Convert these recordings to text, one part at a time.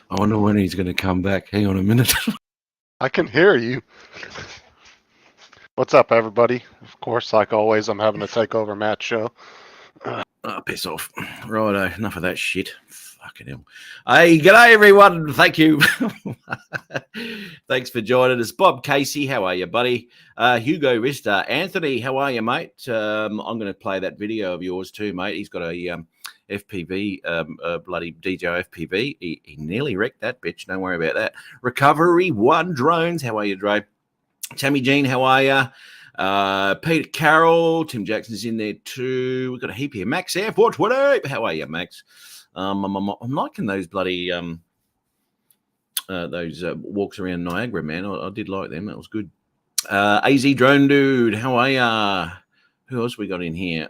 I wonder when he's going to come back. Hang on a minute. I can hear you. What's up, everybody? Of course, like always, I'm having a takeover match show. Oh, piss off. Righto, enough of that shit. Fucking hell. Hey, g'day everyone. Thank you. Thanks for joining us. Bob Casey, how are you, buddy? Hugo Rista. Anthony, how are you, mate? I'm going to play that video of yours too, mate. He's got a FPV, bloody DJI FPV. He nearly wrecked that bitch. Don't worry about that. Recovery One Drones. How are you, Dre? Tammy Jean, how are you? Peter Carroll, Tim Jackson's in there too. We've got a heap here. Max Air 420. How are you, Max? I'm liking those bloody those walks around Niagara, man. I did like them. That was good. AZ Drone Dude, how are ya? Who else we got in here?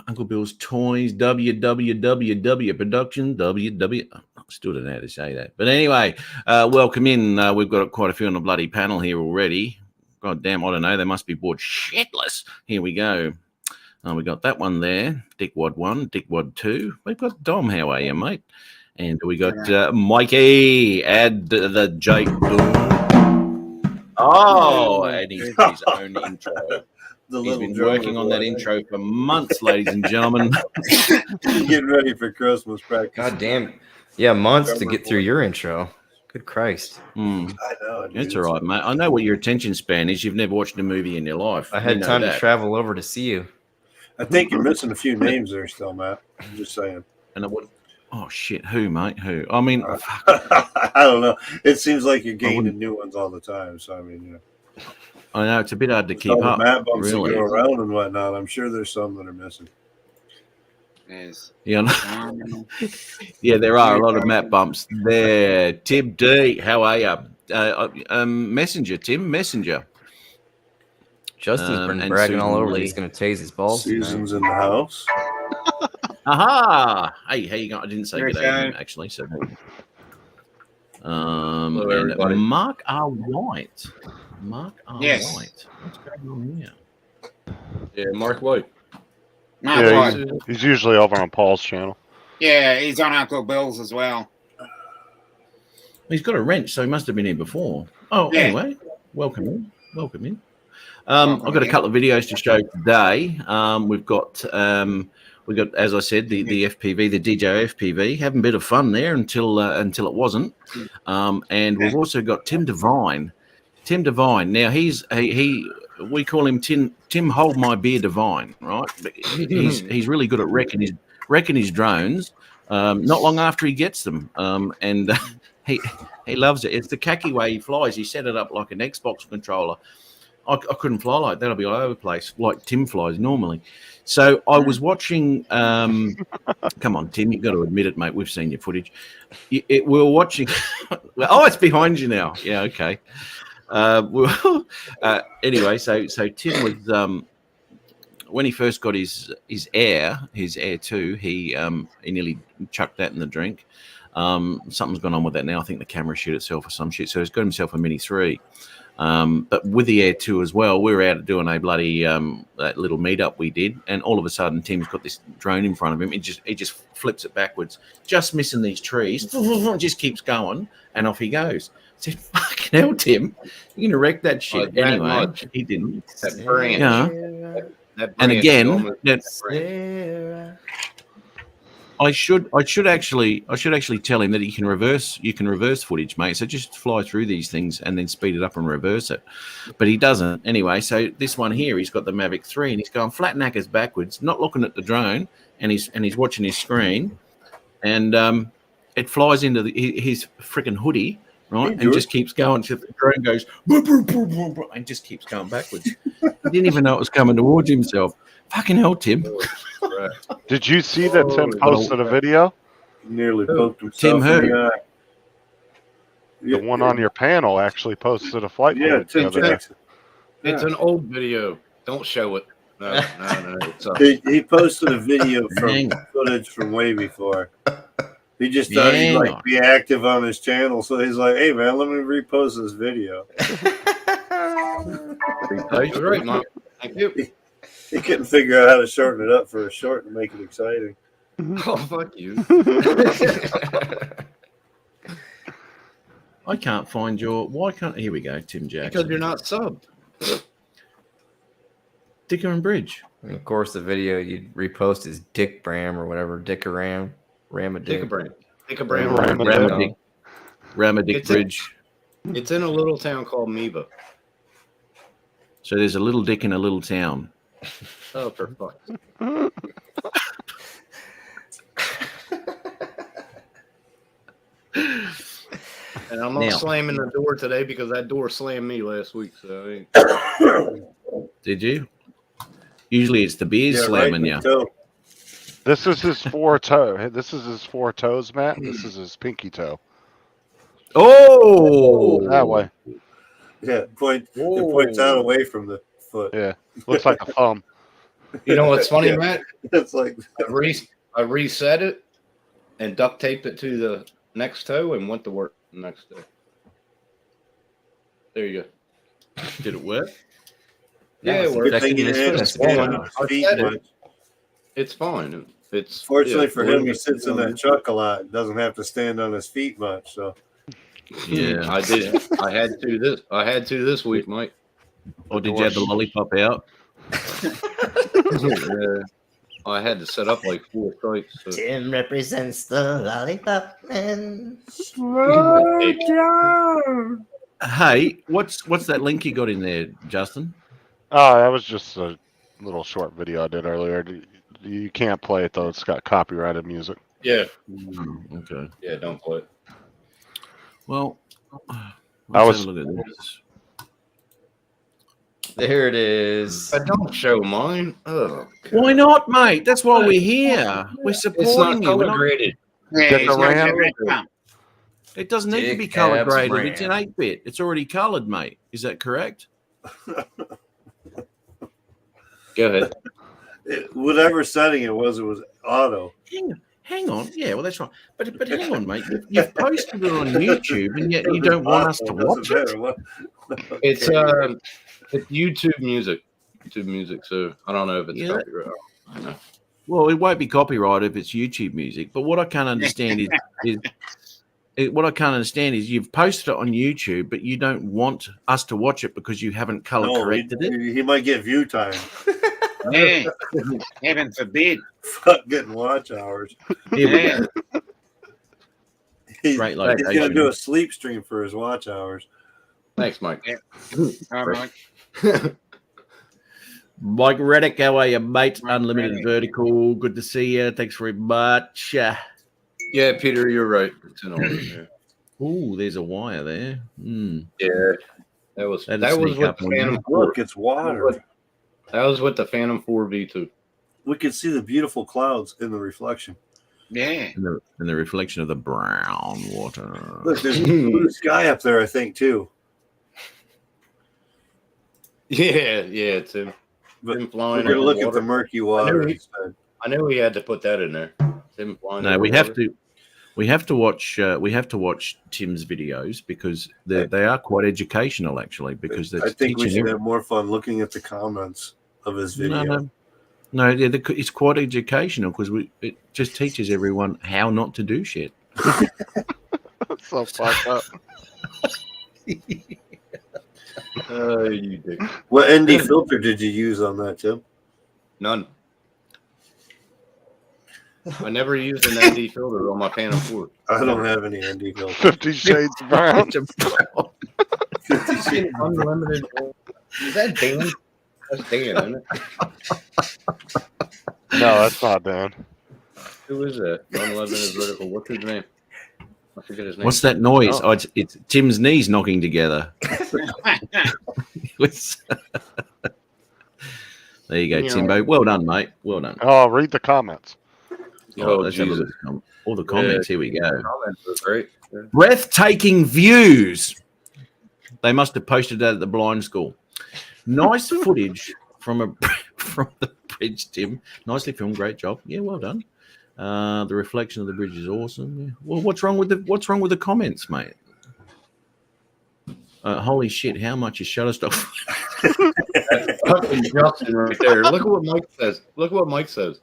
Uncle Bill's Toys, WWW Production, WW. I still don't know how to say that. But anyway, welcome in. We've got quite a few on the bloody panel here already. God damn, I don't know. They must be bored shitless. Here we go. We got that one there. Dickwad 1, Dickwad 2. We've got Dom. How are you, mate? And we got Mikey. Add the Jake Boom. Oh, and he's got his own intro. He's been working on that intro for months, ladies and gentlemen. Getting ready for Christmas practice. God damn. Yeah, months to get through your intro. Good Christ. I know. Dude. It's all right, mate. I know what your attention span is. You've never watched a movie in your life. I had time to travel over to see you. I think you're missing a few names there still, Matt. I'm just saying. And I would. Oh shit! Who, mate? Who? I mean, I don't know. It seems like you're gaining new ones all the time. So I mean, yeah. I know it's a bit hard to keep up. Matt bumps really. that go around and whatnot. I'm sure there's some that are missing. Yes. Yeah, yeah, there are a lot of Matt bumps there. Tim D, how are you? Messenger, Tim, Messenger. Justin's been bragging all over. He's going to tase his balls. Susan's in the house. Aha! Hey, how you going? I didn't say good day, actually. So, Hello, and Mark R. White. Mark R. White. What's going on here? Yeah, Mark White. He's usually over on Paul's channel. Yeah, he's on Uncle Bill's as well. He's got a wrench, so he must have been here before. Oh, yeah. Anyway, welcome in. Welcome in. I've got a couple of videos to show today. We've got, as I said, the FPV, the DJI FPV, having a bit of fun there until it wasn't. And we've also got Tim Devine. Tim Devine. Now we call him Tim Hold My Beer Devine, right? He's really good at wrecking his drones. Not long after he gets them, and he loves it. It's the khaki way he flies. He set it up like an Xbox controller. I couldn't fly like that. I'll be all over the place like Tim flies normally. So I was watching. Come on, Tim, you've got to admit it, mate. We've seen your footage. We were watching. Oh, it's behind you now. Yeah, okay. Anyway, so Tim was when he first got his Air 2, he nearly chucked that in the drink. Something's gone on with that now. I think the camera shoot itself or some shit. So he's got himself a Mini 3. But with the Air 2 as well, we were out doing a bloody that little meetup we did, and all of a sudden Tim's got this drone in front of him. He just flips it backwards, just missing these trees, just keeps going, and off he goes. I said, "Fucking hell, Tim, you're gonna wreck that shit." Anyway, he didn't. That branch. Yeah. That And branch again, I should actually tell him that you can reverse footage, mate. So just fly through these things and then speed it up and reverse it. But he doesn't. Anyway, so this one here, he's got the Mavic 3 and he's going flat knackers backwards, not looking at the drone, and he's watching his screen, and it flies into his freaking hoodie, right? And just keeps going. So the drone goes and just keeps going backwards. He didn't even know it was coming towards himself. Fucking hell, Tim. Did you see that Tim posted a video? Nearly poked himself. Tim who? The one on your panel actually posted a flight. Yeah, Tim Jackson. It's an old video. Don't show it. No. He posted a video from footage from way before. He just thought he'd be active on his channel, so he's like, "Hey man, let me repost this video." That's right, Mom. Thank you. He couldn't figure out how to shorten it up for a short and make it exciting. Oh, fuck you. I can't find your. Why can't? Here we go, Tim Jackson. Because you're not subbed. Dicker and Bridge. And of course, the video you'd repost is Dick Bram or whatever. Dickaram. Ram a dick. Dickabrand. Ramadick It's Bridge. It's in a little town called Meba. So there's a little dick in a little town. Oh, for fuck. And I'm not Now. slamming the door today because that door slammed me last week. So Did you? Usually it's the beers slamming you. So, This is his four toe. This is his four toes, Matt. This is his pinky toe. Oh, That way. yeah, it points out away from the foot. Yeah. Looks like a thumb. you know what's funny, Yeah. Matt? It's like I reset it and duct taped it to the next toe and went to work the next day. There you go. Did it work? Yeah, it was worked. good thing you Effective didn't as stand fine. on his I feet said it. much. It's fine. It's Fortunately for him, he it's- sits in that truck a lot. Doesn't have to stand on his feet much. So Yeah. I did. I had to this week, Mike. Or did you have the lollipop out? Yeah. I had to set up like 4 strikes. So. Tim represents the lollipop man. Hey, what's that link you got in there, Justin? Oh, that was just a little short video I did earlier. You can't play it though. It's got copyrighted music. Yeah. Okay. Yeah, don't play it. Well, I let's was- have a look at this. There it is. I don't show mine. Oh, Why not, mate? That's why we're here. We're it's supporting not you. We're color not- graded. Yeah, Get he's the not RAM. getting it done. It doesn't need to be Dick color Abs graded. brand. It's in 8-bit. It's already colored, mate. Is that correct? Go ahead. whatever setting it was auto. Hang on. Yeah, well, that's right. But hang on, mate. You've posted it on YouTube, and yet you don't want us to watch it. It's YouTube music. YouTube music. So I don't know if it's Yeah. copyrighted. I know. Well, it won't be copyrighted if it's YouTube music. But what I can't understand is you've posted it on YouTube, but you don't want us to watch it because you haven't color corrected it. He might get view time. Yeah. Heaven forbid. Fuck getting watch hours. Here we Yeah. go. He's Great gonna location. do a sleep stream for his watch hours. Thanks, Mike. All right. Mike Reddick, how are you, mate? Mike Unlimited Reddick. Vertical. Good to see you. Thanks very much. Yeah, Peter, you're right. It's in order. Yeah. Ooh, there's a wire there. Yeah, that was That'd that was sneak with up the on you. Phantom 4. Look, it's water. That was with the Phantom 4 V2. We can see the beautiful clouds in the reflection. Yeah. In the reflection of the brown water. Look, there's blue sky up there, I think, too. Yeah, Tim. But Tim we're flying. gonna over look at water. the murky water. I knew he- instead. I knew we had to put that in there. Tim flying. No, over we have water. to. We have to watch. We have to watch Tim's videos because they are quite educational, actually. Because I that's think we teaching should every- have more fun looking at the comments of his video. No, yeah, it's quite educational because it just teaches everyone how not to do shit. That's so fucked up. You dick. What ND filter did you use on that, Tim? None. I never used an ND filter on my Phantom 4. I don't have any ND filter. 50 Shades Brown. Unlimited. Is that Dan? That's Dan, isn't it? No, that's not Dan. Who is that? Unlimited vertical. What's his name? I forget his name. What's that noise? Oh. Oh, it's Tim's knees knocking together. There you go, Yeah. Timbo. Well done, mate. Well done. Oh, read the comments. Oh, let's have a Jesus. look. All the comments. Here we go. Comments were great. Yeah. Breathtaking views. They must have posted that at the blind school. Nice footage from the bridge, Tim. Nicely filmed. Great job. Yeah, well done. The reflection of the bridge is awesome. Yeah. Well, what's wrong with the comments, mate? Holy shit! How much is Shutterstock? Fucking Justin right there. Look at what Mike says. Look what Mike says.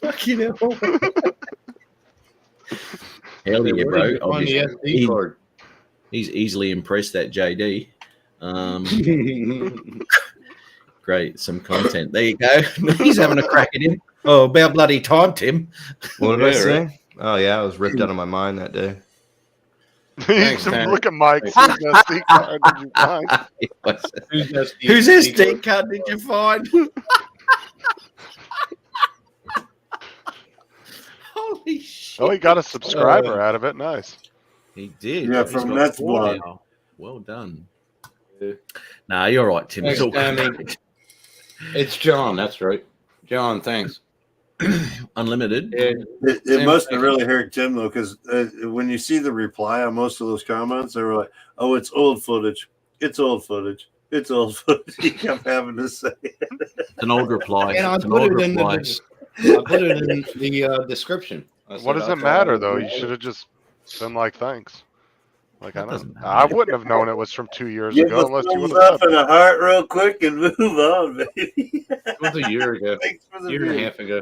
Fucking hell. Hell yeah, Where bro. did you find the SD card? He's easily impressed that JD. Great, some content. There you go. He's having a crack at him. Oh, about bloody time, Tim. What did I Yeah, say? right. Oh yeah, I was ripped out of my mind that day. Thanks, Tanner. Look at Mike's SD card. Did you find? Whose SD card did you find? Holy shit. Oh, he got a subscriber out of it. Nice. He did. Yeah, He's from got Mets 4 blog. now. Well done. Yeah. Nah, you're right, Tim. Thanks, It's all Tammy. good. It's John. That's right. John, thanks. Unlimited. Yeah. It Same must thing. have really hurt Tim though, because when you see the reply on most of those comments, they were like, "Oh, it's old footage. It's old footage. It's old footage." He kept having to say it. It's an old reply. And I It's an put old it in reply. I put it in the description. I What said does I it thought matter I though? would You do should have just been like, thanks. Like That I doesn't don't. matter. I wouldn't have known it was from 2 years Give ago us unless you would thumbs have up said and that. a heart real quick and move on, baby. It was a year ago, Thanks for the year and a view. half ago.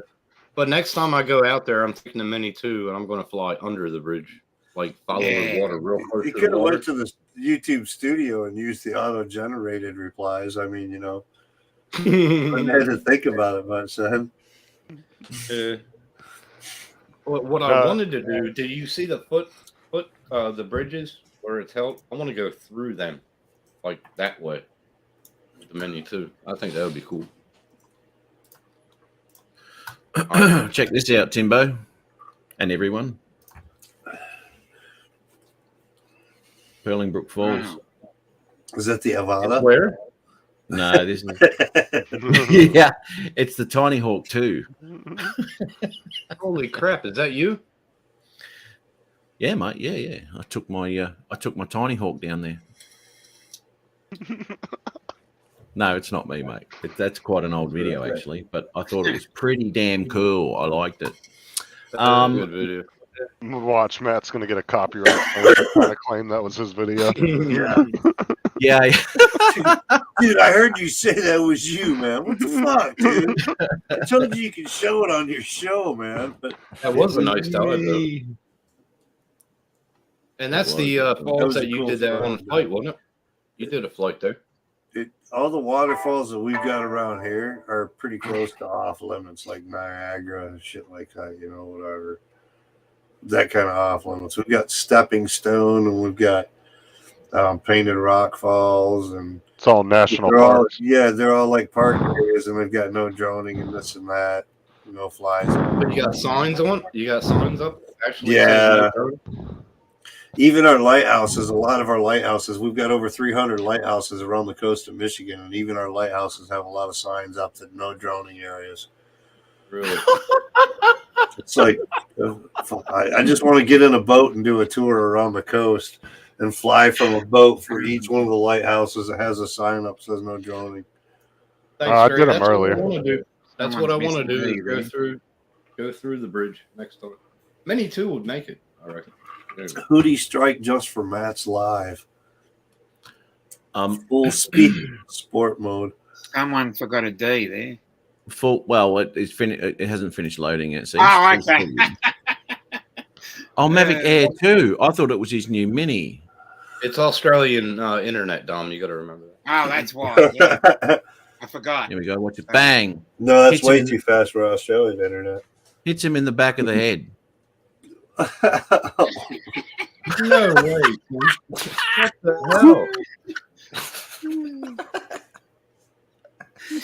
But next time I go out there, I'm taking the Mini 2, and I'm going to fly under the bridge, like follow the Yeah. water real close You to could the have water. went to the YouTube studio and used the auto-generated replies. I mean, you know, I had to think about it much then. What I wanted to do? Do you see the the bridges where it's held? I want to go through them, like that way. The Mini 2. I think that would be cool. Check this out, Timbo, and everyone. Perlingbrook Falls. Wow. Is that the Avada? Where? No, this is yeah, it's the Tiny Hawk too. Holy crap! Is that you? Yeah, mate. Yeah. I took my Tiny Hawk down there. No, it's not me, mate. That's quite an old video actually, but I thought it was pretty damn cool. I liked it. Good video. Watch, Matt's gonna get a copyright claim to try to claim that was his video. Yeah. Dude, I heard you say that was you, man. What the fuck, dude? I told you can show it on your show, man. But That was a nice dive, though. And that's the That falls was that a you cool did that flight. on a flight, wasn't it? You did a flight there. all the waterfalls that we've got around here are pretty close to off limits, like Niagara and shit like that, you know, whatever. That kind of off limits. We've got Stepping Stone and we've got Painted Rock Falls, and it's all national they're all, parks. yeah, they're all like park areas, and they've got no droning and this and that, no flies. But you got signs on? You got signs up? Actually, Yeah. says no drone? Even our lighthouses, a lot of our lighthouses, we've got over 300 lighthouses around the coast of Michigan, and even our lighthouses have a lot of signs up that no droning areas. Really? It's like, I just want to get in a boat and do a tour around the coast and fly from a boat for each one of the lighthouses that has a sign up that says no droning. Thanks, I Trey. did 'em That's what I earlier. wanna do. That's what I Someone's want to do. missing Is me, really. go through the bridge next time. Many too would make it, I reckon. There you go. Hootie strike just for Matt's live. Um, Full speed sport mode. Someone forgot a D there. full. Well, it's finished. It hasn't finished loading yet. So Oh, it's still okay. loading. Oh, Mavic Air 2. I thought it was his new Mini. It's Australian internet, Dom. You got to remember that. Oh, that's why. Yeah, I forgot. Here we go. Watch it. Bang. No, that's Hits way him in too fast for Australian internet. Hits him in the back of the head. No way. What the hell?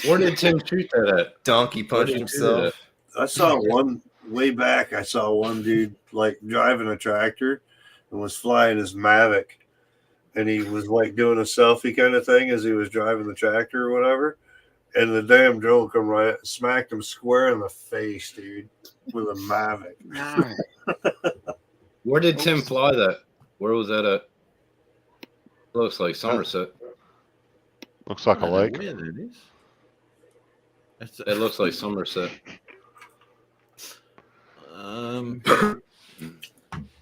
Where did Tim shoot that at? Donkey punched Where did you do himself. I saw one way back. I saw one dude like driving a tractor and was flying his Mavic, and he was like doing a selfie kind of thing as he was driving the tractor or whatever. And the damn drone come right, smacked him square in the face, dude, with a Mavic. No. Where did Tim fly that? Where was that at? Looks like Somerset. Looks like a I don't know lake. where that is. That's, It looks like Somerset.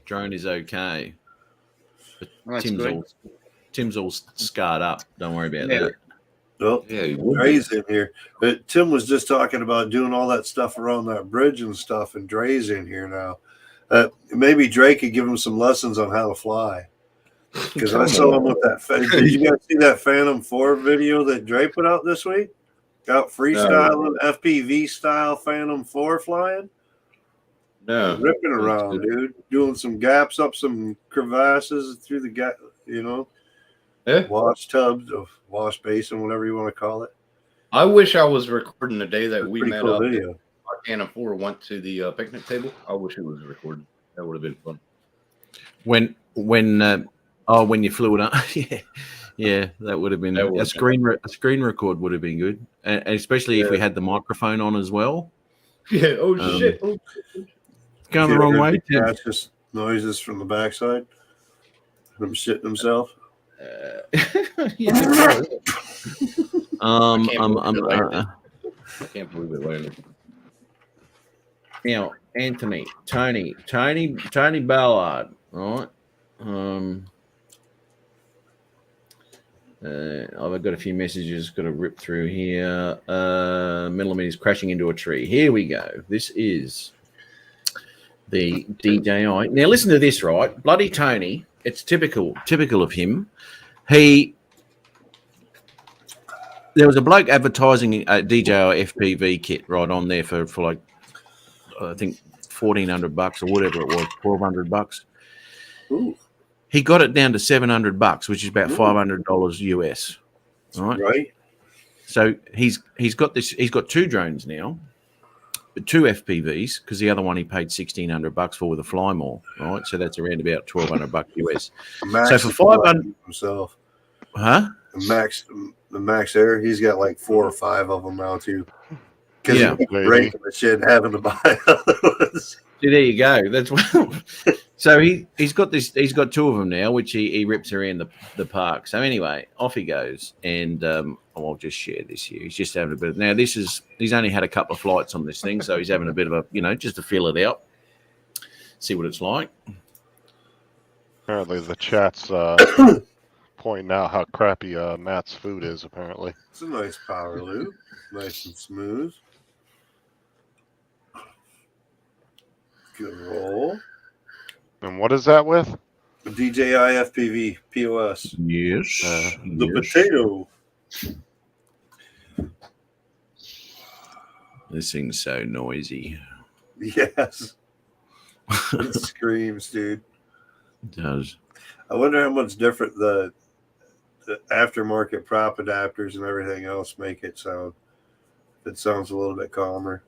Drone is okay. But Well, that's Tim's good. all scarred up. Don't worry about Yeah. that. Nope. Yeah, he would be. Dre's in here. But Tim was just talking about doing all that stuff around that bridge and stuff, and Dre's in here now. Maybe Dre could give him some lessons on how to fly. Because I saw him with that. Did you guys see that Phantom 4 video that Dre put out this week? Out freestyling FPV style Phantom 4 flying? No. Ripping around, dude. Doing some gaps up some crevasses through the gap, Yeah. wash tubs, or wash basin, whatever you want to call it. I wish I was recording the day that we Pretty met cool up. video. Arcana 4 went to the picnic table. I wish it was recorded. That would have been fun. When you flew it up, yeah, that would have been That would a have screen record would have been good, and especially if we had the microphone on as well. Yeah. Oh shit. It's going the wrong way. Yeah, it's just noises from the backside. Them shitting himself. Yeah. I can't believe it landed. Now, Anthony, Tony Ballard, all right. I've got a few messages got to rip through here. Middleman is crashing into a tree. Here we go. This is the DJI. Now listen to this, right? Bloody Tony. It's typical of him. There was a bloke advertising a DJI FPV kit right on there for like I think $1,400 or whatever it was, $1,200. Ooh. He got it down to $700, which is about $500 US. All right. Right. So he's got this. He's got two drones now, but two FPVs because the other one he paid $1,600 for with a fly more. Right. So that's around about $1,200 US. Max So for 500 himself, huh? the Max Air, he's got like 4 or 5 of them now too. Because Yeah. he's breaking the shit, having to buy other ones. See, there you go. That's so he's got this. He's got 2 of them now, which he rips around the park. So anyway, off he goes, and I'll just share this here. He's just having a bit of now. He's only had a couple of flights on this thing, so he's having a bit of a just to feel it out, see what it's like. Apparently, the chat's pointing out how crappy Matt's food is. Apparently, It's a nice power loop, nice and smooth. Good roll. and what is that with? The DJI FPV POS. Yes, The potato. This thing's so noisy. Yes. It screams, dude. It does. I wonder how much different the aftermarket prop adapters and everything else make it sound. It sounds a little bit calmer.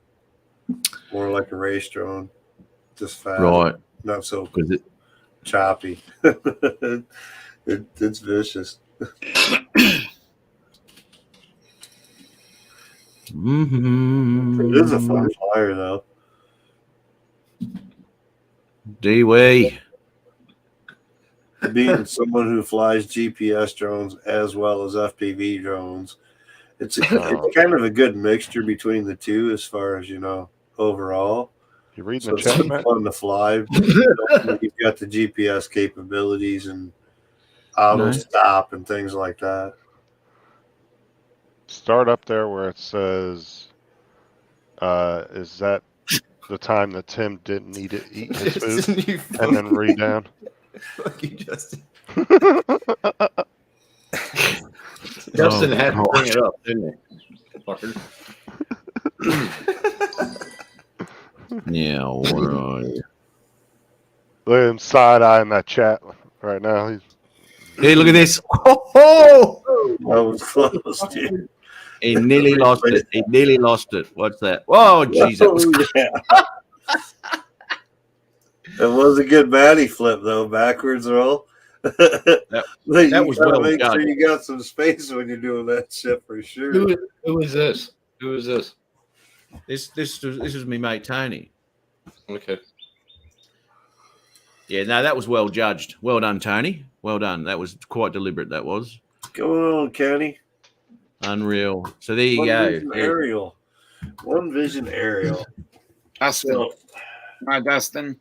More like a race drone. Just fast. Right. Not so Because it. choppy. It's vicious. Mm-hmm. It is a fun flyer, though. D-Way. Being someone who flies GPS drones as well as FPV drones, it's kind of a good mixture between the two as far as, overall. You reading So the it's chat, Matt? fun to fly. You've got the GPS capabilities and auto stop and things like that. Start up there where it says, "Is that the time that Tim didn't need to eat his food?" And then read down. Fuck you, Justin. Justin had to bring it up, didn't he? Fucker. Yeah, all right. Look at him side eyeing that chat right now. He's Hey, look at this. Oh, That was close, dude. he nearly lost it. He nearly lost it. What's that? Whoa, jeez. That was It was a good baddie flip, though. Backwards roll. That was well make done. sure you got some space when you're doing that shit for sure. Who is this? Who is this? This was me mate Tony. Okay. Yeah, no, that was well judged. Well done, Tony. Well done. That was quite deliberate. That was Going on, Kenny. unreal. So there you One go. Vision aerial. One Vision aerial. Dustin. So, Hi, Dustin.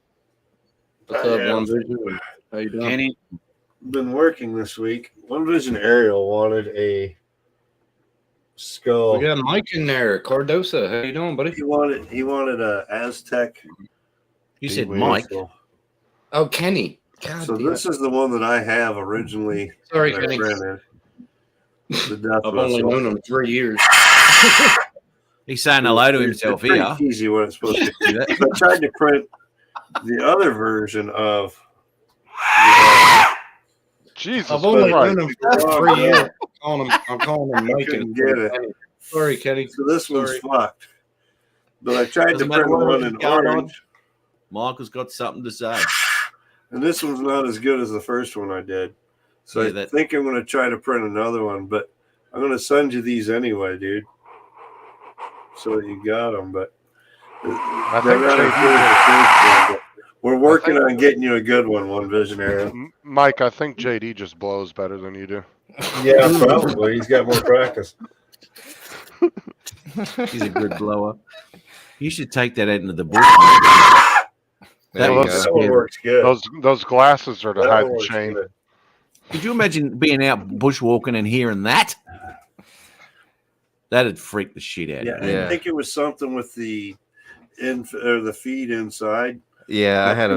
What's up, Yeah. One Vision? How you doing? Kenny. been working this week. One Vision aerial wanted skull. We got Mike in there. Cardosa, how you doing, buddy? He wanted a Aztec. You said Wait, Mike. Oh, Kenny. God So damn this is the one that I have originally. Sorry, that I Kenny. printed. The death I've only whistle. known him 3 years. He's saying hello to himself It's pretty here. easy what it's supposed to be. See that? So I tried to print the other version of. Jesus I've only Christ. known him for 3 years. I'm calling him Mike. couldn't and get it. Kenny. Sorry, Kenny. So this one's Sorry. fucked. But I tried Doesn't to print matter what one it's in got on. orange, Michael's got something to say. and this one's not as good as the first one I did. So Yeah, I that- think I'm going to try to print another one, but I'm going to send you these anyway, dude. So that you got them, but I they're think not as good as the first one, but we're working on getting you a good one visionary. Mike, I think JD just blows better than you do. Yeah, probably. He's got more practice. He's a good blower. You should take that out into the bush. There That you was- go. That one works good. Those glasses are to That hide one the works chain. good. Could you imagine being out bushwalking and hearing that? That'd freak the shit out Yeah, of me. Yeah. I think it was something with the the feed inside. Yeah, I had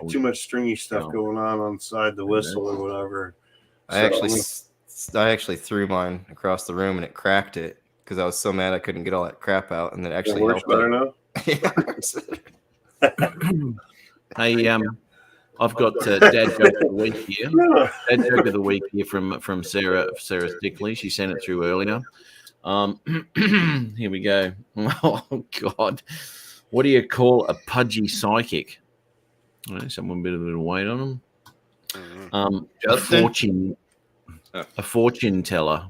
too much stringy stuff No. going on inside the whistle or whatever. I actually threw mine across the room and it cracked it because I was so mad I couldn't get all that crap out, and it It actually works helped. better it. now. Hey, I've got Dad joke of the week here. Yeah. Dad joke of the week here from Sarah Stickley. She sent it through earlier. Here we go. Oh God, what do you call a pudgy psychic? Someone bit a little weight on them. A Justin? fortune teller.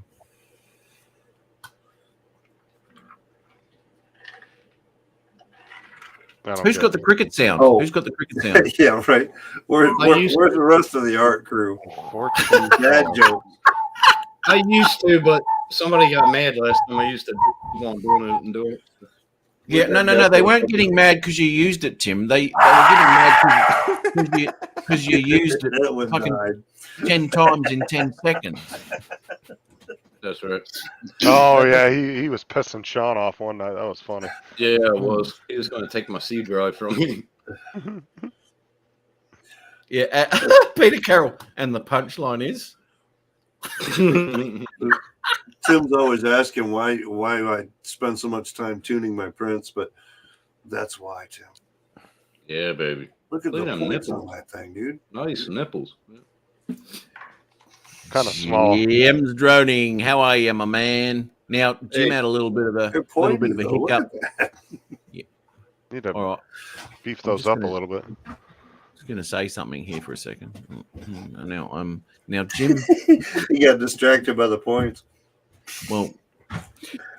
I don't Who's get got the it. cricket sound? Oh. Who's got the cricket sound? Yeah, right. Where's the rest of the art crew? Fortune Dad teller. joke. I used to, but somebody got mad last time I used to keep on doing it and doing it. Yeah, no. They weren't getting mad because you used it, Tim. They were getting mad because you used it That one fucking died. 10 times in 10 seconds. That's right. Oh yeah, he was pissing Sean off one night. That was funny. Yeah, it was. He was going to take my seed drive from me. Yeah, Peter Carroll. And the punchline is, Tim's always asking why I spend so much time tuning my prints, but that's why, Tim. Yeah, baby. Look at Look the at them points nipples. on that thing, dude. Nice nipples. Kind of small. Jim's droning. How are you, my man? Now, Jim Hey. had a little bit of a They're pointy, though. Look hiccup. at that. Need to All right. beef I'm those just up a gonna- little bit. I was going to say something here for a second. Now Jim. He got distracted by the points. Well,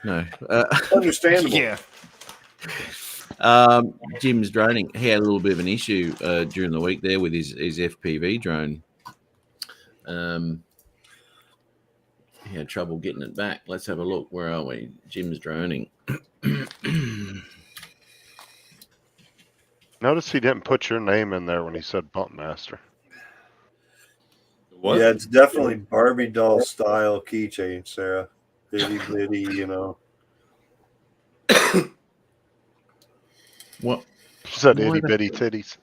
no. Understandable. Jim's droning. He had a little bit of an issue during the week there with his FPV drone. He had trouble getting it back. Let's have a look. Where are we? Jim's droning. Notice he didn't put your name in there when he said Bump Master. What? Yeah, it's definitely Barbie doll style keychain, Sarah. Itty bitty, you know. What? He said Why itty the- bitty titties.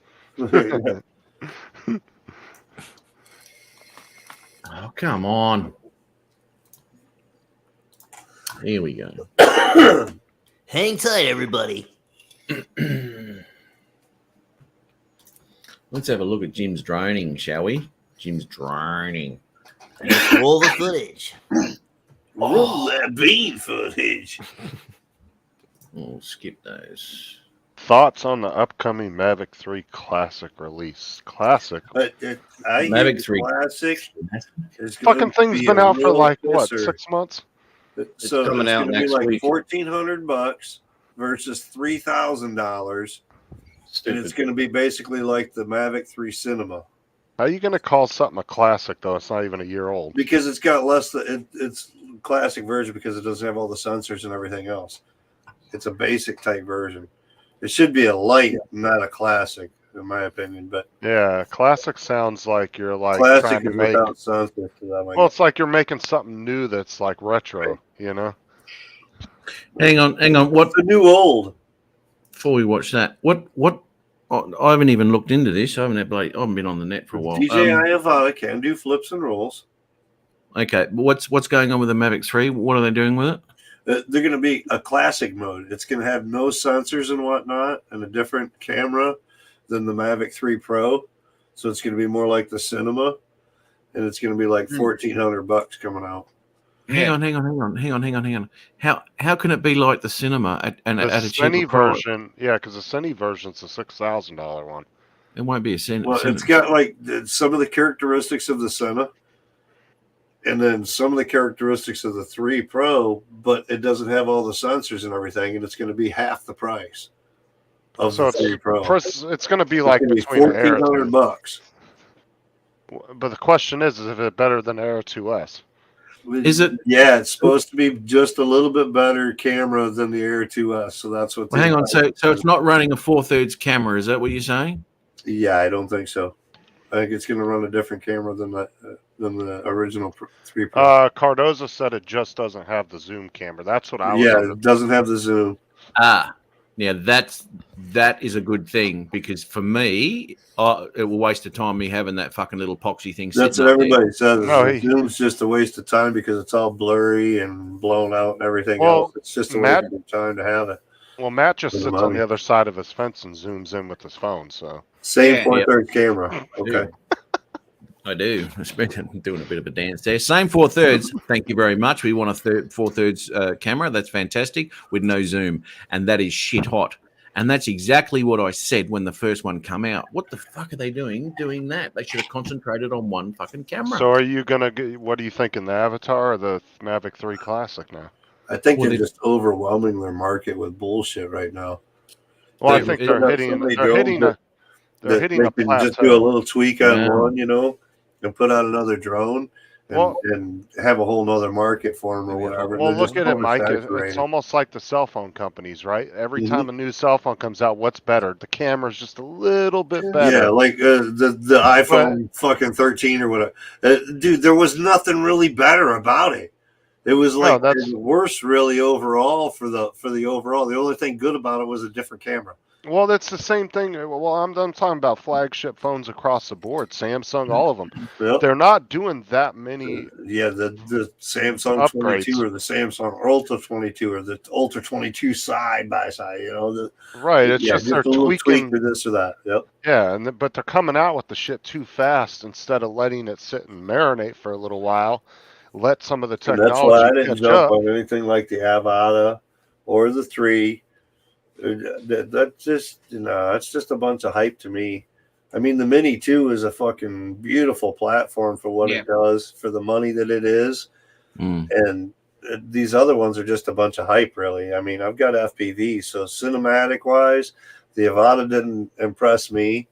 Oh, come on. Here we go. Hang tight, everybody. Let's have a look at Jim's droning, shall we? Jim's droning. Let's roll the footage. Roll that bean footage. We'll skip those. Thoughts on the upcoming Mavic 3 Classic release? Classic. But I Mavic hear the 3. Classic is gonna Fucking thing's be been a out for real like what, pisser. 6 months? So coming it's out gonna be next like week. $1,400 versus $3,000, and Stupid. it's going to be basically like the Mavic 3 Cinema How are you gonna call something a classic though? It's not even a year old. because it's got less. It's classic version because it doesn't have all the sensors and everything else. It's a basic type version. It should be a light, not a classic, in my opinion. But Yeah, classic sounds like you're like classic trying to is make. without sensors. So that might Well, it's like you're making something new that's like retro. You know, Hang on. What? The new old. Before we watch that, what? Oh, I haven't even looked into this. I haven't been on the net for a while. DJI Avata can do flips and rolls. Okay, but what's going on with the Mavic 3? What are they doing with it? They're going to be a classic mode. It's going to have no sensors and whatnot, and a different camera than the Mavic 3 Pro. So it's going to be more like the Cinema, and it's going to be like $1,400 coming out. Hang on. How can it be like the Cinema at a Cine cheaper price? version, yeah, because the Cine version's a $6,000 one. It won't be a Cinema. Well, it's got like some of the characteristics of the Cinema, and then some of the characteristics of the 3 Pro, but it doesn't have all the sensors and everything, and it's going to be half the price of So the 3 Pro. it's going to be like It's between the Air. $1,400. But the question is if it's better than Air 2S? Is it? Yeah, it's supposed to be just a little bit better camera than the Air 2S. So that's what. Well, hang on. So it's not running a 4/3 camera. Is that what you're saying? Yeah, I don't think so. I think it's going to run a different camera than the original 3 Pro. Cardozo said it just doesn't have the zoom camera. That's what I was. Yeah, it doesn't have the zoom. Yeah, that is a good thing because for me, it will waste of time me having that fucking little poxy thing. That's what sitting up there. everybody says. No, Zoom's just a waste of time because it's all blurry and blown out and everything else. It's just a waste of time to have it. Well, Matt just For the sits on money. the other side of his fence and zooms in with his phone. So Same Yeah, 4/3 camera. Okay. I do. I've been doing a bit of a dance there. Same 4/3. Thank you very much. We want a 4/3 camera. That's fantastic with no zoom, and that is shit hot. And that's exactly what I said when the first one come out. What the fuck are they doing that? They should have concentrated on one fucking camera. So are you gonna get? What are you thinking? The Avatar or the Mavic 3 Classic now? I think Well, they're just overwhelming their market with bullshit right now. Well, I They- think they they're got hitting. so many They're drones hitting that- a. They're That hitting they a can just do a plateau. little tweak on Yeah. one, and put out another drone and, Well- and have a whole nother market for them or whatever. Well, They're look just at it, Mike. It's oversaturated. almost like the cell phone companies, right? Every Mhm. time a new cell phone comes out, what's better? The camera's just a little bit better. Yeah, like the iPhone fucking 13 or whatever. Dude, there was nothing really better about it. It was No, like that's- worse, really, overall for the overall. The only thing good about it was a different camera. Well, that's the same thing. Well, I'm talking about flagship phones across the board. Samsung, all of them. Yep. They're not doing that many. Yeah, the Samsung Upgrades. 22 or the Samsung Ultra 22 or the Ultra 22 side by side. Right. It's just a they're little tweak tweaking. or this or that. Yep. Yeah, but they're coming out with the shit too fast instead of letting it sit and marinate for a little while. Let some of the And that's why I technology didn't catch jump up. on anything like the Avata or the 3. That's just, it's just a bunch of hype to me. I mean, the Mini 2 is a fucking beautiful platform for what it does, for the money that it is. And these other ones are just a bunch of hype, really. I mean, I've got FPV, so cinematic-wise, the Avata didn't impress me.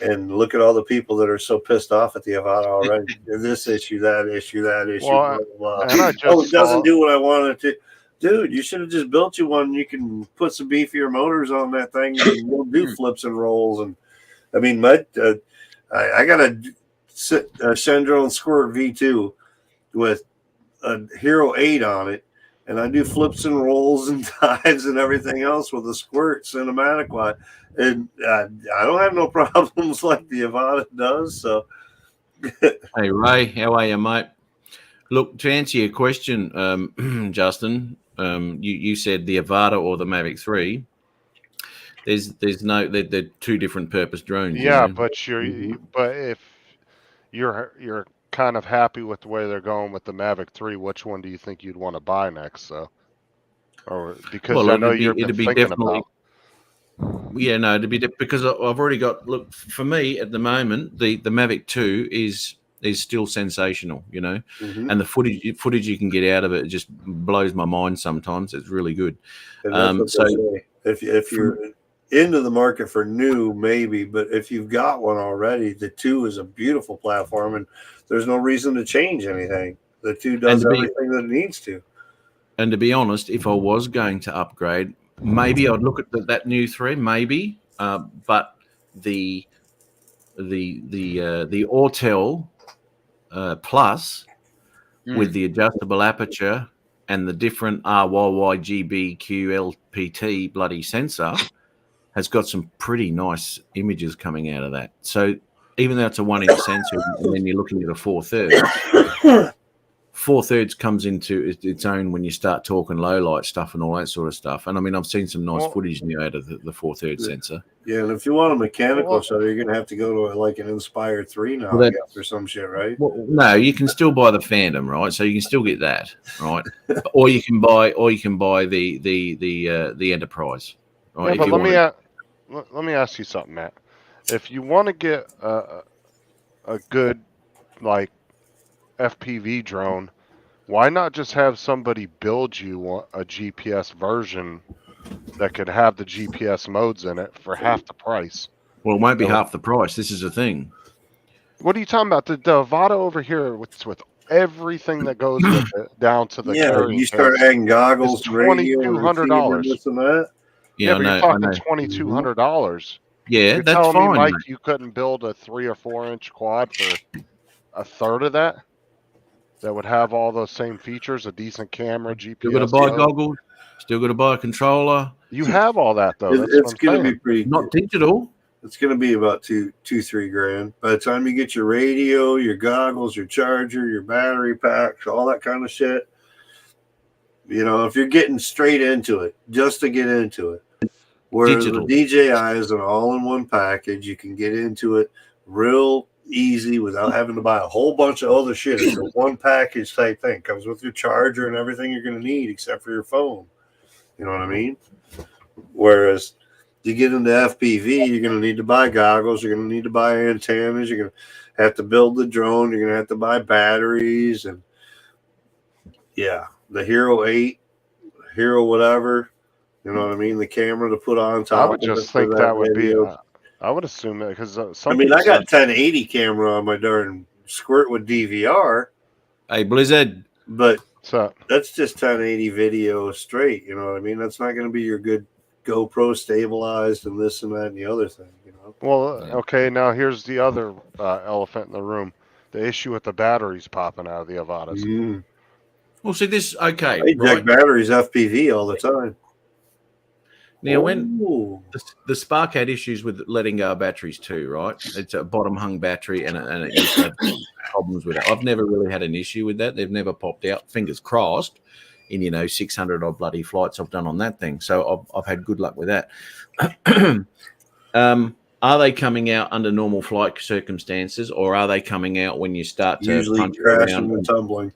And look at all the people that are so pissed off at the Avata already. This issue, that issue, that issue, Well, blah, blah, and blah. I just Oh, it doesn't saw- do what I wanted to. Dude, you should have just built you one. You can put some beefier motors on that thing and you'll do flips and rolls. And I mean, I got a Shendrone Squirt V2 with a Hero 8 on it, and I do flips and rolls and dives and everything else with a Squirt cinematic wise. And I don't have no problems like the Avata does. So, Hey Ray, how are you, mate? Look, to answer your question, Justin, you said the Avata or the Mavic 3. There's no they're two different purpose drones. Yeah, you know? but but if you're kind of happy with the way they're going with the Mavic 3, which one do you think you'd want to buy next? So, or because Well, I know you've been it'd be thinking definitely. about. Yeah, no, it'd be because I've already got. Look, for me at the moment, the Mavic 2 is still sensational, mhm. and the footage you can get out of it just blows my mind. Sometimes it's really good. And that's what So- they say. If you're into the market for new, maybe, but if you've got one already, the 2 is a beautiful platform, and there's no reason to change anything. The 2 does to be- everything that it needs to. And to be honest, if I was going to upgrade, maybe I'd look at that new 3, maybe. But the Autel Plus with the adjustable aperture and the different RYYGBQLPT bloody sensor has got some pretty nice images coming out of that. So even though it's a 1 inch sensor, and then you're looking at a 4/3, 4/3 comes into its own when you start talking low light stuff and all that sort of stuff. And I mean, I've seen some nice footage now out of the 4/3 sensor. Yeah, and if you want a mechanical shutter, you're gonna have to go to like an Inspire 3 now, Well, I guess, or some shit, right? Well, no, you can still buy the Phantom, right? So you can still get that, right? or you can buy the Enterprise, right? Yeah, if but you let want me ask you something, Matt. If you want to get a good like FPV drone, why not just have somebody build you a GPS version that could have the GPS modes in it for half the price? Well, it won't be half the price. This is the thing. What are you talking about? The Avata over here with everything that goes with it, down to the carrying you start case, adding goggles, it's radio, $2,200. this and that. Yeah, but you're talking I know. $2,200. Yeah, You're that's telling fine. me, Mike, mate. you couldn't build a 3 or 4 inch quad for a third of that? That would have all those same features, a decent camera, GPS. Still got to buy mode? goggles. Still got to buy a controller. You have all that though. That's It's what going I'm to saying. be pretty. Not digital. It's going to be about $2-3 grand. By the time you get your radio, your goggles, your charger, your battery packs, all that kind of shit, you know, if you're getting straight into it, just to get into it. Whereas Digital. the DJI is an all-in-one package. You can get into it real easy without having to buy a whole bunch of other shit. It's a one package type thing. Comes with your charger and everything you're going to need except for your phone. You know what I mean? Whereas to get into FPV, you're going to need to buy goggles. You're going to need to buy antennas. You're going to have to build the drone. You're going to have to buy batteries. And yeah, the Hero 8, Hero whatever, you know what I mean? The camera to put on top. I would just think that would be. I would assume that because I mean, I got 1080 camera on my darn Squirt with DVR, Hey, Blizzard. but so that's just 1080 video straight. You know what I mean? That's not going to be your good GoPro stabilized and this and that and the other thing. You know? well, okay. Now here's the other elephant in the room: the issue with the batteries popping out of the Avatas. Mm. Well, see this. Okay, I eject right. batteries FPV all the time. Now, when Ooh. the Spark had issues with letting go of batteries too, right? It's a bottom hung battery, and it used to have problems with it. I've never really had an issue with that. They've never popped out. Fingers crossed. In 600 odd bloody flights I've done on that thing, so I've had good luck with that. Are they coming out under normal flight circumstances, or are they coming out when you start to Usually punch crashing around and tumbling.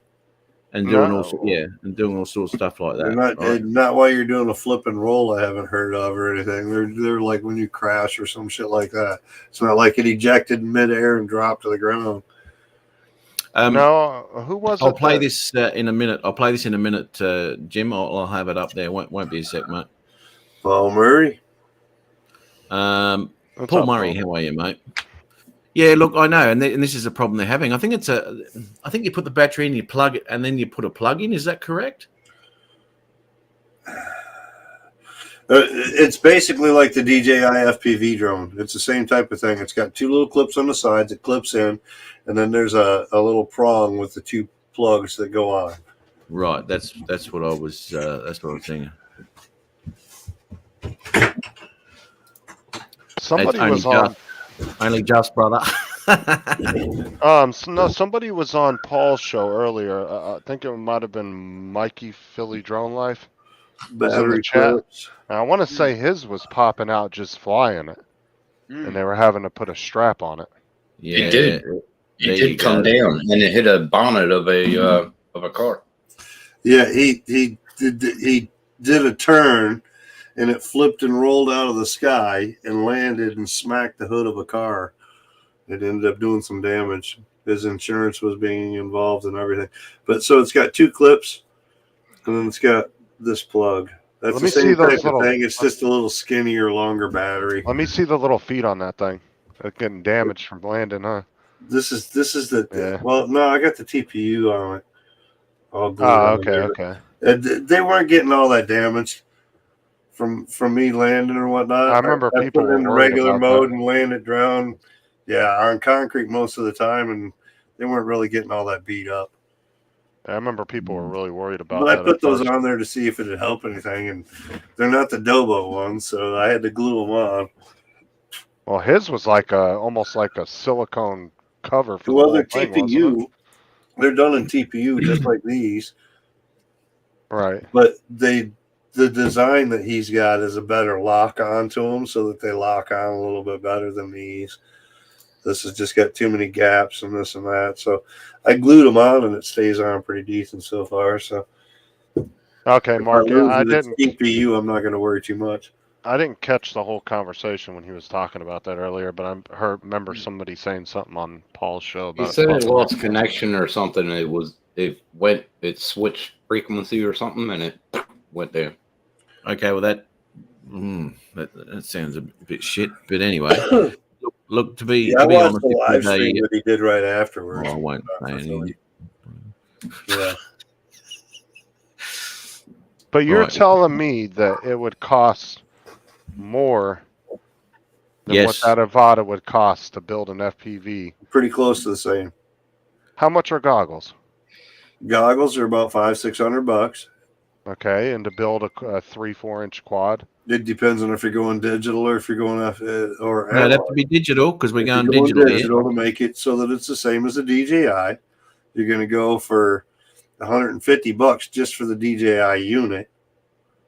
and doing No. all sorts of stuff like that? They're right? not while you're doing a flip and roll. I haven't heard of or anything. They're like when you crash or some shit like that. It's not like it ejected in midair and dropped to the ground. No, who was I'll it? play that- this in a minute. I'll play this in a minute, Jim. I'll have it up there. Won't be a sec, mate. Paul Murray. What's Paul up, Murray, Paul? how are you, mate? Yeah, look, I know, and this is a problem they're having. I think you put the battery in, you plug it, and then you put a plug in. Is that correct? It's basically like the DJI FPV drone. It's the same type of thing. It's got two little clips on the sides. It clips in, and then there's a little prong with the two plugs that go on. Right. That's what I was. That's what I was thinking. Somebody It's was on. only just, brother. No, somebody was on Paul's show earlier. I think it might have been Mikey Philly Drone Life. Battery chat. clips. And I want to say his was popping out just flying it, and they were having to put a strap on it. Yeah, It did. there It you did come go. down and it hit a bonnet of a car. Yeah, he did a turn, and it flipped and rolled out of the sky and landed and smacked the hood of a car. It ended up doing some damage. His insurance was being involved and everything. But so it's got two clips, and then it's got this plug. That's Let the me see same those type of little- thing. It's just a little skinnier, longer battery. Let me see the little feet on that thing. It's getting damaged from landing, huh? This is the Yeah. well, no, I got the TPU on it. All glued Oh, on okay, there. okay. They weren't getting all that damaged from me landing or whatnot. I remember people put it were in the worried regular about mode that. and landed drown. Yeah, on concrete most of the time, and they weren't really getting all that beat up. I remember people were really worried about But I that. put at those first. on there to see if it would help anything, and they're not the Dobo ones, so I had to glue them on. Well, his was like almost like a silicone cover for Well, the they're whole thing, wasn't it? TPU. They're done in TPU just like these, Right. but the design that he's got is a better lock onto them, so that they lock on a little bit better than these. This has just got too many gaps and this and that. So I glued them on, and it stays on pretty decent so far. So Okay, Mark. Yeah, I If didn't. it's TPU, I'm not going to worry too much. I didn't catch the whole conversation when he was talking about that earlier, but I remember somebody saying something on Paul's show He about said it it. lost connection or something. It switched frequency or something, and it went there. Okay, well that sounds a bit shit, but anyway, look to be Yeah, I watched honest, the live if they- stream that he did right afterwards. I won't say anything. Yeah. But you're Right. telling me that it would cost more than Yes. what that Avata would cost to build an FPV. Pretty close to the same. How much are goggles? Goggles are about $500-600. Okay, and to build a 3-4 inch quad. It depends on if you're going digital or if you're going or No, it'd have to be digital because we're If going you're digital here. digital to make it so that it's the same as a DJI. You're going to go for $150 just for the DJI unit,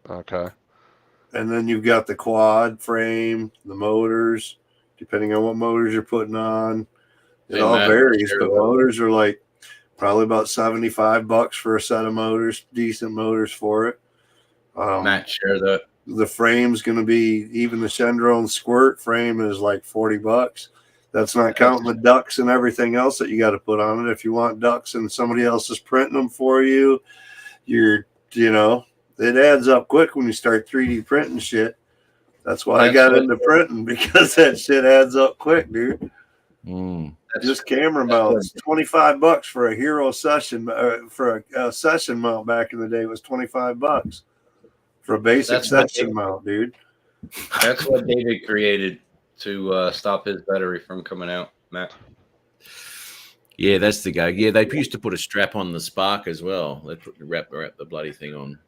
Okay. and then you've got the quad frame, the motors, depending on what motors you're putting on. It Hey, all Matt, varies, share but that. motors are like probably about $75 for a set of motors, decent motors for it. Matt, share that. The frame's going to be, even the Shendrone Squirt frame is like $40. That's not counting the ducks and everything else that you got to put on it. If you want ducks and somebody else is printing them for you, it adds up quick when you start 3D printing shit. That's why I got into printing, because that shit adds up quick, dude. Just camera mounts, $25 for a Hero session, for a session mount back in the day was $25 for a basic session mount, dude. That's what David created to stop his battery from coming out, Matt. Yeah, that's the go. Yeah, they used to put a strap on the Spark as well. They wrap the bloody thing on.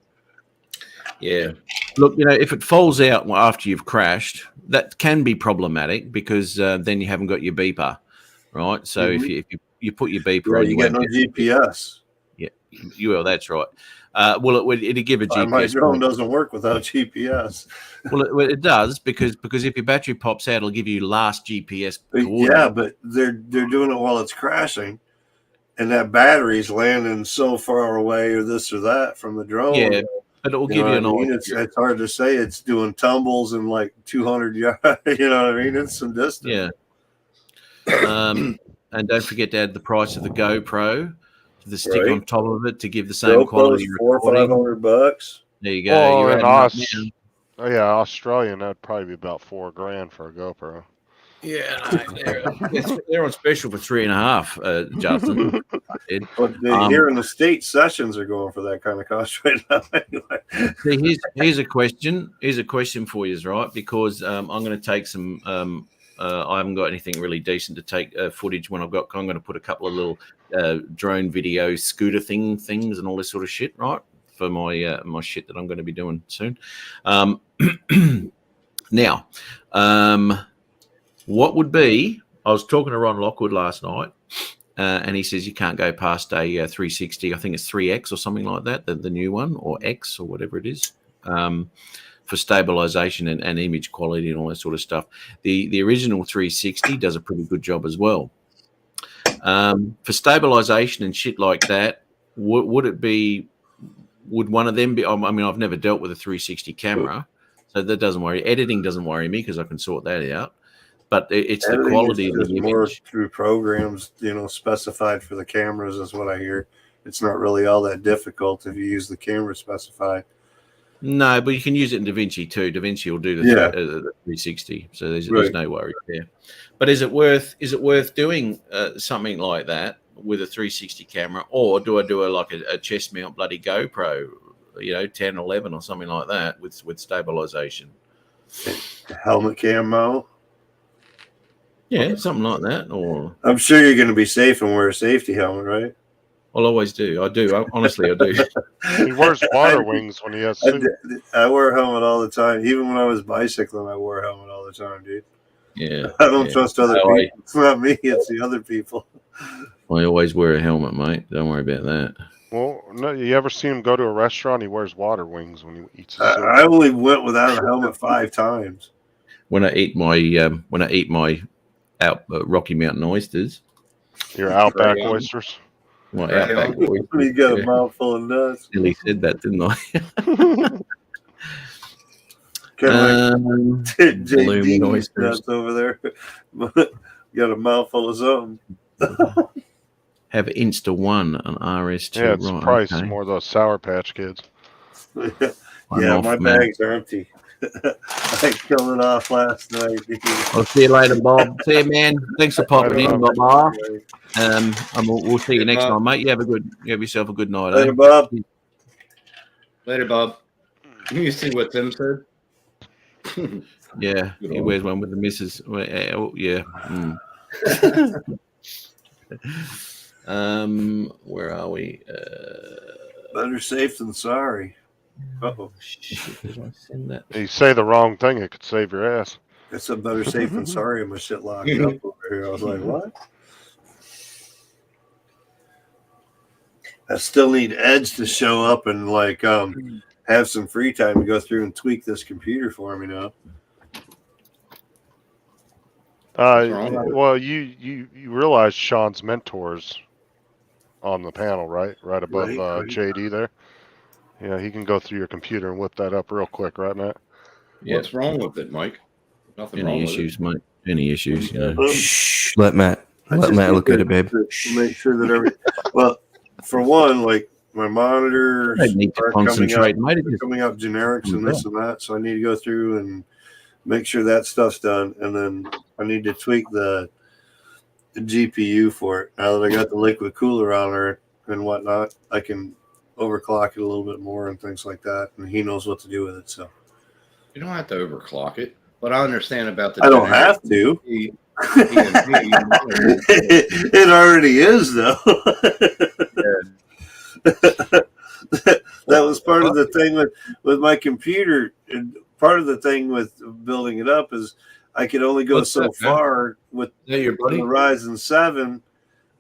Yeah. Look, if it falls out after you've crashed, that can be problematic because then you haven't got your beeper, right? So if you put your beeper on, you get no GPS. Yeah, well, that's right. Well, it'd give a GPS. My drone doesn't work without GPS. Well, it does because if your battery pops out, it'll give you last GPS coordinate. Yeah, but they're doing it while it's crashing, and that battery's landing so far away or this or that from the drone. Yeah, but it'll give you an idea. It's hard to say. It's doing tumbles in like 200 yards. You know what I mean? It's some distance. Yeah. And don't forget to add the price of the GoPro, the stick Right. on top of it to give the same GoPro's quality $400 or $500. There you go. Oh, You're and adding up now. Oh yeah, Australian, that'd probably be about $4,000 for a GoPro. Yeah, they're on special for $3.5, Justin. But here in the States, sessions are going for that kind of cost right now. Anyway. See, here's a question. Here's a question for you, right? Because I'm going to take some. I haven't got anything really decent to take footage when I'm going to put a couple of little drone video scooter things and all this sort of shit, right? For my my shit that I'm going to be doing soon. Now, what would be? I was talking to Ron Lockwood last night, and he says you can't go past a 360. I think it's 3X or something like that, the new one, or X or whatever it is, for stabilization and image quality and all that sort of stuff. The original 360 does a pretty good job as well. For stabilization and shit like that, would it be? Would one of them be? I mean, I've never dealt with a 360 camera, so that doesn't worry. Editing doesn't worry me because I can sort that out. But it's the quality of the image. More through programs, specified for the cameras is what I hear. It's not really all that difficult if you use the camera specified. No, but you can use it in DaVinci too. DaVinci will do the 360, so there's no worry there. But is it worth doing something like that with a 360 camera, or do I do a chest mount bloody GoPro, 10, 11 or something like that with stabilization? Helmet cam mount. Yeah, something like that. Or I'm sure you're going to be safe and wear a safety helmet, right? I'll always do. I do. Honestly, I do. He wears water wings when he has soup. I wear a helmet all the time. Even when I was bicycling, I wore a helmet all the time, dude. Yeah. I don't trust other No, people. It's not me. It's the other people. I always wear a helmet, mate. Don't worry about that. Well, no, you ever see him go to a restaurant? He wears water wings when he eats his soup. I only went without a helmet 5 times. When I eat my out Rocky Mountain oysters, Your Outback Right. oysters. my Right. Outback oysters. You got a yeah. mouthful of nuts. Nearly said that, didn't I? Kind of Um, like blooming JD oysters. nuts over there. Got a mouthful of something. have Insta One and RS2. Yeah, it's right, price okay. more those Sour Patch Kids. I'm Yeah, off, my man. bags are empty. I killed it off last night. Dude. I'll see you later, Bob. See you, man. Thanks for popping Later, in, Bob. Bob. And we'll see you next Bob. time, mate. You have yourself a good night. Later, Eh? Bob. Later, Bob. You see what Tim said? Yeah, Good he on. wears one with the missus. Yeah. Where are we? Better safe than sorry. Uh-oh. Shit, did I send that? You say the wrong thing, it could save your ass. I said better safe than sorry. I'm shit locked up over here. I was like, what? I still need Edge to show up and like have some free time to go through and tweak this computer for me now. wrong with it? Well, you realize Sean's mentors on the panel, right? Right above Right, right. JD there. Yeah, he can go through your computer and whip that up real quick, right, Matt? Yeah. What's wrong with it, Mike? Nothing wrong Any with issues, mate? Any issues? You know. Shh, let Matt I let just Matt need look at it, babe. to make sure that every well, for one, like my monitors I need to are coming concentrate, up, mate. It they're just- coming up generics and this and that. So I need to go through and make sure that stuff's done, and then I need to tweak the GPU for it. Now that I got the liquid cooler on her and whatnot, I can overclock it a little bit more and things like that. And he knows what to do with it. So You don't have to overclock it, but I understand about the. I don't have to. He- It already is though. That was part of the thing with my computer. And part of the thing with building it up is I could only go What's so that, man? far with Is that your the buddy? Ryzen 7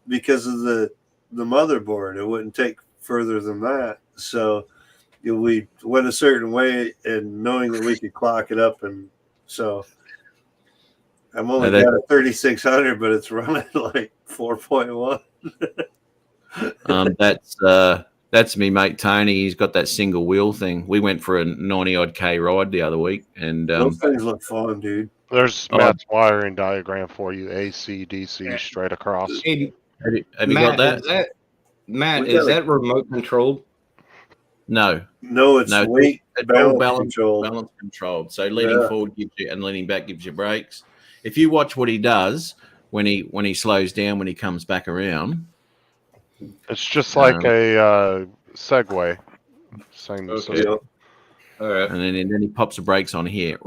because of the motherboard. It wouldn't take further than that. So we went a certain way, and knowing that we could clock it up, and so I'm only Now that- got a 3600, but it's running like 4.1. That's me, mate Tony. He's got that single wheel thing. We went for a 90 odd K ride the other week, and Those things look fun, dude. There's Oh. Matt's wiring diagram for you, AC, DC, straight across. Hey, have you Matt, got that? Matt, We is gotta- that remote controlled? No, No, it's No, weight it's all balance control. balance controlled. So leaning Yeah. forward gives you, and leaning back gives you brakes. If you watch what he does when he slows down, when he comes back around, It's just like Um, a Segway. Same. Okay. system. All right. and then he pops the brakes on here.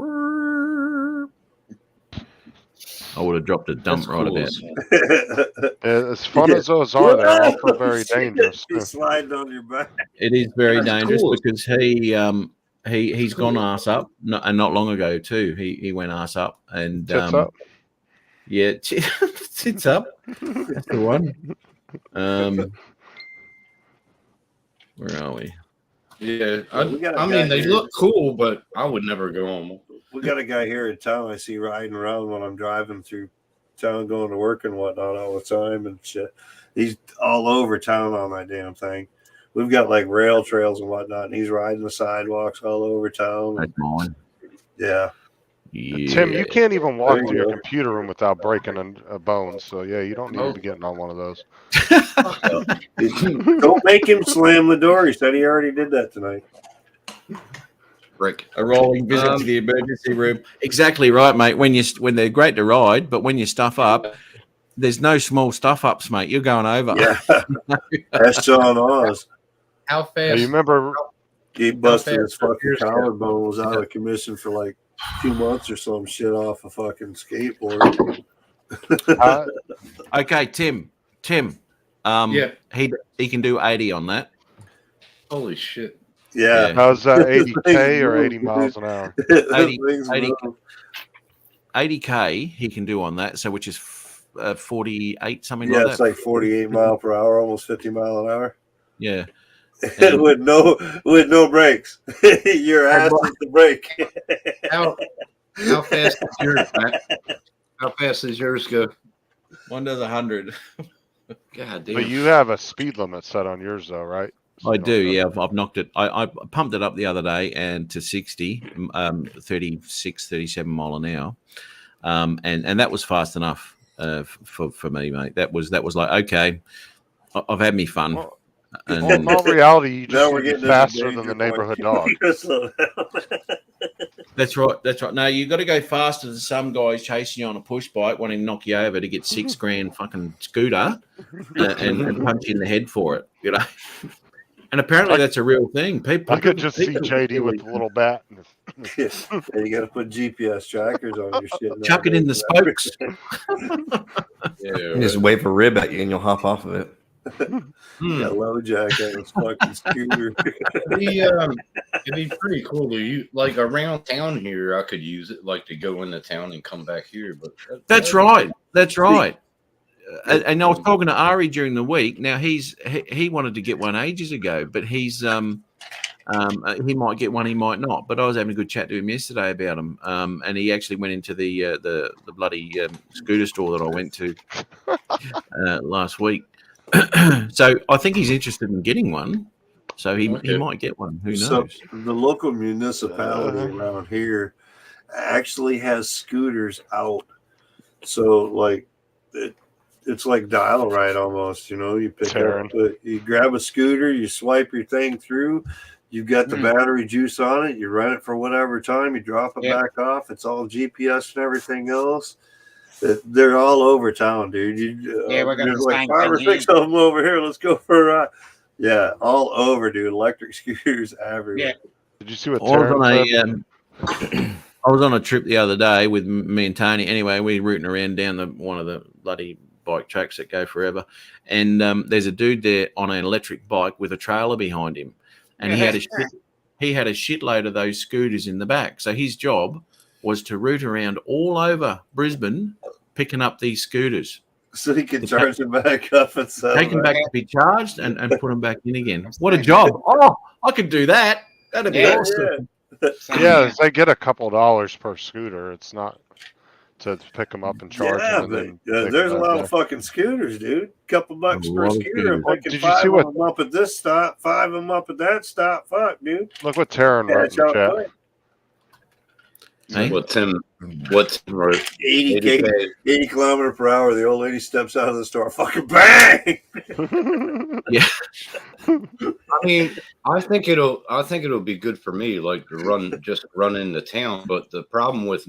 I would have dropped a dump That's right cool about. as heck. As fun as those are, they're also very dangerous. He's sliding on your back. It is very That's dangerous cool. because he's gone ass up, and not long ago too. He went ass up, and Tits up. yeah, tits up. That's the one. Where are we? Yeah, We got a I guy mean, they here. look cool, but I would never go on one. We got a guy here in town I see riding around when I'm driving through town, going to work and whatnot all the time and shit. He's all over town on that damn thing. We've got like rail trails and whatnot, and he's riding the sidewalks all over town. That's mine. Yeah. Yeah. Tim, you can't even walk There you to your go. computer room without breaking a bone. So yeah, you don't need to Oh. be getting on one of those. Don't make him slam the door. He said he already did that tonight. Break. A rolling visit to the emergency room. Exactly right, mate. When they're great to ride, but when you stuff up, there's no small stuff ups, mate. You're going over. Yeah. That's John Oz. How Hey, fast? you remember? He busted his Fast fucking years ago. collarbone, was out of commission for like 2 months or some shit off a fucking skateboard. Uh, Okay, Tim. Yeah. He can do 80 on that. Holy shit. Yeah. How's that? 80K Things or move, 80 miles an hour? 80 Things 80 move. 80K he can do on that, so which is 48, something Yeah, like it's that. like 48 mile per hour, almost 50 mile an hour. Yeah. with no brakes. Your ass is the brake. How fast is yours, Matt? How fast does yours go? One does 100. God damn. But you have a speed limit set on yours, though, right? So I you don't do, go- yeah. I've knocked it. I pumped it up the other day and to 60, 36, 37 mile an hour, and that was fast enough for me, mate. That was like, okay, I've had me fun. Well, And in all reality, you Now just we're need to getting be faster into than the danger neighborhood point. dog. Slow down. that's right. No, you got to go faster than some guys chasing you on a push bike, wanting to knock you over to get $6,000 fucking scooter and punch you in the head for it, you know. And apparently that's a real thing. People, I could just see people JD with the little bat. Yeah, you got to put GPS trackers on your shit. chuck it in the spokes. Yeah, Just wave a rib at you and you'll hop off of it. Yeah, low jack on his fucking scooter. it'd be pretty cool to you, like around town here. I could use it, like to go into town and come back here. But That's right. That's right. And I was talking to Ari during the week. Now he wanted to get one ages ago, but he's he might get one, he might not. But I was having a good chat to him yesterday about him, and he actually went into the bloody scooter store that I went to last week. So I think he's interested in getting one. So he might get one. Who knows? So the local municipality around here actually has scooters out. So like it's like dial ride almost, you know. You pick up, you grab a scooter, you swipe your thing through. You've got the battery juice on it. You run it for whatever time. You drop it back off. It's all GPS and everything else. They're all over town, dude. There's like 5 or 6 of them over here. Let's go for a ride. Yeah, all over, dude. Electric scooters everywhere. Yeah. Did you see what I was on a trip the other day with me and Tony. Anyway, we were rooting around down one of the bloody bike tracks that go forever. And there's a dude there on an electric bike with a trailer behind him. And he had a shitload of those scooters in the back. So his job was to route around all over Brisbane picking up these scooters. So he can charge them back up and sell take them back to be charged and put them back in again. What a job. Oh, I could do that. That'd be awesome. Yeah, they get a couple dollars per scooter. It's not to pick them up and charge them. And there's a lot of fucking scooters, dude. Couple bucks per scooter. I'm picking 5 of them up at this stop, 5 of them up at that stop. Fuck, dude. Look what Taryn wrote in the chat. Hey? What's Tim wrote? 80 kilometer per hour. The old lady steps out of the store. Fucking bang! Yeah. I mean, I think it'll be good for me, like to run into town. But the problem with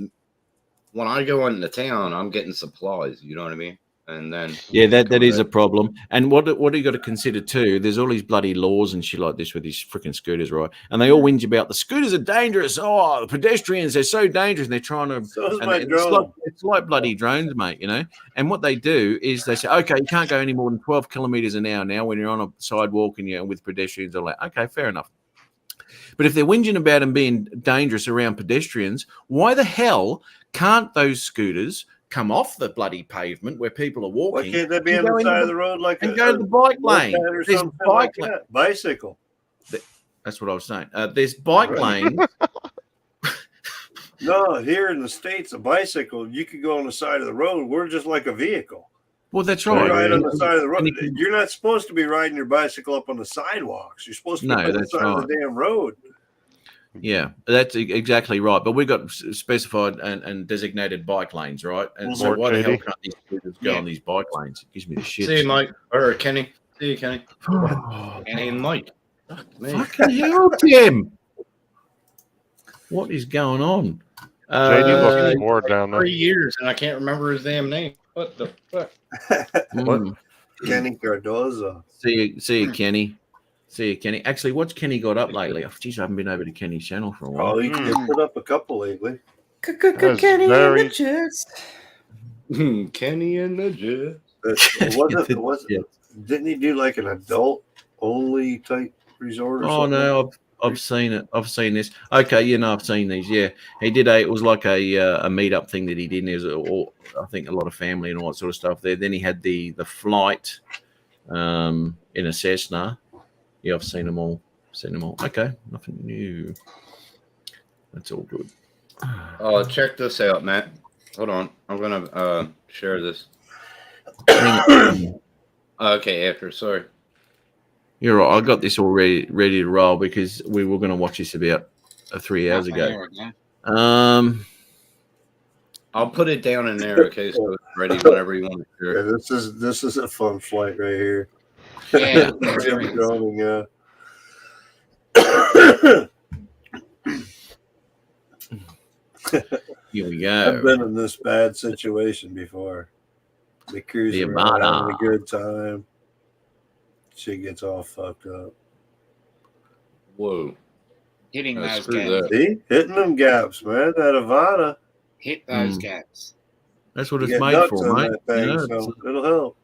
when I go into town, I'm getting supplies. You know what I mean? And then that is a problem. And what do you got to consider too? There's all these bloody laws and shit like this with these freaking scooters, right? And they all whinge about the scooters are dangerous. Oh, the pedestrians, they're so dangerous. And they're trying to. It's like bloody drones, mate. You know. And what they do is they say, okay, you can't go any more than 12 kilometers an hour now when you're on a sidewalk and you're with pedestrians. They're like, okay, fair enough. But if they're whinging about them being dangerous around pedestrians, why the hell can't those scooters come off the bloody pavement where people are walking? Why can't they be on the side of the road like and go to the bike lane? There's bike lane. Bicycle. That's what I was saying. There's bike lanes. No, here in the States, a bicycle, you could go on the side of the road. We're just like a vehicle. Well, that's right. Right on the side of the road. You're not supposed to be riding your bicycle up on the sidewalks. You're supposed to be on the side of the damn road. Yeah, that's exactly right. But we've got specified and designated bike lanes, right? And so why the hell can't these scooters go on these bike lanes? It gives me the shit. See you, Mike. Or Kenny. See you, Kenny. Kenny and Mike. Fucking hell, Tim. What is going on? JD looking bored down there. 3 years, and I can't remember his damn name. What the fuck? What? Kenny Cardozo. See you, Kenny. See you, Kenny. Actually, what's Kenny got up lately? Oh, geez, I haven't been over to Kenny's channel for a while. Oh, he put up a couple lately. Kenny and the Jets. Kenny and the Jets. Didn't he do like an adult only type resort or Oh something? no, I've seen it. I've seen this. Okay, I've seen these. Yeah, he did it was like a meetup thing that he did. And there's all, I think, a lot of family and all that sort of stuff there. Then he had the flight in a Cessna. Yeah, I've seen them all. Okay, nothing new. That's all good. Oh, check this out, Matt. Hold on. I'm gonna share this. Okay, after. Sorry. You're right. I got this all ready to roll because we were going to watch this about 3 hours ago. I'll put it down in there, okay, so it's ready whenever you want to share. Yeah, this is a fun flight right here. Yeah. Jim droning, Here we I've go. been in this bad situation before. They cruise The around Avata. having a good time. Shit gets all fucked up. Whoa. Hitting those Screw gaps. that. See? Hitting them gaps, man. That Avata. Hit those Mm. gaps. That's what You it's get made nuts for, on mate. that thing, Yeah, so it'll help.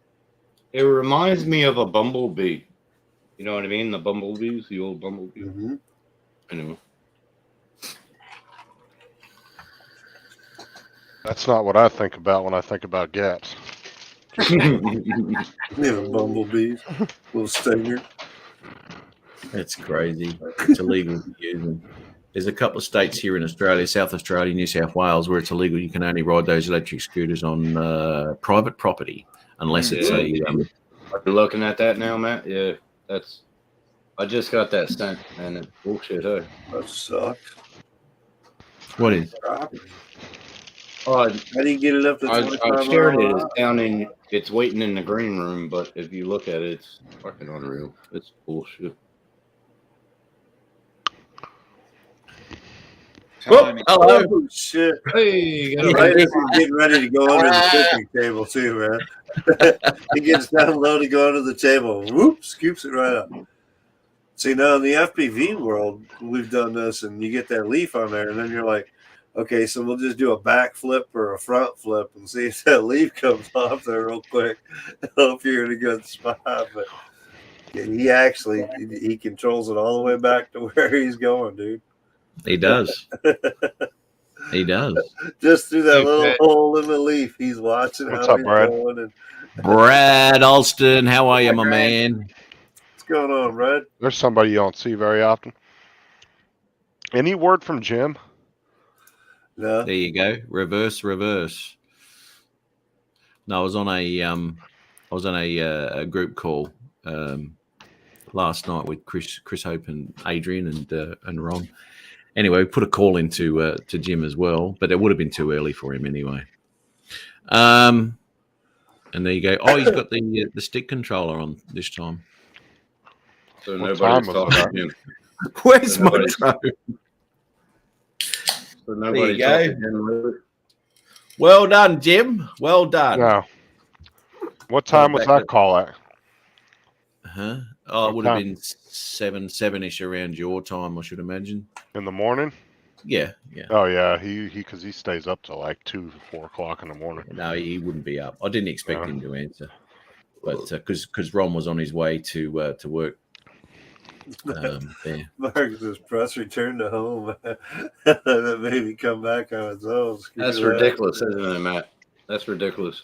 It reminds me of a bumblebee. You know what I mean? The bumblebees, the old bumblebee. Mm-hmm. Anyway. That's not what I think about when I think about gaps. Bumblebees, little stinger. That's crazy. It's illegal to use them. There's a couple of states here in Australia, South Australia, New South Wales, where it's illegal. You can only ride those electric scooters on private property unless it's a. Are you looking at that now, Matt? Yeah, that's. I just got that sent, and it's bullshit. Hey. That sucks. What is? Oh, How do you get it up to 25 I shared it. miles It's down in. It's waiting in the green room, but if you look at it, it's fucking unreal. It's bullshit. Timing. Hello. Oh, shit. Hey, Right as he's getting ready to go under the cooking table, too, man. He gets down low to go under the table. Whoop, scoops it right up. See, now in the FPV world, we've done this, and you get that leaf on there, and then you're like, okay, so we'll just do a back flip or a front flip and see if that leaf comes off there real quick. Hope you're in a good spot. But he actually, he controls it all the way back to where he's going, dude. He does. He does. Just through that Hey, little Brad. hole in the leaf, he's watching What's how up, he's Brad? going. And Brad Alston, how are you, Hi, my Brad. man? what's going on, Brad? There's somebody you don't see very often. Any word from Jim? No. There you go. Reverse. No, I was on a group call last night with Chris Hope and Adrian and Ron. Anyway, we put a call into to Jim as well, but it would have been too early for him anyway. And there you go. Oh, he's got the stick controller on this time. So What nobody's time was talking to him. Where's So my nobody's- drone? So nobody's go. talking to him. Well done, Jim. Well done. No. What time was back that call at? Huh? Oh, What it would have time? been seven-ish around your time, I should imagine. In the morning? Yeah. Oh yeah, because he stays up till like 2, 4 o'clock in the morning. No, he wouldn't be up. I didn't expect Yeah. him to answer, but because Ron was on his way to work. There. Marcus's press return to home. That baby come back on its own. That's Scooter ridiculous, isn't it, Matt? That's ridiculous.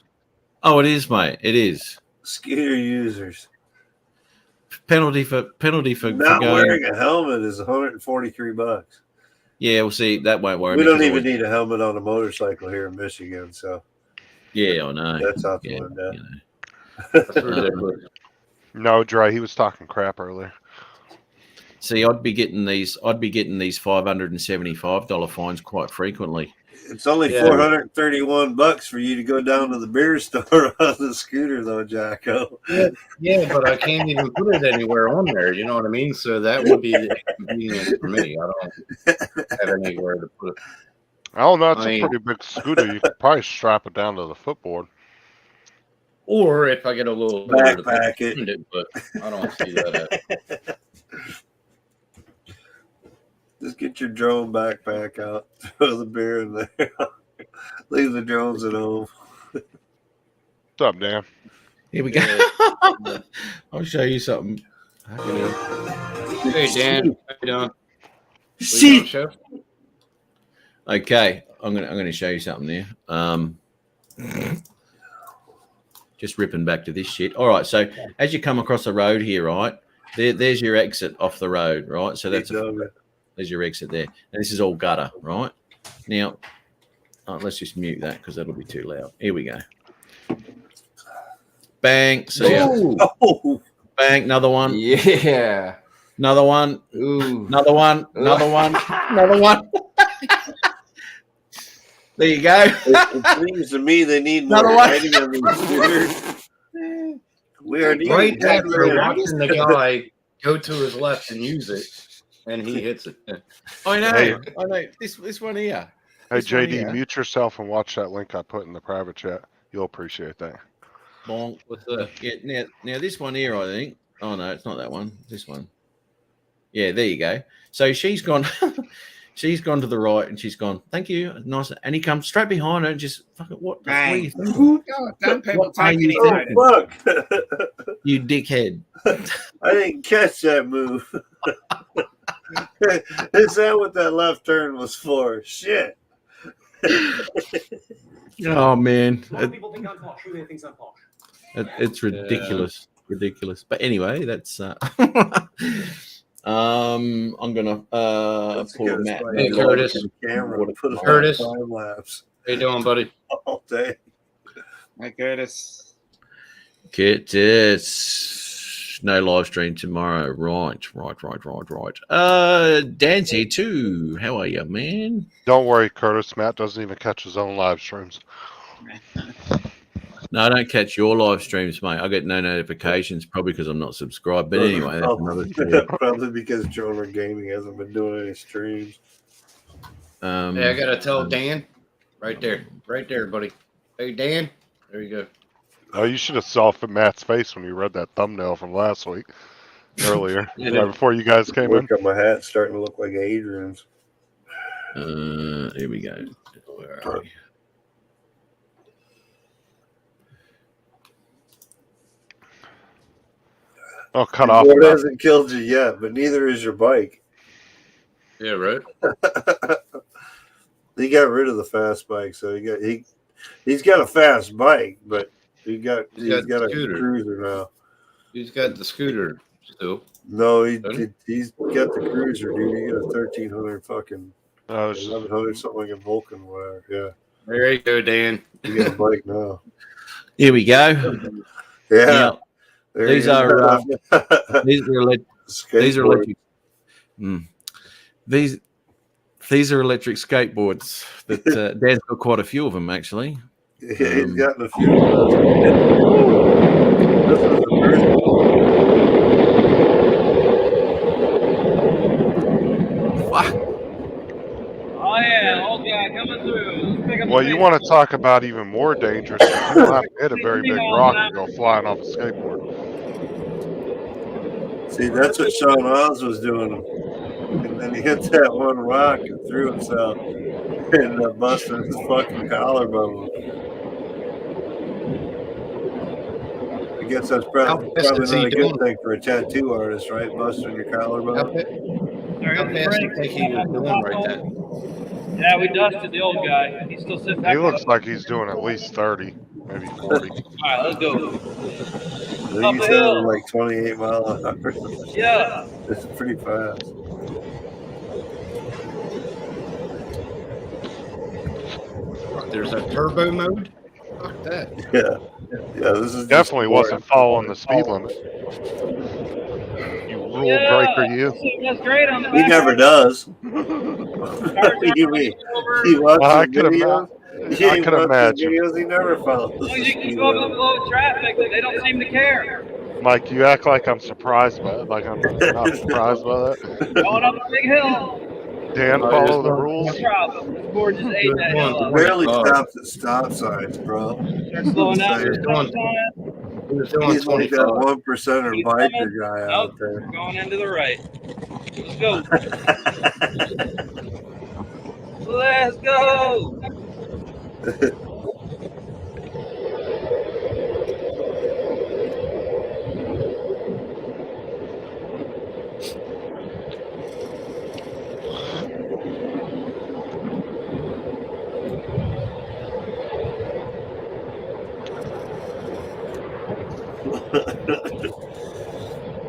Oh, it is, mate. It is. Scooter users. Penalty for Not going. wearing a helmet is $143. Yeah, we'll see. That won't worry We me. don't 'cause even need a helmet on a motorcycle here in Michigan, so Yeah, I know. that's out the Yeah, window. you know. That's ridiculous. No, Dre, he was talking crap earlier. See, I'd be getting these $575 fines quite frequently. It's only Yeah. $431 for you to go down to the beer store on the scooter, though, Jacko. Yeah, but I can't even put it anywhere on there. You know what I mean? So that would be inconvenient for me. I don't have anywhere to put it. I don't know. It's I a mean- pretty big scooter. You could probably strap it down to the footboard. Or if I get a little better to Backpack it. find it, but I don't see that. Just get your drone backpack out, throw the beer in there, leave the drones at home. What's up, Dan? Here we go. I'll show you something. Hey Dan, how you doing? See, Okay, I'm gonna show you something there. Just ripping back to this shit. All right, so as you come across the road here, right, there's your exit off the road, right? So there's your exit there. And this is all gutter, right? Now, let's just mute that because that'll be too loud. Here we go. Bang. See ya. oh, Bang. Another one. Yeah. Another one. Ooh. Another one. Another one. Another one. There you go. it seems to me they need more Another one. writing on these scooters. We are needing Right after headlamps. watching the guy go to his left and use it, and he hits it. I know. Hey. I know. This one here. Hey, This one JD, here. mute yourself and watch that link I put in the private chat. You'll appreciate that. Bonk. Yeah. Now this one here, I think. Oh no, it's not that one. This one. Yeah, there you go. So she's gone. She's gone to the right, and she's gone. Thank you, nice. And he comes straight behind her, and just fucking what? What are you thinking? God, don't people What are take you any thinking? notice? Fuck. You dickhead. I didn't catch that move. Is that what that left turn was for? Shit. Oh man, A lot of people think I'm posh. Who thinks I'm posh? it's ridiculous, ridiculous. But anyway, that's. I'm gonna Let's pull get a us Matt. by Hey, the Curtis. camera and put us on Curtis. time lapse How you doing, buddy? all day. My goodness. Get this. No live stream tomorrow. Right. Dan's here too. How are you, man? Don't worry, Curtis. Matt doesn't even catch his own live streams. No, I don't catch your live streams, mate. I get no notifications, probably because I'm not subscribed. But anyway, that's another story. Probably because Jonah Gaming hasn't been doing any streams. Hey, I gotta tell Dan. Right there, buddy. Hey, Dan. There you go. Oh, you should have saw Matt's face when you read that thumbnail from last week, earlier, Yeah. right before you guys came in. Look at my hat, starting to look like Adrian's. Here we go. Where are we? Oh, cut off. Ford Matt. hasn't killed you yet, but neither is your bike. Yeah, right. He got rid of the fast bike, so he's got a fast bike, but he's got a scooter. cruiser now. He's got the scooter still. No, Really? he's got the cruiser, dude. He got a 1300 fucking Oh, it's just- 1100 something like a Vulcan, or whatever. Yeah, There you go, Dan. he got a bike now. Here we go. Yeah, Now, there these he is. are, these are electric. These are Skateboard. electric. These are electric skateboards. That Dan's got quite a few of them actually. Yeah, he's gotten a few. This is the first Fuck. Oh yeah, old guy coming through. Pick up well, the you pace. want to talk about even more dangerous? You don't have to hit a very big rock and go flying off a skateboard. See, that's what Sean Oz was doing. And then he hit that one rock and threw himself and busted his fucking collarbone. I guess that's probably How fast is he not a good doing? thing for a tattoo artist, right? Busting your How collarbone. fast do you think he was doing right then? Yeah, we dusted the old guy. He's still sitting back. He looks like he's doing at least 30, maybe 40. All right, let's go. I think he said it was like 28 miles an hour. Yeah. It's pretty fast. There's a turbo mode. Fuck that. Yeah. Yeah, this is just Definitely boring. wasn't following the speed limit. You rule breaker, you. That's great on the He back. never does. What do you mean? He watches I could videos. I could imagine. Videos, he never follows. As long as you can go up the flow of traffic, they don't seem to care. Mike, you act like I'm surprised by it. Like I'm not surprised by that. Going up a big hill. Dan, follow the rules. No problem. Ford just ate that hill up. Barely stops at stop signs, bro. Start slowing down. He's Stop sign. He was doing He's like that 25. 1%er Keep biker coming. guy out Nope. there. Going into the right. Let's go. Let's go.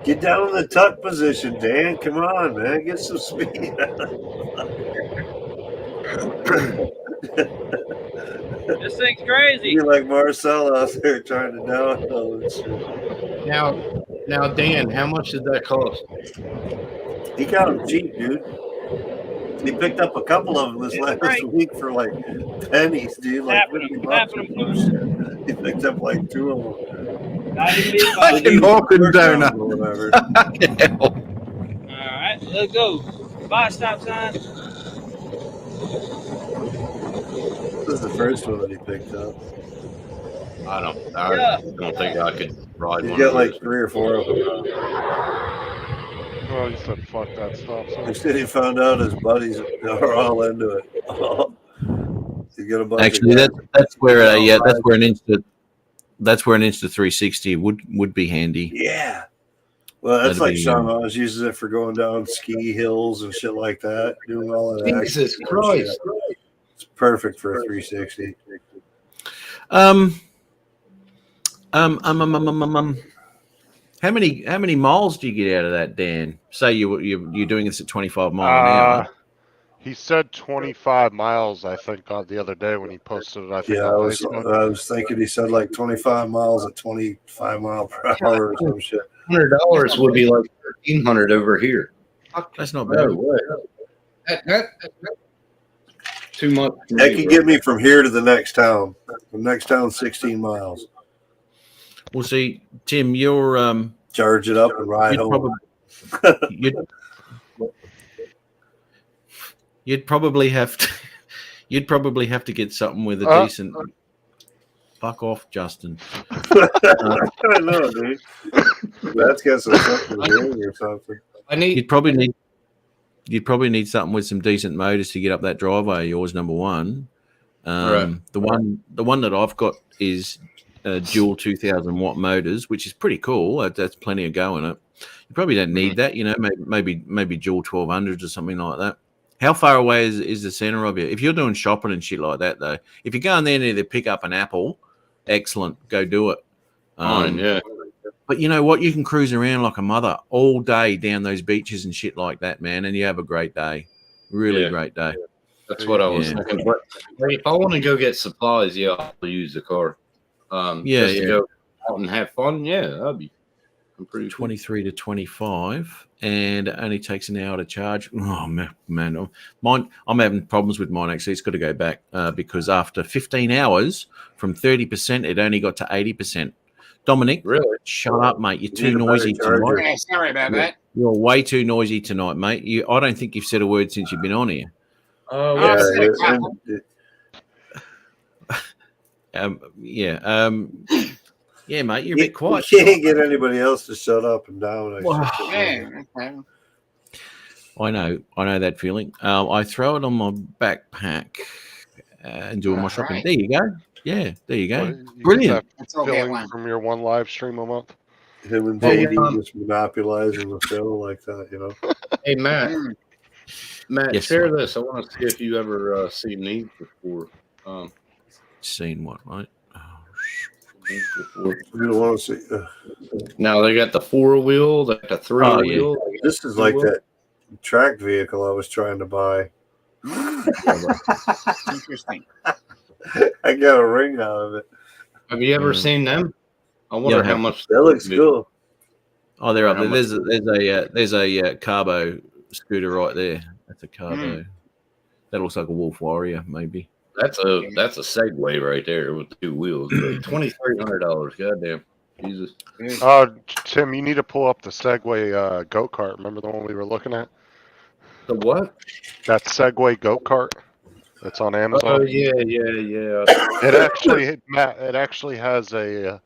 Get down in the tuck position, Dan. Come on, man. Get some speed. This thing's crazy. You're like Marcel out there trying to downhill and shit. Now, Dan, how much did that cost? He got them cheap, dude. He picked up a couple of them this last week for like pennies, dude. Like Tapping them. he picked up like 2 of them. Fucking Hawken donut. Or whatever. All right, let's go. Bye, stop sign. This is the first one that he picked up. I don't think I could ride He one. got of like those. 3 or 4 of them. Oh, you said fuck that stop He sign. said he found out his buddies are all into it. You get a bunch Actually, of that's where that's where an Insta360 would be handy. yeah. Well, that's That'd like be, Sean Oz uses it for going down ski hills and shit like that, doing all of that. Jesus Christ. It's perfect for a 360. How many miles do you get out of that, Dan? Say you're doing this at 25 mile an hour. He said 25 miles, I think, the other day when he posted it. I think Yeah, on I Facebook. was thinking he said like 25 miles at 25 mile per hour or some shit. $100 would be like $1,300 over here. That's not bad. No way. That's too much. for That me, can bro. get me from here to the next town. The next town, 16 miles. Well, see, Tim, you're Charge it up and ride you'd home. probably you'd probably have to get something with a decent. Fuck off, Justin. I know, dude. That's got some fucking ring or something. You'd probably need something with some decent motors to get up that driveway of yours. Number one, Right. the one that I've got is dual 2,000 watt motors, which is pretty cool. That's plenty of go in it. You probably don't need that, maybe dual 1200s or something like that. How far away is the center of you? If you're doing shopping and shit like that, though, if you go in there and either pick up an Apple, excellent, go do it. Fine, yeah. But you know what? You can cruise around like a mother all day down those beaches and shit like that, man, and you have a great day. Really Yeah. great day. That's what I was Yeah. thinking. But if I want to go get supplies, yeah, I'll use the car. Yeah, just to yeah. go out and have fun. Yeah, that'd be. I'm pretty 23 to 25, and it only takes an hour to charge. Oh man, mine. I'm having problems with mine. Actually, it's got to go back because after 15 hours, from 30%, it only got to 80%. Dominic, Really? shut up, mate. You're too Need a noisy better charger. tonight. Yeah, sorry about that. You're way too noisy tonight, mate. I don't think you've said a word since you've been on here. Oh, Yeah. Yeah, mate. You're a bit quiet. You can't get anybody else to shut up and down. Yeah, okay. I know that feeling. I throw it on my backpack and do my shopping. Right. There you go. Yeah, there you go. What, you get Brilliant. that Let's all get feeling one. from your one live stream a month. Him and Hey, JD just monopolizing the show like that, hey, Matt. Mm. Matt, Yes, share sir. this. I want to see if you ever seen these before. Seen what, right? You don't want to see. Now they got the 4-wheel, they got the 3-wheel. This is like that track vehicle I was trying to buy. Interesting. I got a ring out of it. Have you ever Mm. seen them? I wonder Yeah, I how have. much That looks cool. Oh, they're up How there. much- There's a carbo scooter right there. That's a carbo. That looks like a Wolf Warrior, maybe. That's a Segway right there with 2 wheels. $2,300. Goddamn, Jesus. Tim, you need to pull up the Segway go-kart. Remember the one we were looking at? The what? That Segway go-kart that's on Oh Amazon. yeah. It actually has a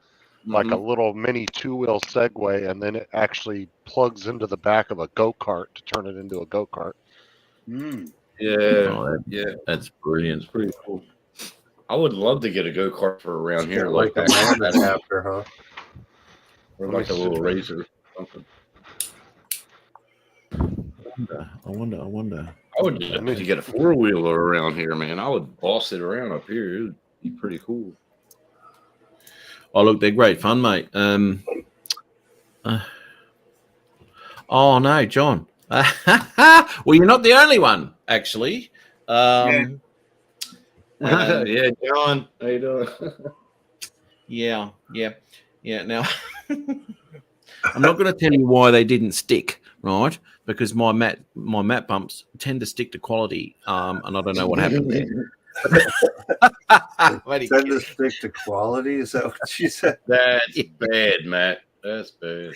like a little mini 2-wheel Segway, and then it actually plugs into the back of a go-kart to turn it into a go-kart. Mm. Yeah, Oh, yeah. that's brilliant. It's pretty cool. I would love to get a go-kart for around here, Like like the that, Honda after, huh? or like a little razor or something. I wonder. I would love to get a 4-wheeler around here, man. I would boss it around up here. It would be pretty cool. Oh, look, they're great fun, mate. Oh no, John. Well, you're not the only one, actually. yeah, John, how you doing? Yeah. Now, I'm not going to tell you why they didn't stick, right? Because my mat bumps tend to stick to quality, and I don't know what happened there. Tend to stick to quality. Is that what you said? That's bad, Matt. That's bad.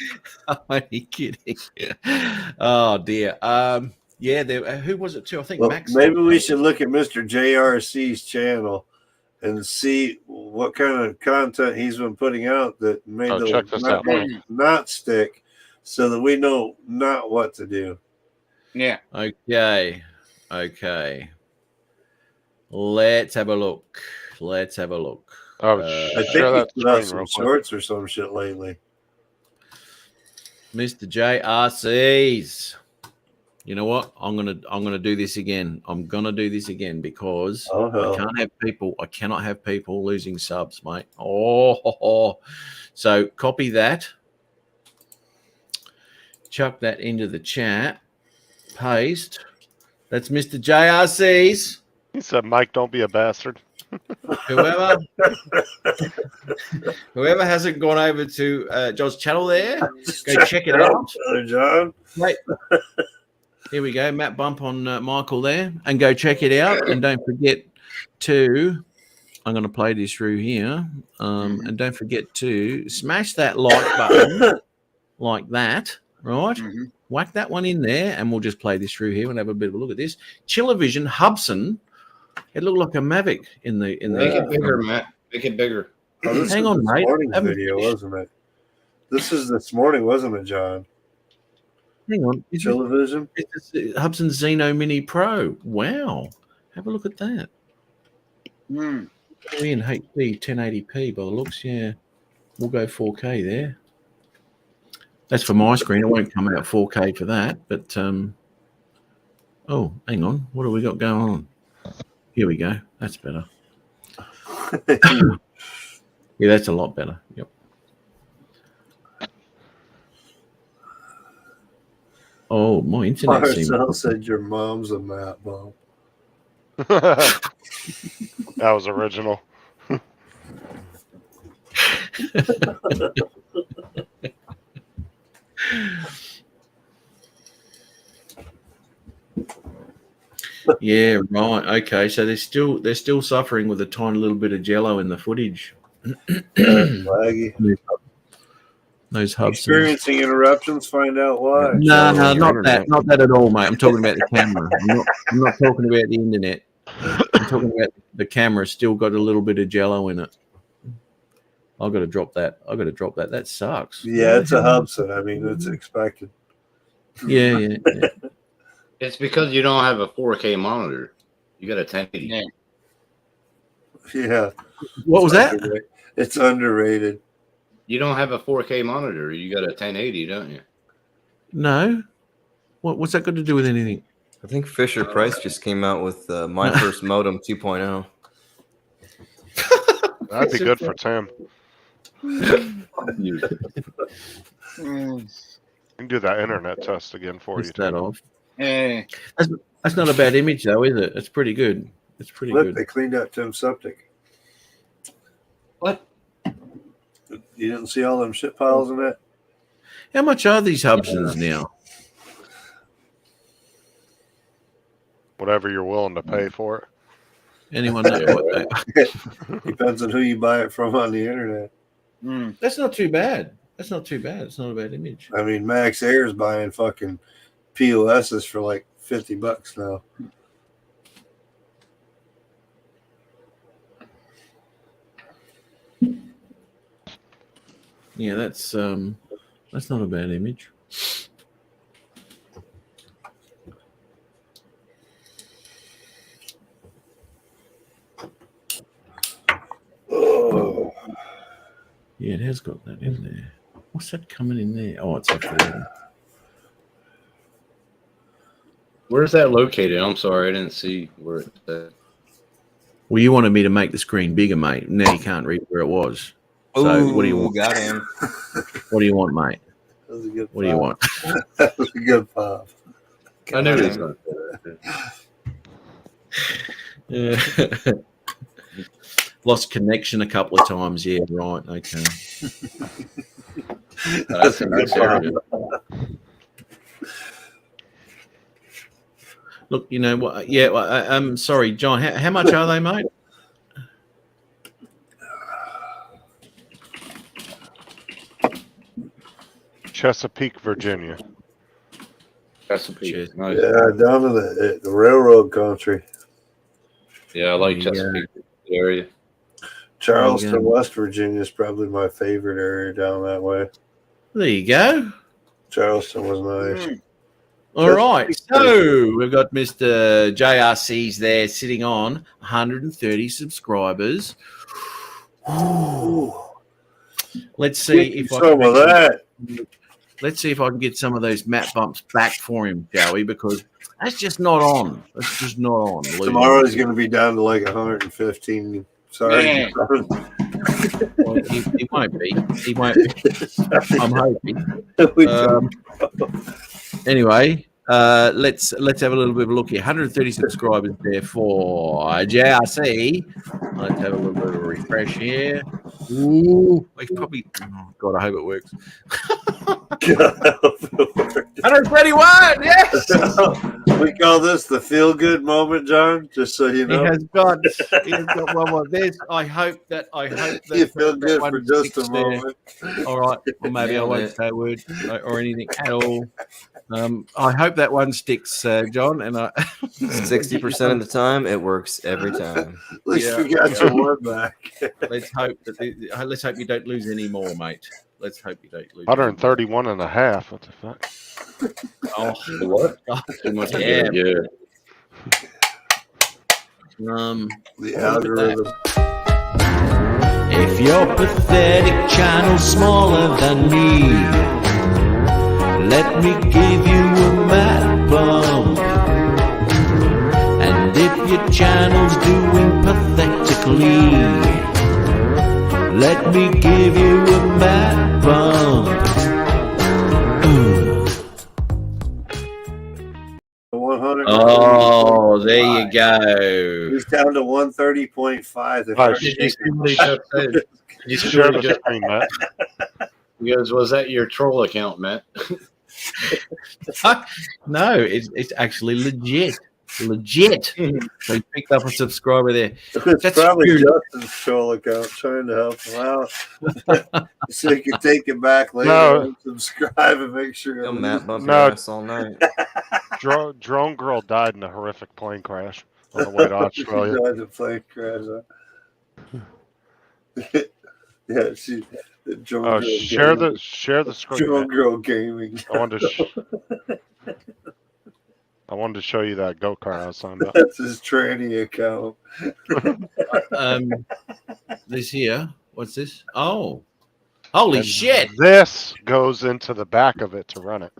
Are you kidding? Oh dear. Yeah. Who was it too? I think Well, Max. maybe we should look at Mr. JRC's channel and see what kind of content he's been putting out that made check this out, Mike. not stick, so that we know not what to do. Yeah. Okay. Let's have a look. Oh, I think share he that put out screen some real quick. shorts or some shit lately. Mr. JRCs. You know what? I'm gonna do this again. I'm gonna do this again because Oh, hell. I cannot have people losing subs, mate. Oh. So copy that. Chuck that into the chat. Paste. That's Mr. JRCs. He said, "Mike, don't be a bastard." Whoever hasn't gone over to John's channel there, go check it out. John. Wait. Here we go. Matt Bump on Michael there, and go check it out. And don't forget to, I'm going to play this through here. And don't forget to smash that like button like that, right? Mm-hmm. Whack that one in there, and we'll just play this through here and have a bit of a look at this. Chillavision Hubson. It looked like a Mavic in the. Make it bigger, Matt. Make it bigger. Oh, this Hang is on, this mate. morning's Haven't video, finished. wasn't it? This is this morning, wasn't it, John? Hang on. Television. It's Hubson Xeno Mini Pro. Wow. Have a look at that. Mm. In HD 1080p by the looks, yeah. We'll go 4K there. That's for my screen. It won't come out 4K for that, but oh, hang on. What have we got going on? Here we go. That's better. Yeah, that's a lot better. Yep. Oh, my internet seems. Marcel said your mom's a Matt Bump. That was original. Yeah, right. Okay, so they're still suffering with a tiny little bit of jello in the footage. Laggy. Those Hubsons. Experiencing interruptions. Find out why. No, not that at all, mate. I'm talking about the camera. I'm not talking about the internet. I'm talking about the camera. Still got a little bit of jello in it. I've got to drop that. That sucks. Yeah, it's a Hubson. I mean, it's expected. Yeah. It's because you don't have a 4K monitor. You got a 1080. Yeah. Yeah. What was that? It's underrated. You don't have a 4K monitor. You got a 1080, don't you? No. What's that got to do with anything? I think Fisher Price just came out with My First Modem 2.0. That'd be good for Tim. Mm. You can do that internet test again for What's you. that Tim. off? Hey. That's not a bad image though, is it? It's pretty good. It's pretty Look, good. they cleaned out Tim's septic. What? You didn't see all them shit piles in that? How much are these Hubsons now? Whatever you're willing to pay for it. Anyone know what they Depends on who you buy it from on the internet. Mm. That's not too bad. It's not a bad image. I mean, Max Air's buying fucking POSs for like $50 now. Yeah, that's not a bad image. Oh, Yeah, it has got that in there. What's that coming in there? Oh, it's F11. Where's that located? I'm sorry, I didn't see where it's at. Well, you wanted me to make the screen bigger, mate. Now you can't read where it was. So what do you want? Got him. What do you want, mate? was a good What do you want? That was a good pop. I knew God it was damn. going to. Yeah. Lost connection a couple of times. Yeah, right. Okay. That's a nice area. Look, you know what? Yeah, well, I'm sorry, John. How much are they, mate? Chesapeake, Virginia. Chesapeake. Cheers. Nice. Yeah, down to the railroad country. Yeah, I like Yeah. Chesapeake area. Charleston, Yeah. West Virginia is probably my favorite area down that way. There you go. Charleston was nice. Mm. All right. So we've got Mr. JRC's there sitting on 130 subscribers. Let's see if I Some of that. Let's see if I can get some of those map bumps back for him, shall we? Because that's just not on. That's just not on. Tomorrow's going to be down to like 115. Sorry. Man. Well, he won't be. He won't be. I'm hoping. We Anyway, let's have a little bit of a look here. 130 subscribers there for JRC. Let's have a little bit of a refresh here. Ooh, he's probably. Oh God, I hope it works. 131. Yes. we call this the feel good moment, John. Just so you He know, has got one more. There's. I hope that you feel good one for just a sticks there. moment. All right. Well, maybe I won't say a word or anything at all. I hope that one sticks, John. And 60% of the time, it works every time. At least Yeah. we got your word back. let's hope that let's hope you don't lose any more, mate. Let's hope you don't lose. 131 and a half. What the fuck? Oh, What? Too much. Yeah. Yeah. The algorithm. If your pathetic channel's smaller than me, let me give you a mad bump. And if your channel's doing pathetically, let me give you a mad bump. The 100. Oh, there you go. He's down to 130.5. If Oh, I shit. take Did you see Share what the he screen, Matt. He goes, was that your troll account, Matt? No, it's actually legit. Legit. So he picked up a subscriber there. It's That's probably weird. Justin's troll account trying to help him out. So he can take it back later No. and subscribe and make sure. Yo, Matt bump No. your ass all night. Drone girl died in a horrific plane crash on the way to Australia. Tried to play crash. Yeah, she. Drone Oh, Girl share Gaming. the screen. Drone Matt. Girl Gaming. I wanted to show you that go kart I signed up. That's his tranny account. This here. What's this? Oh, holy And shit! This goes into the back of it to run it.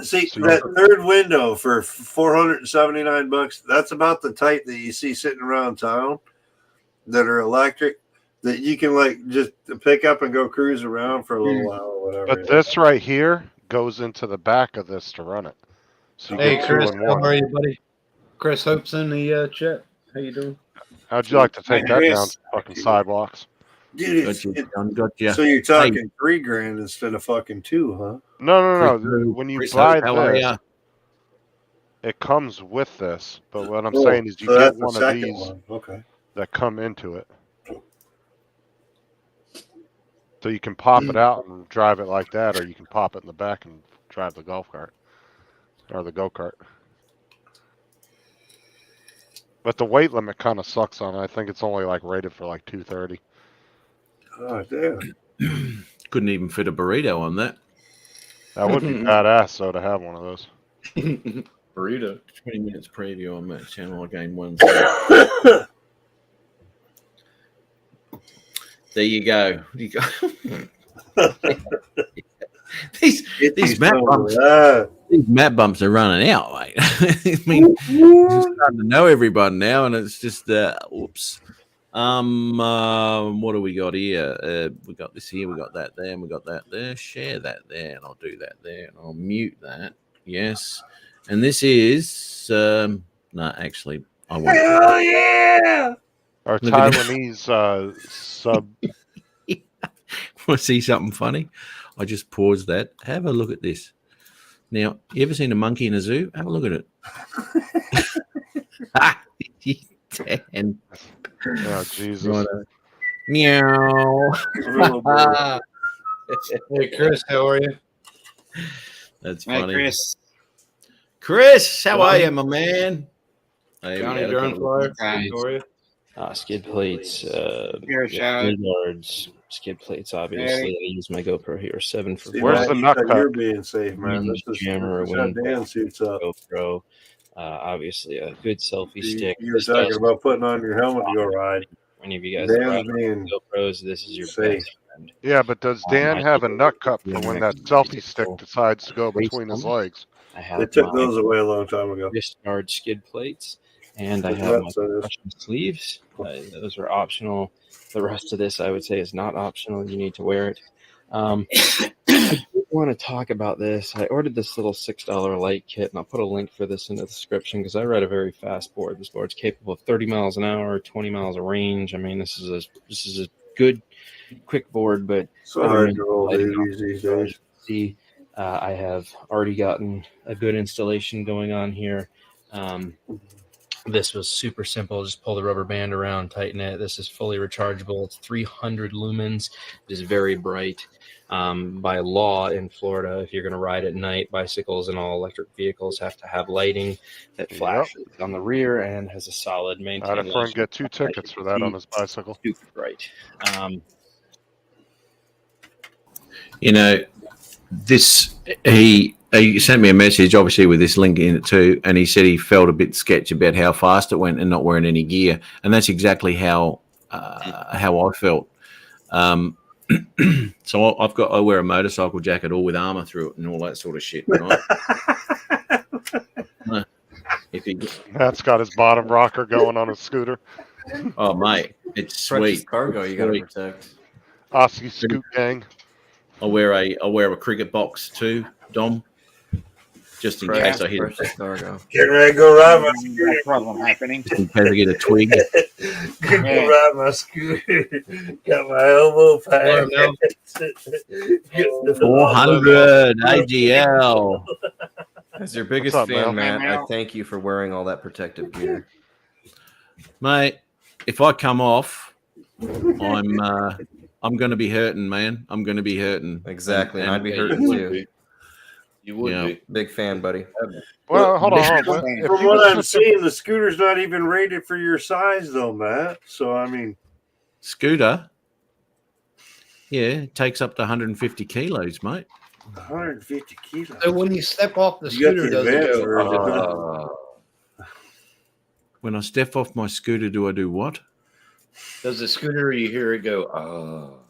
See, So that third window for $479, that's about the type that you see sitting around town that are electric that you can like just pick up and go cruise around for a little while or whatever. But this right here goes into the back of this to run it. So you Hey, get Chris, two in how one. are you, buddy? Chris Hope's in the chat. How you doing? How'd you like to take that Chris. down fucking sidewalks? Dude, Got you, John. Got you. so you're talking $3,000 instead of fucking $2,000, huh? No. Chris, When you Chris, buy how are this, ya? it comes with this. But what I'm Oh, saying is you so get that's the one of second these one. Okay. that come into it. So you can pop it out and drive it like that, or you can pop it in the back and drive the golf cart or the go-kart. But the weight limit kind of sucks on it. I think it's only like rated for like 230. Oh, damn. Couldn't even fit a burrito on that. That would be badass, though, to have one of those. Burrito. 20 minutes preview on that channel again. One. There you go. These map bumps. These map bumps are running out, mate. I mean, you're starting to know everybody now, and it's just, whoops. What do we got here? We got this here, we got that there, and we got that there. Share that there, and I'll do that there, and I'll mute that. Yes. And this is no, actually, I won't. Hell yeah! Our Look at Taiwanese sub. Want to see something funny? I just paused that. Have a look at this. Now, you ever seen a monkey in a zoo? Have a look at it. Dan. Oh, Jesus. Righto. Meow. Hey, Chris, how are you? That's Hey, funny. Chris. Chris, how are you, my man? Hey, Johnny we had a Drone couple of- Flyer, how are you? Skid plates, Here, shout. guards, skid plates. Obviously, I use my GoPro Hero 7 for See, Where's Matt, the you nut said cut? you're being safe, man. This is Jammer, this is how wind Dan suits up. GoPro. Obviously, a good selfie stick. You were This talking does- about putting on your helmet to go ride. Any of you guys that ride Dan's being GoPros, this is your safe. best friend. Yeah, but does Dan I have a think nut cup yeah, for when I that think selfie it's stick cool. decides to go Race between his helmet. legs? I have They took my those away a long time ago. wrist guard skid plates, and I Good have my nuts, that is. compression sleeves. Those are optional. The rest of this, I would say, is not optional. You need to wear it. I do want to talk about this. I ordered this little $6 light kit, and I'll put a link for this in the description because I ride a very fast board. This board's capable of 30 miles an hour, 20 miles of range. I mean, this is a good, quick board, but So hard to roll duties these days. see, I have already gotten a good installation going on here. This was super simple. Just pull the rubber band around, tighten it. This is fully rechargeable. It's 300 lumens. It is very bright. By law in Florida, if you're going to ride at night, bicycles and all electric vehicles have to have lighting that flashes on the rear and has a solid I maintained. had a friend get 2 tickets for that on his bicycle. Super bright. You know, this he sent me a message, obviously with this link in it too, and he said he felt a bit sketchy about how fast it went and not wearing any gear, and that's exactly how I felt. So I wear a motorcycle jacket all with armor through it and all that sort of shit. Right? If you, Matt's got his bottom rocker going on his scooter. oh mate, it's Precious sweet. cargo you got to Sweet. protect. Aussie Scoot Gang. I wear a cricket box too, Dom, just in case I hit Precious cargo. Getting ready to go ride my No scooter. problem happening. in case I get a twig. Getting ready to ride my scooter. Got my elbow pad. Hello, 400 AGL. As your biggest What's up, fan, Mel? Matt, I thank you for wearing all that protective gear. Mate, if I come off, I'm going to be hurting, man. I'm going to be hurting. Exactly, and I'd be yeah, hurting you would too. be. You would Yeah. be. Big fan, buddy. Well, hold on. If From you what was I'm to- seeing, the scooter's not even rated for your size, though, Matt. So I mean, Scooter. Yeah, it takes up to 150 kilos, mate. 150 kilos. So when you step off the You got scooter, the does it advance go? version. When I step off my scooter, do I do what? Does the scooter you hear it go?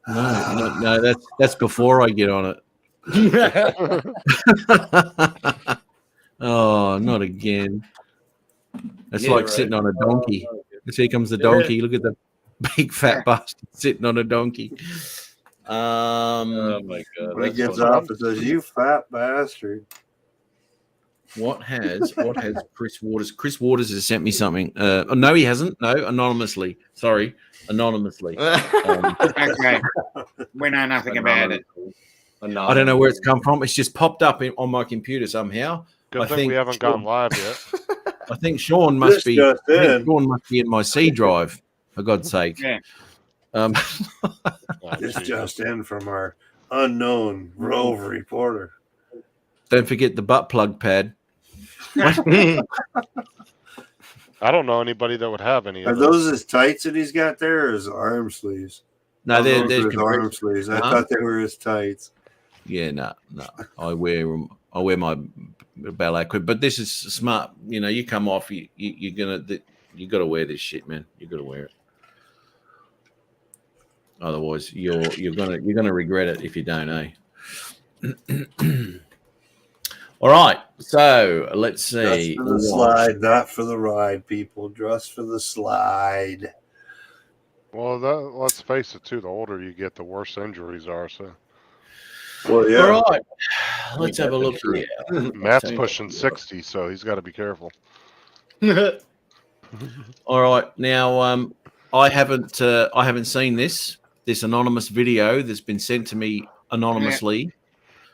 No, that's before I get on it. Oh, not again. That's Yeah, like right. sitting on a donkey. Here comes the donkey. Look at the big fat bastard sitting on a donkey. Oh my god! When he that's gets funny. off, it says, "You fat bastard." What has Chris Waters? Chris Waters has sent me something. No, he hasn't. No, anonymously. Sorry, anonymously. Okay. We know nothing about it. I don't know where it's come from. It's just popped up on my computer somehow. Good I thing think we haven't gone live yet. I think Sean must This be. just I think in. Sean must be in my C drive. For God's sake. Yeah. Um, Oh, This Jesus. just in from our unknown Rove reporter. don't forget the butt plug pad. I don't know anybody that would have any Are of those. those his tights that he's got there, or his arm sleeves? No, Those they're are his arm sleeves. I Huh? thought they were his tights. Yeah, no. I wear my ballet equipment, but this is smart. You know, you come off, you got to wear this shit, man. You got to wear it. Otherwise, you're gonna regret it if you don't, eh? All right. So let's see. Just for the slide, not for the ride, people. Just for the slide. Well, let's face it, too. The older you get, the worse injuries are. So, Well, yeah. All right. Let's have a look here. Matt's pushing 60, so he's got to be careful. All right. Now, I haven't seen this anonymous video that's been sent to me anonymously.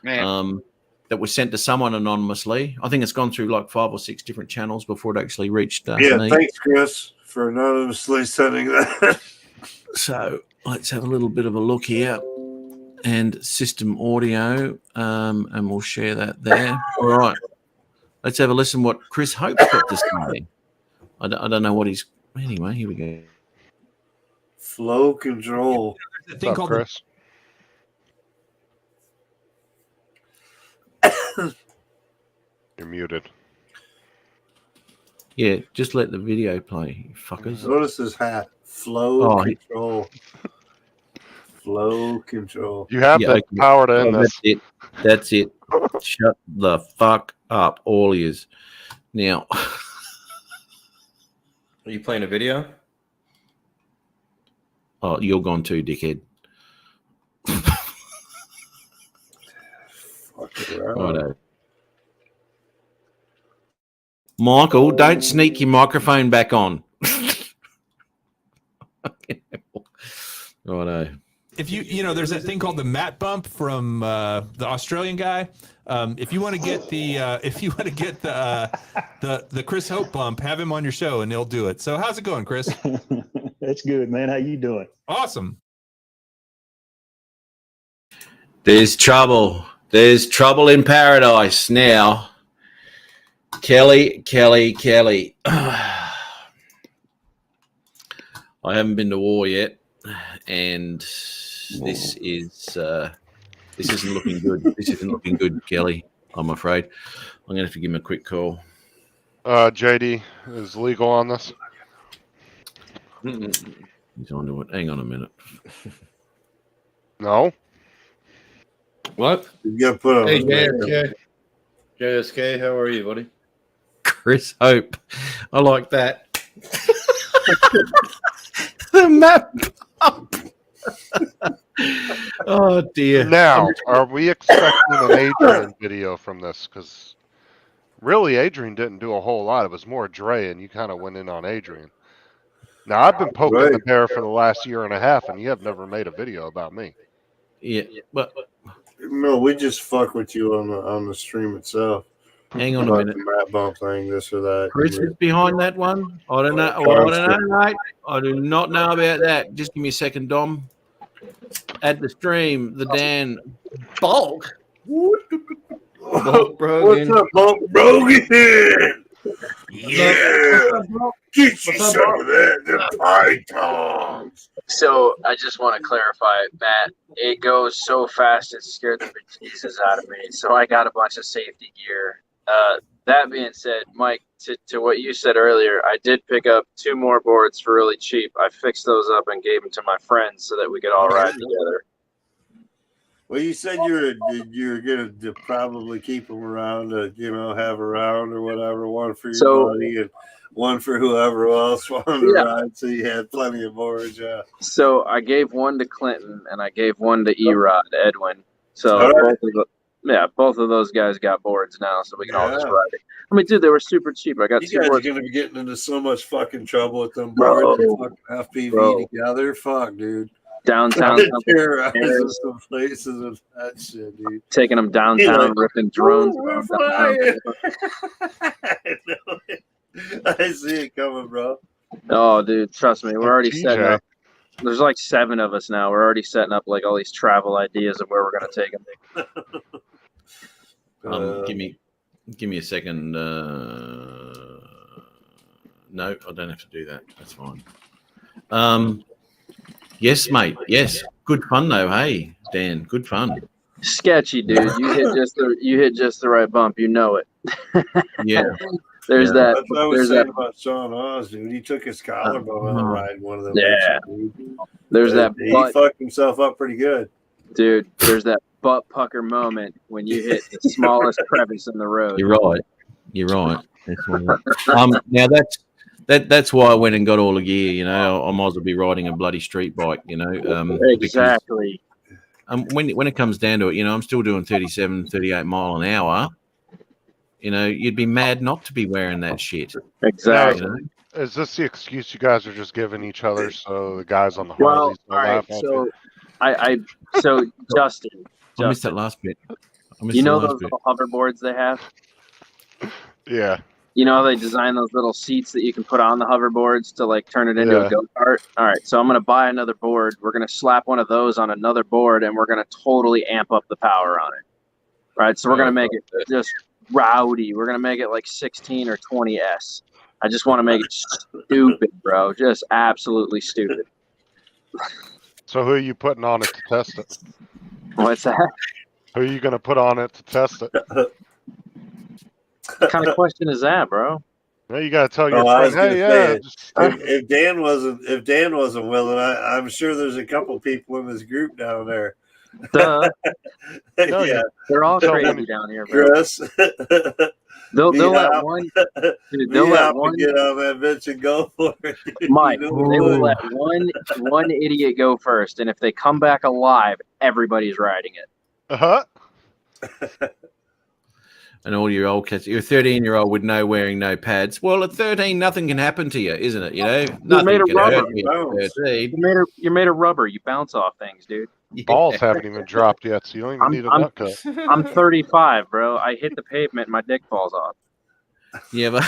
That was sent to someone anonymously. I think it's gone through like 5 or 6 different channels before it actually reached me. Thanks, Chris, for anonymously sending that. So let's have a little bit of a look here. And system audio, and we'll share that there. All right. Let's have a listen what Chris Hope's got to say. I don't know what he's... Anyway, here we go. Flow control. What's up, Chris? You're muted. Yeah, just let the video play, you fuckers. Notice his hat. Flow control. Flow control. You have the power to end this. That's it. Shut the fuck up, all ears. Now, are you playing a video? Oh, you're gone too, dickhead. Righto. Michael, don't sneak your microphone back on. Righto. If there's that thing called the Matt bump from the Australian guy. If you want to get the Chris Hope bump, have him on your show and he'll do it. So how's it going, Chris? That's good, man. How you doing? Awesome. There's trouble. There's trouble in paradise now. Kelly. I haven't been to war yet, and this isn't looking good. This isn't looking good, Kelly. I'm afraid. I'm gonna have to give him a quick call. JD is legal on this. He's on to it. Hang on a minute. No. What? You got to put on. Hey, JSK, how are you, buddy? Chris Hope. I like that. The map up. Oh dear. Now, are we expecting an Adrian video from this? Because really, Adrian didn't do a whole lot. It was more Dre, and you kind of went in on Adrian. Now, I've been poking the bear for the last year and a half, and you have never made a video about me. Yeah, but no, we just fuck with you on the stream itself. Hang on a minute. The Matt bump thing, this or that. Chris is behind that one. I don't know. I don't know, mate. I do not know about that. Just give me a second, Dom. Add the stream, the Dan Bulk. Bulk Brogan. What's up, Bulk Brogan? Yeah. Get you some of that. The pythons. So I just want to clarify, Matt. It goes so fast it scared the bejesus out of me. So I got a bunch of safety gear. That being said, Mike, to what you said earlier, I did pick up 2 more boards for really cheap. I fixed those up and gave them to my friends so that we could all ride together. Well, you said you were gonna probably keep them around to have around or whatever. One for your buddy and one for whoever else wanted to ride. So you had plenty of boards. Yeah. So I gave one to Clinton and I gave one to Erod Edwin. So both of those guys got boards now, so we can all just ride it. I mean, dude, they were super cheap. I got you 2 guys boards. are gonna be getting into so much fucking trouble with them boards and fucking FPV together. Fuck, dude. Downtown, some places and that shit, dude. Taking them downtown, ripping drones. I see it coming, bro. Oh, dude, trust me, we're already setting up. There's like 7 of us now. We're already setting up like all these travel ideas of where we're gonna take them. Give me a second. No, I don't have to do that. That's fine. Yes, mate. Yes, good fun though. Hey, Dan, good fun. Sketchy, dude. You hit just the right bump. You know it. Yeah. There's that. That's what I was saying about Sean Oz, dude. He took his collarbone on a ride one of them. Yeah. Bitches, there's that. He fucked himself up pretty good. Dude, there's that butt pucker moment when you hit the smallest crevice in the road. You're right. Now that's why I went and got all the gear. You know, I might as well be riding a bloody street bike. You know, Exactly. Because, when it comes down to it, you know, I'm still doing 37, 38 mile an hour. You know, you'd be mad not to be wearing that shit. Exactly. You know? Is this the excuse you guys are just giving each other so the guys on the Well, Harleys all right. laugh at you? So Justin, I missed that last bit. you know those little hoverboards they have? Yeah. You know how they design those little seats that you can put on the hoverboards to like turn it into a go-kart? All right, so I'm going to buy another board. We're going to slap one of those on another board, and we're going to totally amp up the power on it. Right, so we're going to make it just rowdy. We're going to make it like 16 or 20S. I just want to make it stupid, bro. Just absolutely stupid. So who are you putting on it to test it? What's that? Who are you going to put on it to test it? What kind of question is that, bro? Well, you got to tell your friend, hey, if Dan wasn't willing, I'm sure there's a couple people in this group down there. Duh. No, Yeah, They're all So crazy when- down here, bro. Chris. They'll let D-Hop. one, dude, they'll let one, get on that bitch and go for it. Mike, You they know will what? let one idiot go first, and if they come back alive, everybody's riding it. Uh-huh. And all your old kids, you're a 13-year-old with wearing no pads. Well, at 13, nothing can happen to you, isn't it? You know, nothing made of can rubber. hurt you at 13. You're made of rubber. You bounce off things, dude. Balls haven't even dropped yet, so you don't even need a nut cut. I'm 35, bro. I hit the pavement and my dick falls off. Yeah, but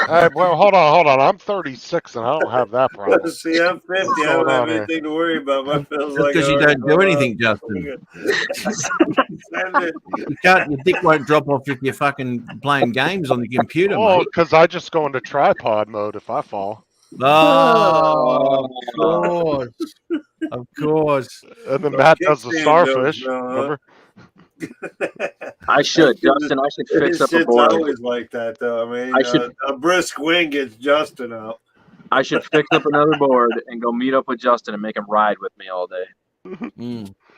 Hey, well, hold on. I'm 36 and I don't have that problem. See, I'm 50. I don't going have on here? anything to worry about. My feels just like because you don't do anything, Justin. You can't. Your dick won't drop off if you're fucking playing games on the computer, Oh, mate. because I just go into tripod mode if I fall. Oh, of course. And then Matt does the Kickstand starfish. goes, Remember? I should, Justin. I should fix up a It's board. always like that, though. I mean, I should- a brisk wing gets Justin out. I should fix up another board and go meet up with Justin and make him ride with me all day.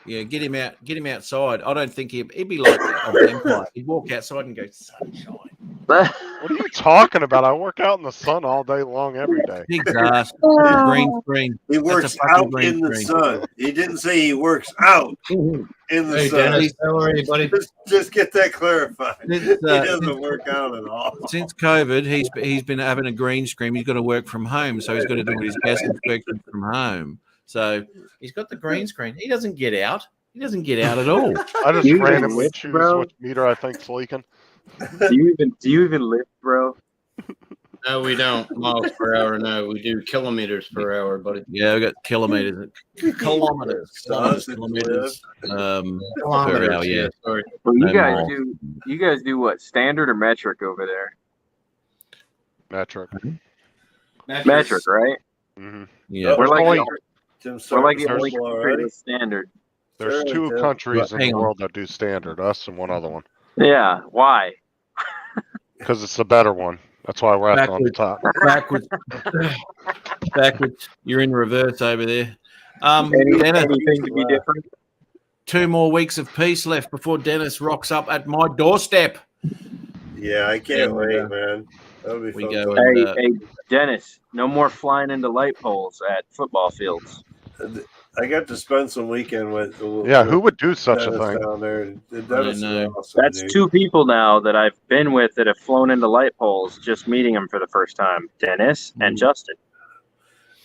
Yeah, get him out. Get him outside. I don't think he'd be like a vampire. He'd walk outside and go sunshine. What are you talking about? I work out in the sun all day long every day. Big ass. Green screen. He That's a works fucking out green in the screen. sun. He didn't say he works out in the Hey, sun. Dennis, how are you, buddy? Just get that clarified. Since, He doesn't work out at all. Since COVID, he's been having a green screen. He's got to work from home, so he's got to do his gas inspection from home. So he's got the green screen. He doesn't get out. He doesn't get out at all. I just You randomly lift, choose bro? which meter I think's leaking. Do you even lift, bro? No, we don't. Miles per hour. No, we do kilometers per hour, buddy. Yeah, we got kilometers. Kilometers per hour. Yeah. Sorry. Well, you No guys more. do. You guys do what? Standard or metric over there? Metric. Metric, right? Mm-hmm. Yeah. We're like only- we're like the There's- only country with standard. There's Sure, two yeah. countries in Hang the on. world that do standard, us and one other one. Yeah. Why? Because it's the better one. That's why we're at on the top. Backwards. Backwards. You're in reverse over there. Anything Dennis, to be different? 2 more weeks of peace left before Dennis rocks up at my doorstep. Yeah, I can't And, wait, man. That'll be we fun. go Hey, and, hey, Dennis, no more flying into light poles at football fields. I got to spend some weekend with. Yeah, who would do such a Dennis thing? down there? Dennis is know. awesome, That's dude. 2 people now that I've been with that have flown into light poles just meeting them for the first time. Dennis and Justin.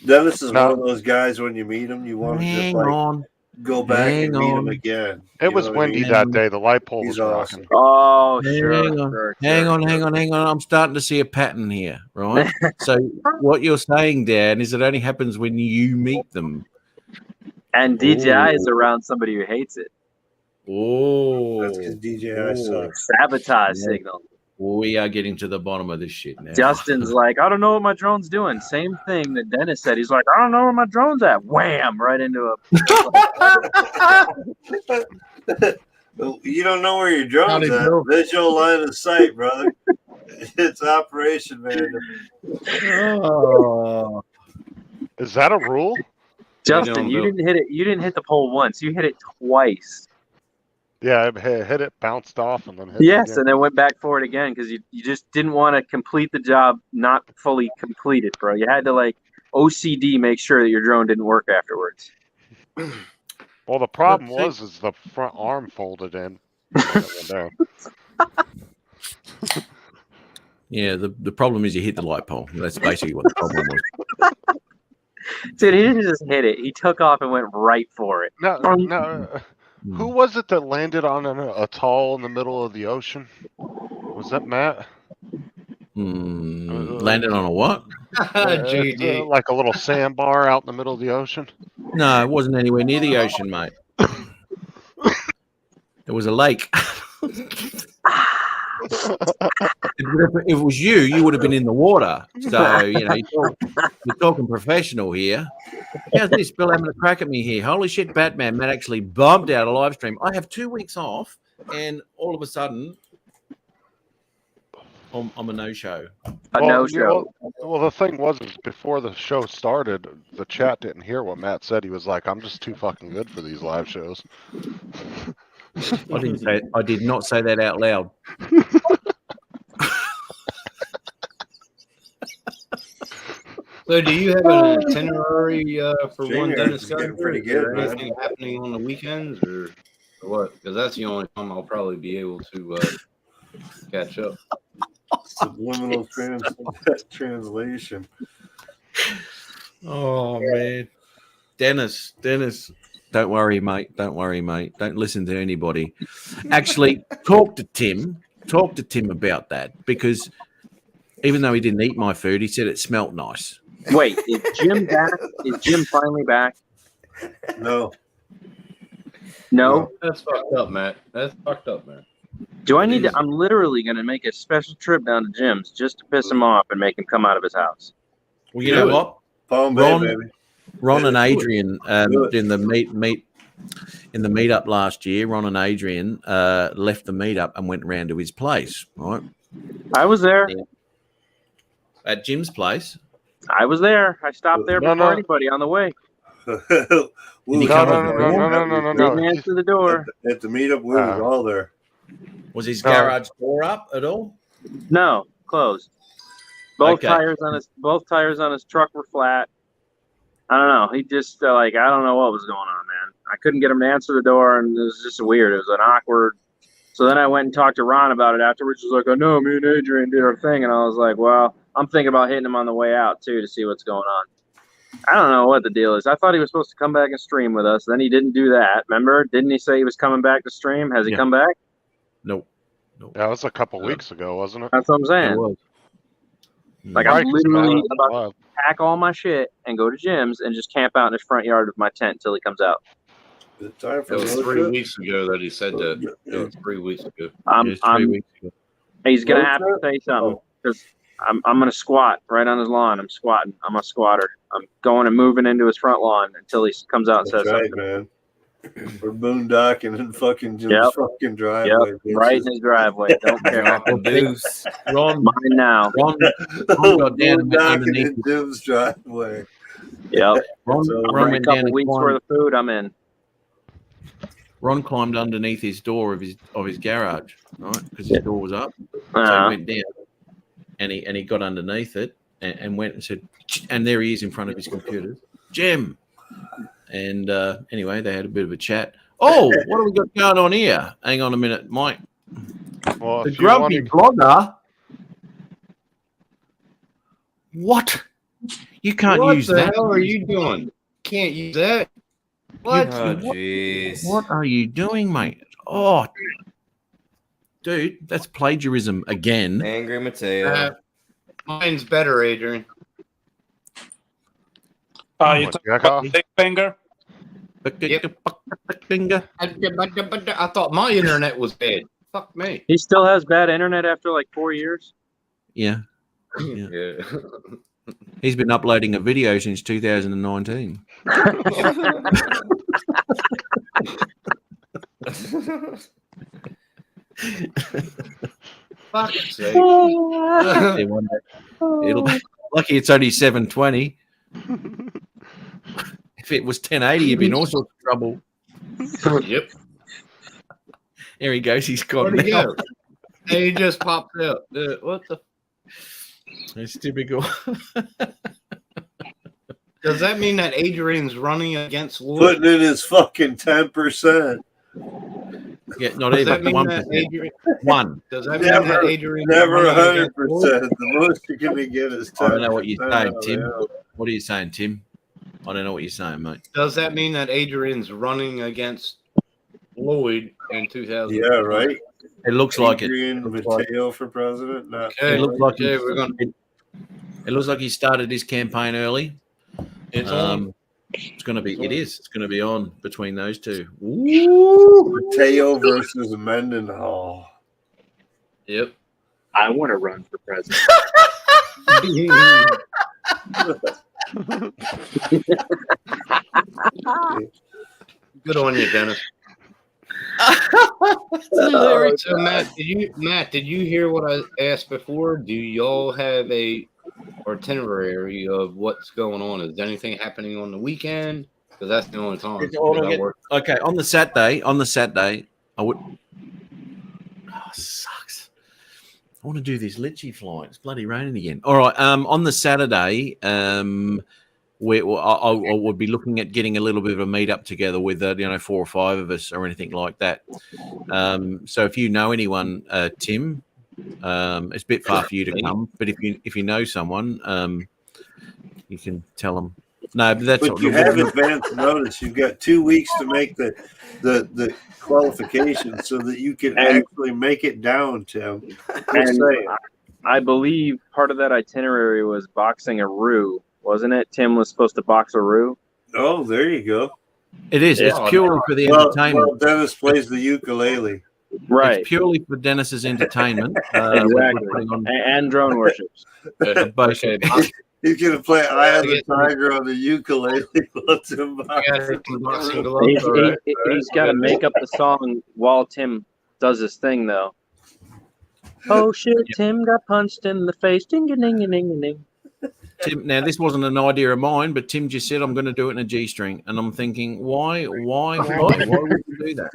Dennis is No. one of those guys. When you meet him, you want to just hang like on. go back and Hang meet him on. again. It You was know what I windy mean? that day. The light pole was He's awesome. rocking. Oh, Hang sure. on. sure, Hang sure, on, sure. hang on, hang on. I'm starting to see a pattern here, right? So what you're saying, Dan, is it only happens when you meet them. And DJI is Ooh. around somebody who hates it. Oh, That's because DJI sucks. Sabotage Yeah. signal. we are getting to the bottom of this shit now. Justin's like, I don't know what my drone's doing. Same thing that Dennis said. He's like, I don't know where my drone's at. Wham! Right into a. You don't know where your drone's Howdy, at. Bill. Visual line of sight, brother. It's Operation Man. Oh. Is that a rule? Justin, doing, you Bill? didn't hit it. You didn't hit the pole once. You hit it twice. Yeah, it hit it, bounced off, and then hit Yes, it and then went back for it again because you just didn't want to complete the job not fully completed, bro. You had to like OCD make sure that your drone didn't work afterwards. Well, the problem is the front arm folded in. And then it went down. Yeah, the problem is you hit the light pole. That's basically what the problem was. Dude, he didn't just hit it. He took off and went right for it. No. Who was it that landed on an atoll in the middle of the ocean? Was that Matt? Landed on a what? GD. Like a little sandbar out in the middle of the ocean? No, it wasn't anywhere near the ocean, mate. It was a lake. If it was you, you would have been in the water. So, you know, you're talking professional here. How's this? Bill having a crack at me here. Holy shit, Batman. Matt actually bumped out a live stream. I have 2 weeks off, and all of a sudden, I'm a no-show. No-show. Well, the thing was, is before the show started, the chat didn't hear what Matt said. He was like, I'm just too fucking good for these live shows. I did not say that out loud. So, do you have an itinerary for one Dennis getting Scott? pretty Is there good, man. anything happening on the weekends or what? Because that's the only time I'll probably be able to catch up. Subliminal translation. Oh, man. Dennis, don't worry, mate. Don't worry, mate. Don't listen to anybody. Actually, talk to Tim about that, because even though he didn't eat my food, he said it smelt nice. Wait, is Jim back? Is Jim finally back? No. No? That's fucked up, Matt. That's fucked up, man. Do I need to? I'm literally going to make a special trip down to Jim's just to piss him off and make him come out of his house. Well, you know what? Palm Bay, baby. Ron and Adrian in the meetup last year. Ron and Adrian left the meetup and went round to his place. Right, I was there. At Jim's place. I was there. I stopped there before anybody on the way. No. Didn't answer the door. At the meetup, we was all there. Was his garage door up at all? No, closed. Both Okay. tires on his truck were flat. I don't know. He just I don't know what was going on, man. I couldn't get him to answer the door, and it was just weird. It was an awkward. So then I went and talked to Ron about it afterwards. He was like, "I know, me and Adrian did our thing," and I was like, "Well, I'm thinking about hitting him on the way out too to see what's going on." I don't know what the deal is. I thought he was supposed to come back and stream with us. Then he didn't do that. Remember? Didn't he say he was coming back to stream? Has he come back? Nope. That was a couple weeks ago, wasn't it? That's what I'm saying. It was. Like, Right, I'm literally it's about live. to pack all my shit and go to Jim's and just camp out in his front yard with my tent until he comes out. Is it time for It was road 3 trip? weeks ago that he said that. It was 3 weeks ago. He's gonna Road have to trip? say something because I'm gonna squat right on his lawn. I'm squatting. I'm a squatter. I'm going and moving into his front lawn until he comes out and That's says right, something. man. We're boondocking in fucking Jim's Yep. fucking driveway. Yep, bitches. right in his driveway. Don't care. Deuce. Ron, Mine now. Got down and went Boondocking underneath. in Jim's driveway. Yep. Ron I'm went a down couple and weeks climbed. worth of food. I'm in. Ron climbed underneath his door of his garage, right? Because his door was up. So Uh-huh. he went down, and he got underneath it and went and said, and there he is in front of his computer, Jim. And anyway, they had a bit of a chat. Oh, what do we got going on here? Hang on a minute, Mike. Well, The if you grumpy blogger. What? You can't What use the that. hell are you doing? Can't use that. What? Oh, jeez. What are you doing, mate? Oh, dude, that's plagiarism again. Angry Mateo. Mine's better, Adrian. You talking about Big Finger? Yep. I thought my internet was dead. Fuck me. He still has bad internet after like 4 years. Yeah. Yeah. He's been uploading a video since 2019. Fuck's sake. It'll lucky it's only 720. If it was 1080, you'd be in all sorts of trouble. Yep. There he goes. He's gone Where'd he now. go? And he just popped out. What the? It's typical. Does that mean that Adrian's running against Lloyd? Putting in his fucking 10%. Yeah, not Does even that mean 1%. that Adrian? One. Does that mean that Never, Adrian? never running 100%. against Lloyd? The most you're gonna get is 10%. I don't know what you're saying, Tim. Yeah. What are you saying, Tim? I don't know what you're saying, mate. Does that mean that Adrian's running against Lloyd in 2000? Yeah, right. It looks like it. Adrian Mateo for president. Not Okay, It looks like okay, we're gonna. it looks like he started his campaign early. It's on. It's going to be. It is. It's going to be on between those two. Mateo versus Mendenhall. Yep. I want to run for president. Good on you, Dennis. So Matt, did you hear what I asked before? Do y'all have a itinerary of what's going on? Is anything happening on the weekend? Because that's the only time. I work. Okay, on the Saturday, I would. Oh, sucks. I want to do this Litchi flight. It's bloody raining again. All right. On the Saturday, I would be looking at getting a little bit of a meetup together with 4 or 5 of us or anything like that. So if you know anyone, Tim, it's a bit far for you to come, but if you know someone, you can tell them. No, but that's But you have advance notice. You've got 2 weeks to make the qualification so that you can actually make it down, Tim. And I believe part of that itinerary was boxing a Roo, wasn't it? Tim was supposed to box a Roo. Oh, there you go. It is. It's purely for the Well, entertainment. Dennis plays the ukulele. Right. It's purely for Dennis's entertainment. Exactly. And drone worships. Both. He's going to play Eye of the Tiger on the ukulele. He's got to make up the song while Tim does his thing, though. Oh, shit, Tim got punched in the face. Ding-a-ding-a-ding-a-ding. Tim, now this wasn't an idea of mine, but Tim just said I'm going to do it in a G-string, and I'm thinking, why would you do that?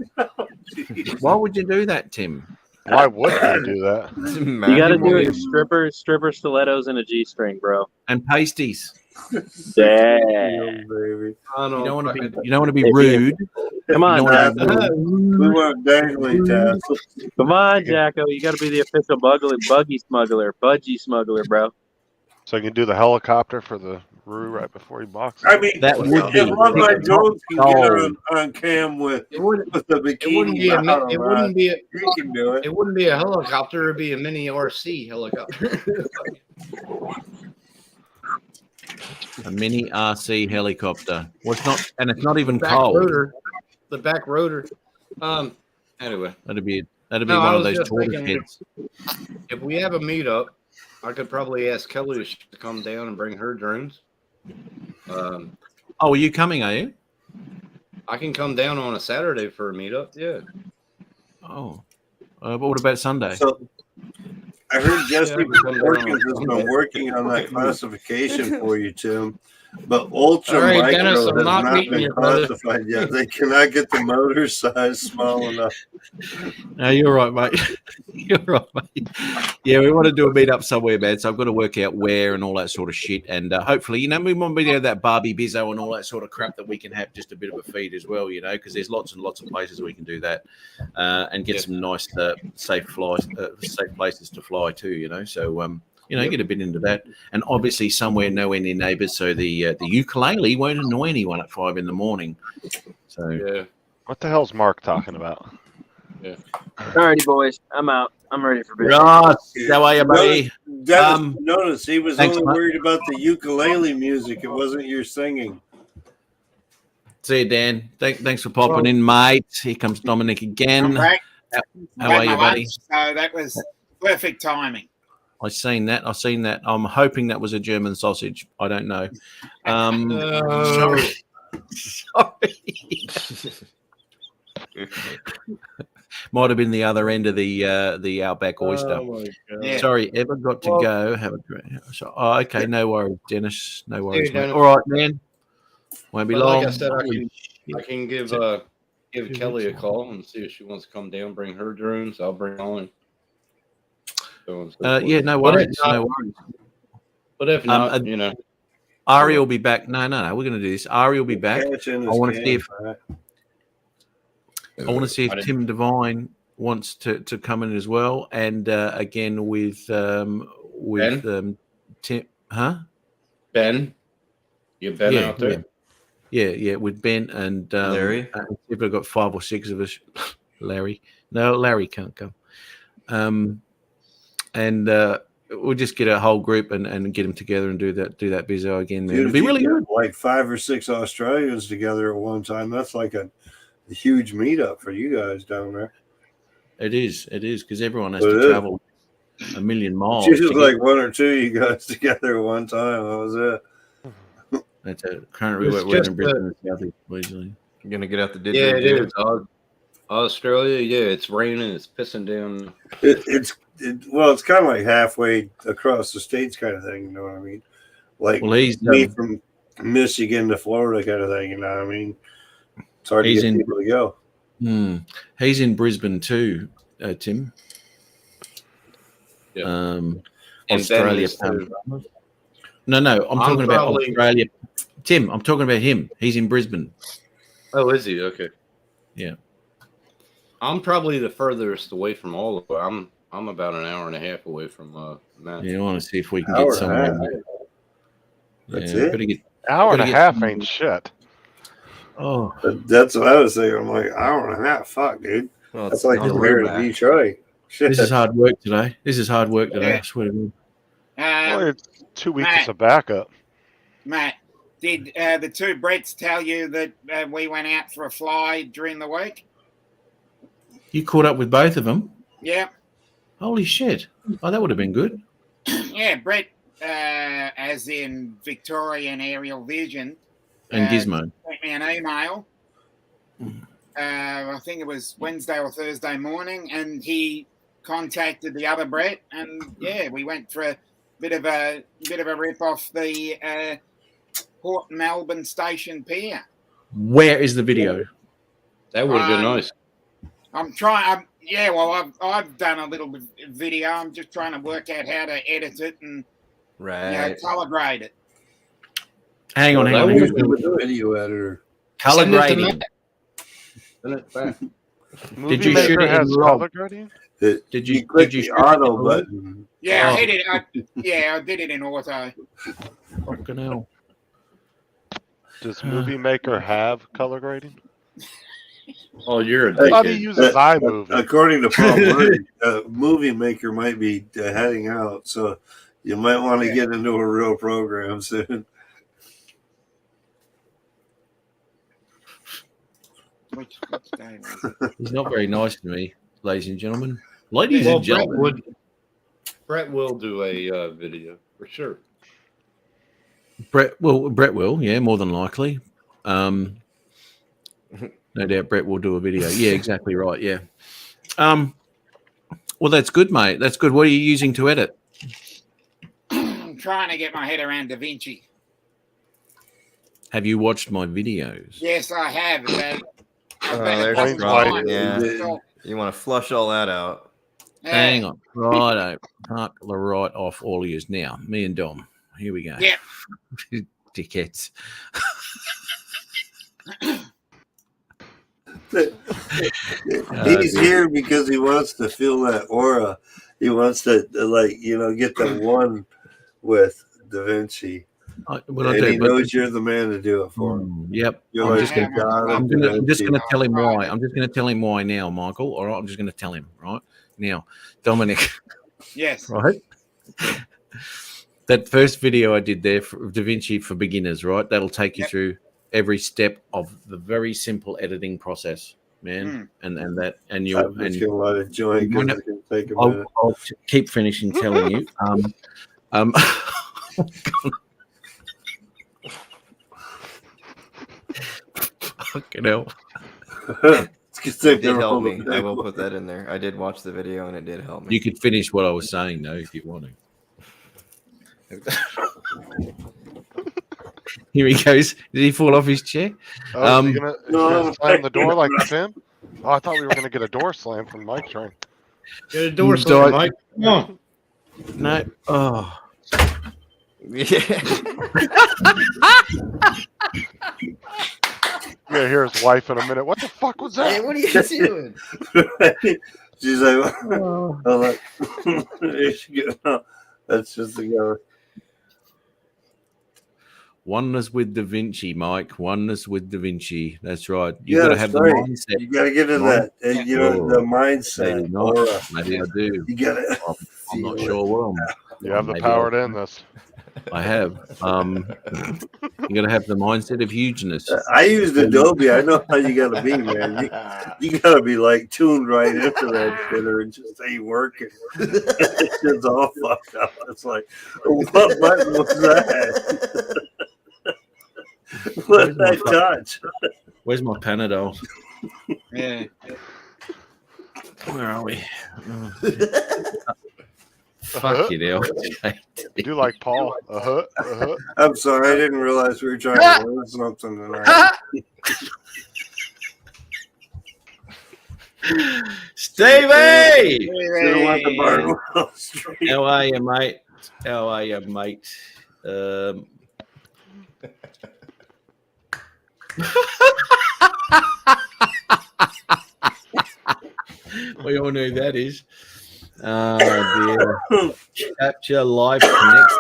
Why would you do that, Tim? Why would you do that? You got to do it stripper stilettos and a G-string, bro. And pasties. Yeah. Baby. You don't want to be rude. Come on, we want dangly tassels. Come on, Jacko. You got to be the official budgie smuggler, bro. So you can do the helicopter for the Roo right before he boxes. I mean, that would be if one of my drones can get her on cam with the bikini, it wouldn't be you can do it. It wouldn't be a helicopter. It'd be a mini RC helicopter. A mini RC helicopter. Well, it's not, and it's not even back cold. rotor, the back rotor. Anyway, That'd be No, one I of was those just tortoise thinking- heads. if we have a meetup, I could probably ask Kelly to come down and bring her drones. Oh, are you coming? Are you? I can come down on a Saturday for a meetup. Yeah. Oh, but what about Sunday? So I heard Jesse Yeah, Perkins has been working on that classification for you, Tim. But ultra All right, micro Dennis, I'm has not not meeting been you, brother. classified yet. They cannot get the motor size small enough. No, you're right, mate. You're right, mate. Yeah, we want to do a meetup somewhere, man. So I've got to work out where and all that sort of shit. And hopefully, we want to have that Barbie Bizzo and all that sort of crap that we can have just a bit of a feed as well, because there's lots and lots of places we can do that and get some nice safe places to fly too, So, get a bit into that. And obviously somewhere nowhere near neighbours, so the ukulele won't annoy anyone at 5 a.m. So yeah. What the hell's Mark talking about? Yeah. Alrighty, boys. I'm out. I'm ready for bed. Ross, how are you, buddy? Notice he was thanks, only mate. worried about the ukulele music. It wasn't your singing. See you, Dan. Thanks for popping in, mate. Here comes Dominic again. I'm back. How are you, buddy? So that was perfect timing. I've seen that. I'm hoping that was a German sausage. I don't know. Sorry. Might have been the other end of the Outback oyster. Oh my God. Yeah. Sorry, Ever got to go. Have a great. Okay, no worries, Dennis. No worries, Hey, mate. Dennis. All right, man. Won't be But long. like I said, I can give give Kelly a call and see if she wants to come down, bring her drones. I'll bring mine. Yeah, no worries. No worries. But if not, you know, Ari will be back. No. We're going to do this. Ari will be back. I want to see if Tim Devine wants to come in as well, and again with Tim, huh? Ben, you Ben out there? Yeah, with Ben and Larry. If I've got 5 or 6 of us, Larry. No, Larry can't come. And we'll just get a whole group and get them together and do that bizzo again. Dude, it'll be really good. Like 5 or 6 Australians together at one time. That's like a huge meetup for you guys down there. It is because everyone has to travel a million miles. Just like 1 or 2 you guys together at one time. That was it. That's a currently we're in Brisbane, Southeast Queensland. You're gonna get out the yeah, it is. Australia, yeah, it's raining, it's pissing down. It's kind of like halfway across the states, kind of thing. You know what I mean? Like me from Michigan to Florida, kind of thing. You know what I mean? It's hard to get people to go. He's in Brisbane too, Tim. Yeah. Australia. No, I'm talking about Australia. Tim, I'm talking about him. He's in Brisbane. Oh, is he? Okay. Yeah. I'm probably the furthest away from all of it. I'm about an hour and a half away from Matt. Yeah, I want to see if we can get somewhere. That's it. Hour and a half ain't shit. Oh, that's what I was saying. I'm like, hour and a half. Fuck, dude. Well, that's like compared to Detroit. Shit. This is hard work today. I swear to God. Well, it's 2 weeks of backup. Matt, did the 2 Bretts tell you that we went out for a fly during the week? You caught up with both of them? Yeah. Holy shit. Oh, that would have been good. Yeah, Brett, as in Victorian Aerial Vision. And Gizmo. Sent me an email. I think it was Wednesday or Thursday morning, and he contacted the other Brett, and yeah, we went for a bit of a rip off the Port Melbourne Station Pier. Where is the video? That would have been nice. I'm trying. I've done a little bit of video. I'm just trying to work out how to edit it and color grade it. Hang on. Who's the video editor? Color grading. Did you shoot it in color grading? Did you click the auto button? Yeah, I hit it. I did it in auto. Fucking hell. Does Movie Maker have color grading? Oh, you're a dickhead. I thought he uses iMovie. According to Paul Murray, Movie Maker might be heading out, so you might want to get into a real program soon. Which day was it? He's not very nice to me, ladies and gentlemen. Ladies and gentlemen. Brett will do a video for sure. Brett will, yeah, more than likely. No doubt Brett will do a video. Yeah, exactly right. Yeah. Well, that's good, mate. That's good. What are you using to edit? I'm trying to get my head around DaVinci. Have you watched my videos? Yes, I have. There's right. Yeah. You want to flush all that out. Hang on. Righto. Park the right off all of yous now. Me and Dom. Here we go. Yeah. Dickheads. He's here because he wants to feel that aura. He wants to, get the one with DaVinci. He knows you're the man to do it for him. Yep. I'm just going to tell him why. I'm just going to tell him why now, Michael. All right. I'm just going to tell him right now, Dominic. Yes. Right. That first video I did there for DaVinci for beginners, right? That'll take you through every step of the very simple editing process, man. And you'll get a lot of joy because it can take a minute. I'll keep finishing telling you. Fucking hell. It did help me. I will put that in there. I did watch the video and it did help me. You could finish what I was saying though if you want to. Here he goes. Did he fall off his chair? Oh, is he gonna slam the door like Tim? Oh, I thought we were gonna get a door slam from Mike Train. Get a door slam, Mike. Come on. No. Oh. Yeah. Yeah, hear his wife in a minute. What the fuck was that? Hey, what are you doing? She's like, oh, look. There she goes. That's just the go. Oneness with Da Vinci, Mike. Oneness with Da Vinci. That's right. You Yeah, got to that's have the right. mindset. You got to get in that. And, you know, the mindset. Maybe not. Aura. Maybe I do. You got it. I'm not sure what I'm. You have the Maybe power I'll- to end this. I have. You got to have the mindset of hugeness. I used Adobe. I know how you got to be, man. You got to be like tuned right into that shit, or it just ain't working. It's just all fucked up. It's like, what button was that? What did I touch? Where's my Panadol? Yeah. Where are we? Fuck you, now. Do like Paul. I'm sorry, I didn't realize we were trying to learn something tonight. Stevie! Should've went to Barnwell Street. How are you, mate? How are you, mate? We all know who that is. Oh, dear. Capture Live Connect.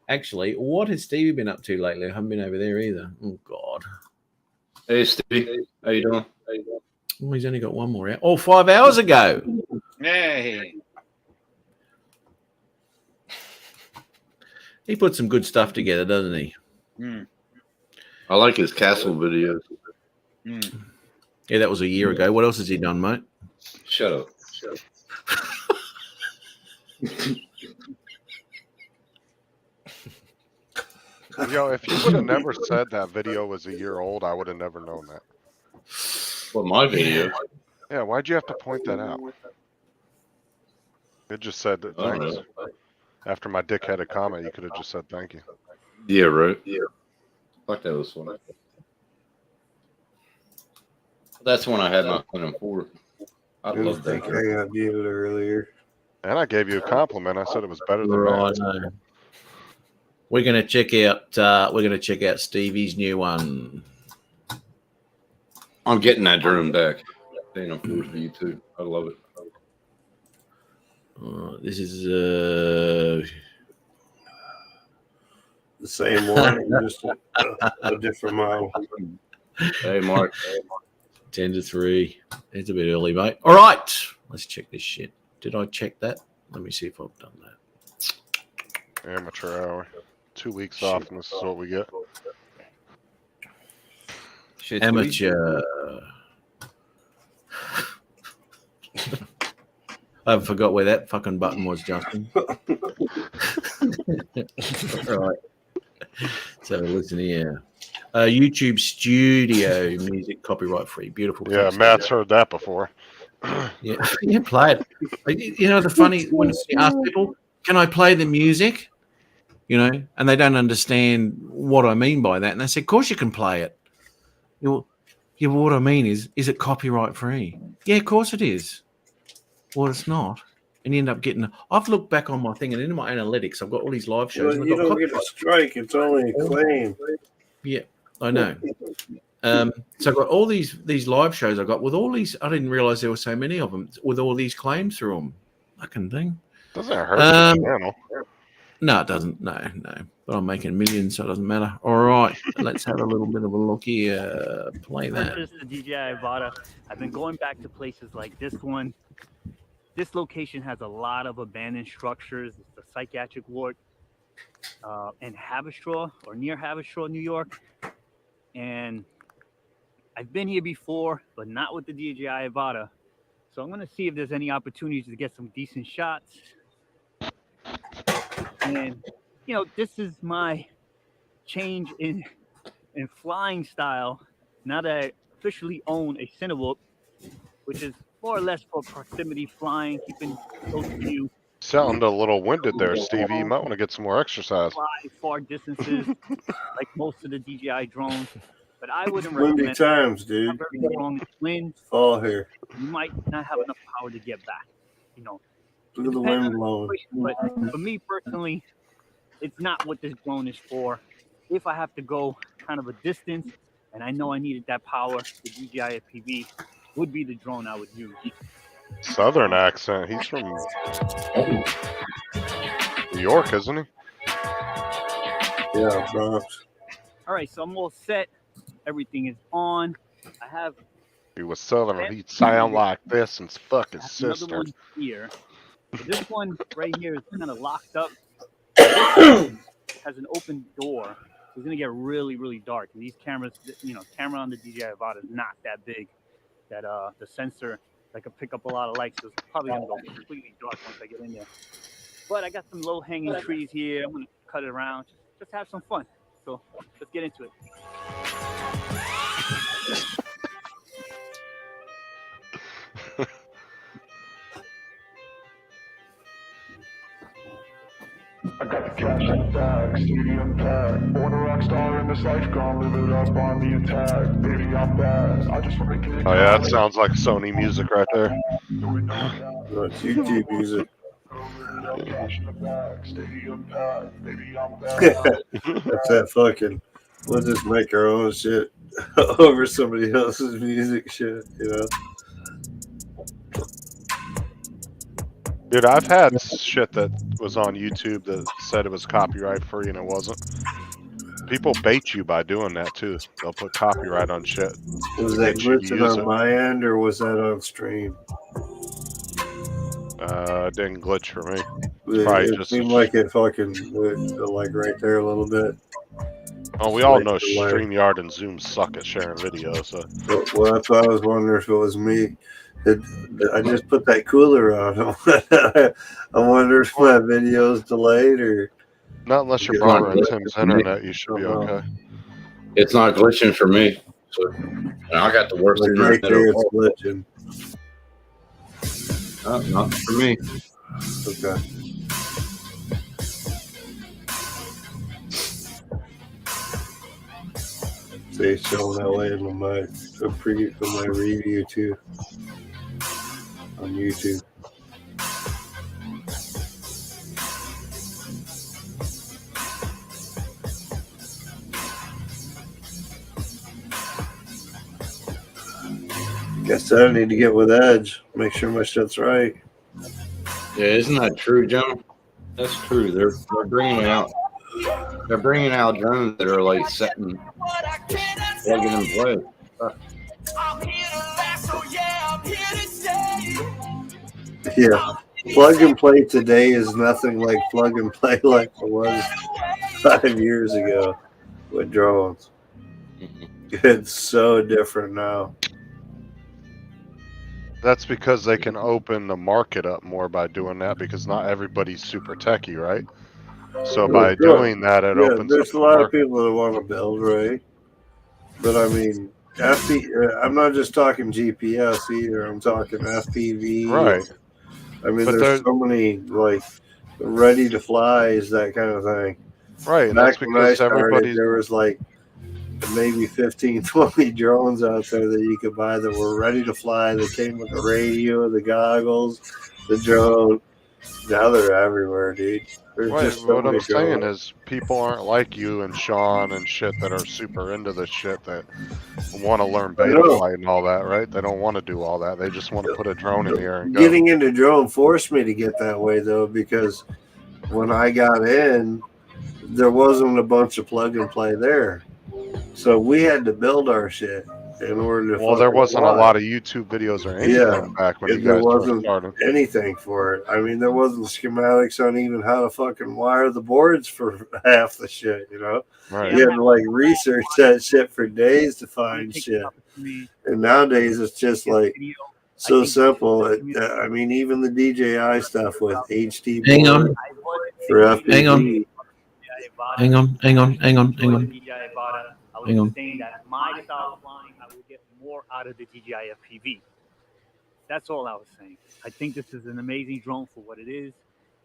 Actually, what has Stevie been up to lately? I haven't been over there either. Oh, God. Hey, Stevie. How you doing? Oh, he's only got one more hour. Oh, 5 hours ago. Hey. He put some good stuff together, doesn't he? I like his castle videos. Yeah, that was a year ago. What else has he done, mate? Shut up. Yo, if you would have never said that video was a year old, I would have never known that. What, my video? Yeah, why'd you have to point that out? It just said that I don't thanks. know. After my dickheaded comment, you could have just said thank you. Yeah, right. Yeah. Fuck, that was funny. That's when I had my Fun and 4. I love that. I got muted earlier. And I gave you a compliment. I said it was better than Right, that. We're gonna check out Stevie's new one. I'm getting that drum back. Staying on 4 for you too. I love it. This is The same one, just a different model. Hey, Mark. 10 to 3. It's a bit early, mate. All right, let's check this shit. Did I check that? Let me see if I've done that. Amateur hour. 2 weeks off, and this is what we get. Amateur. I forgot where that fucking button was, Justin. Right. So listen here. YouTube Studio music, copyright free. Beautiful. Yeah, Thanks, Matt's Steve. heard that before. Yeah, yeah, play it. You know, the funny when you ask people, "Can I play the music?" You know, and they don't understand what I mean by that, and they say, "Of course you can play it." You know, yeah, well, what I mean is it copyright free? Yeah, of course it is. Well, it's not, and you end up getting. I've looked back on my thing, and in my analytics, I've got all these live shows. Well, and you I've got don't get a strike. It's only a claim. Yeah, I know. So I've got all these live shows I got with all these. I didn't realize there were so many of them with all these claims through them. Fucking thing. Doesn't hurt the channel. No, it doesn't. No. But I'm making millions, so it doesn't matter. All right, let's have a little bit of a look here. Play that. This is the DJI Avata. I've been going back to places like this one. This location has a lot of abandoned structures. It's the psychiatric ward in Haverstraw or near Haverstraw, New York. And I've been here before, but not with the DJI Avata. So I'm going to see if there's any opportunities to get some decent shots. And, you know, this is my change in flying style. Now that I officially own a Cinewhoop, which is more or less for proximity flying, keeping close to you. Sounded a little winded there, Stevie. You might want to get some more exercise. Fly far distances like most of the DJI drones, but I wouldn't Windy recommend times, dude. Have very strong winds. Fall here. You might not have enough power to get back. You know, Look at the depends wind on the blowing. situation, but for me personally, it's not what this drone is for. If I have to go kind of a distance and I know I needed that power, the DJI FPV would be the drone I would use. Southern accent. He's from New York, isn't he? Yeah, Bronx. All right, so I'm all set. Everything is on. I have He was Southern. He'd sound like this and fuck his another sister. one here. So this one right here is kind of locked up. Has an open door. So it's gonna get really, really dark. And these cameras, you know, camera on the DJI Avata is not that big. That the sensor that could pick up a lot of light, so it's probably gonna go completely dark once I get in there. But I got some low hanging trees here. I'm gonna cut it around. Just have some fun. So let's get into it. I got the cash in the bag, stadium packed. Born a rock star in this life, gonna live it up on the attack. Baby, I'm bad. I just wanna get it. Oh yeah, that sounds like Sony music right there. That's YouTube music. That's that fucking. We'll just make our own shit over somebody else's music shit, you know. Dude, I've had shit that was on YouTube that said it was copyright free and it wasn't. People bait you by doing that too. They'll put copyright on shit. Was to that get you to glitching use on it. my end or was that on stream? It didn't glitch for me. It seemed like it fucking went like right there a little bit. Oh, we all Like know delay. StreamYard and Zoom suck at sharing video, so Well, that's why I was wondering if it was me. I just put that cooler on. I wonder if my video's delayed or. not unless you're borrowing Tim's internet, you should be okay. It's not glitching for me. So, and I got the worst Like internet right there, of it's all. glitching. Not for me. Okay. See, it's showing that way in my preview for my review too on YouTube. Guess I need to get with Edge. Make sure my shit's right. Yeah, isn't that true, John? That's true. They're bringing out drones that are like setting, just plugging and play. Yeah. Plug and play today is nothing like plug and play like it was 5 years ago with drones. It's so different now. That's because they can open the market up more by doing that because not everybody's super techie, right? So by doing that, it opens up there's the a lot of market. people that want to build, right? But I mean, I'm not just talking GPS either. I'm talking FPV. Right. I mean, But there's so many like ready to flies, that kind of thing. Right, and Back that's when I because started, everybody's there was like maybe 15, 20 drones out there that you could buy that were ready to fly. They came with the radio, the goggles, the drone. Now they're everywhere, dude. There's right. just so What many I'm saying drones. is people aren't like you and Sean and shit that are super into this shit that want to learn beta know. flight and all that, right? They don't want to do all that. They just want to put a drone in the air and go. Getting into drone forced me to get that way though, because when I got in, there wasn't a bunch of plug and play there, so we had to build our shit in order to. Well, there fucking wasn't fly. a lot of YouTube videos or anything back when you there guys first wasn't started. anything for it. I mean, there wasn't schematics on even how to fucking wire the boards for half the shit, you know? Right. You had to like research that shit for days to find shit. And nowadays it's just like so simple. I mean, even the DJI stuff with HD Hang on. for FPV. Hang on. Hang on. I was Hang on. saying that my style of flying, I will get more out of the DJI FPV. That's all I was saying. I think this is an amazing drone for what it is.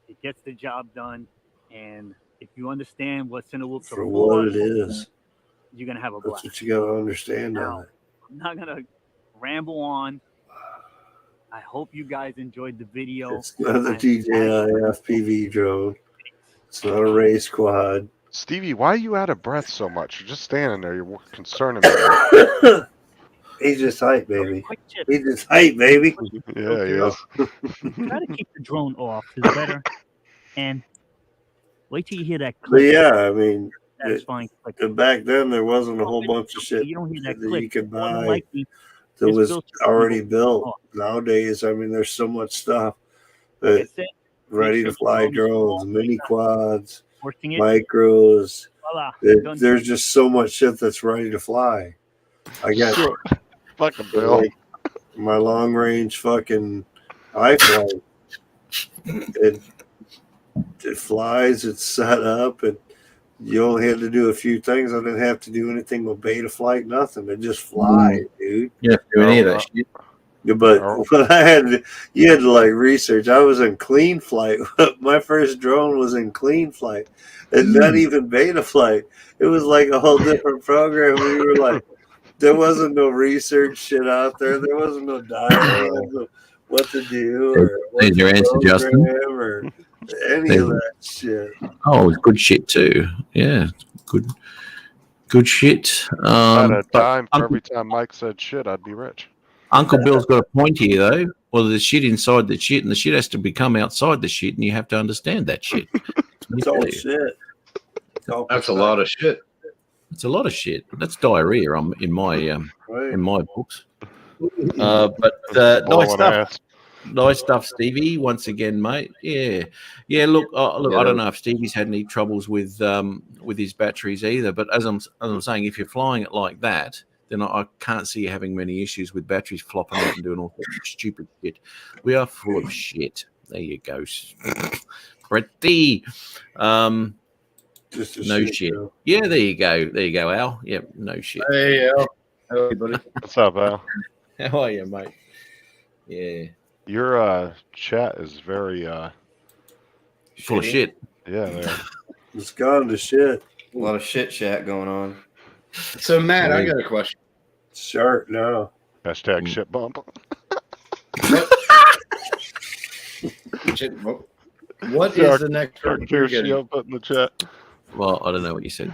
It gets the job done, and if you understand what Cinewhoops For are what it is. you're gonna have a That's blast. what you got to understand on it. I'm not gonna ramble on. I hope you guys enjoyed the video. It's not the DJI FPV drone. It's not a race quad. Stevie, why are you out of breath so much? You're just standing there. You're concerning me. He's just hype, baby. He's just hype, baby. Yeah, he is. Try to keep the drone off is better, and wait till you hear that But click. yeah, I mean, That's fine. back then there wasn't a whole bunch of shit You don't hear that that click. you could More than buy likely, that it's was built to already be built. Nowadays, I mean, there's so much stuff that ready to fly drones, mini quads, Forcing it. micros. Voila, done. There's just so much shit that's ready to fly. I got fucking Bill. like my long range fucking iFlight. It flies. It's set up, and you only had to do a few things. I didn't have to do anything with beta flight, nothing. It just fly, dude. You have to do any of that shit. Yeah, but what I had, you had to like research. I was in Clean Flight. My first drone was in Clean Flight, and not even beta flight. It was like a whole different program. We were like, there wasn't no research shit out there. There wasn't no diagrams of what to do or what There's your to answer, Justin. program or any of that shit. Oh, it's good shit too. Yeah, good shit. At a But dime for every time Mike said shit, I'd be rich. Uncle Bill's got a point here, though. Well, there's shit inside the shit, and the shit has to become outside the shit, and you have to understand that shit. It's all shit. That's a lot of shit. It's a lot of shit. That's diarrhea. In my books. But nice stuff. Nice stuff, Stevie. Once again, mate. Yeah. Look, I don't know if Stevie's had any troubles with his batteries either. But as I'm saying, if you're flying it like that, then I can't see you having many issues with batteries flopping out and doing all sorts of stupid shit. We are full of shit. There you go, Pretty. Just no shit. Yeah, there you go, Al. Yep, no shit. Hey, Al. How are you, buddy? What's up, Al? How are you, mate? Yeah. Your chat is very full of shit. Yeah, man. It's gone to shit. A lot of shit chat going on. So, Matt, I got a question. Shark now. Hashtag shit bump. Shit bump. What is the next drone you're getting? Put in the chat. Well, I don't know what you said.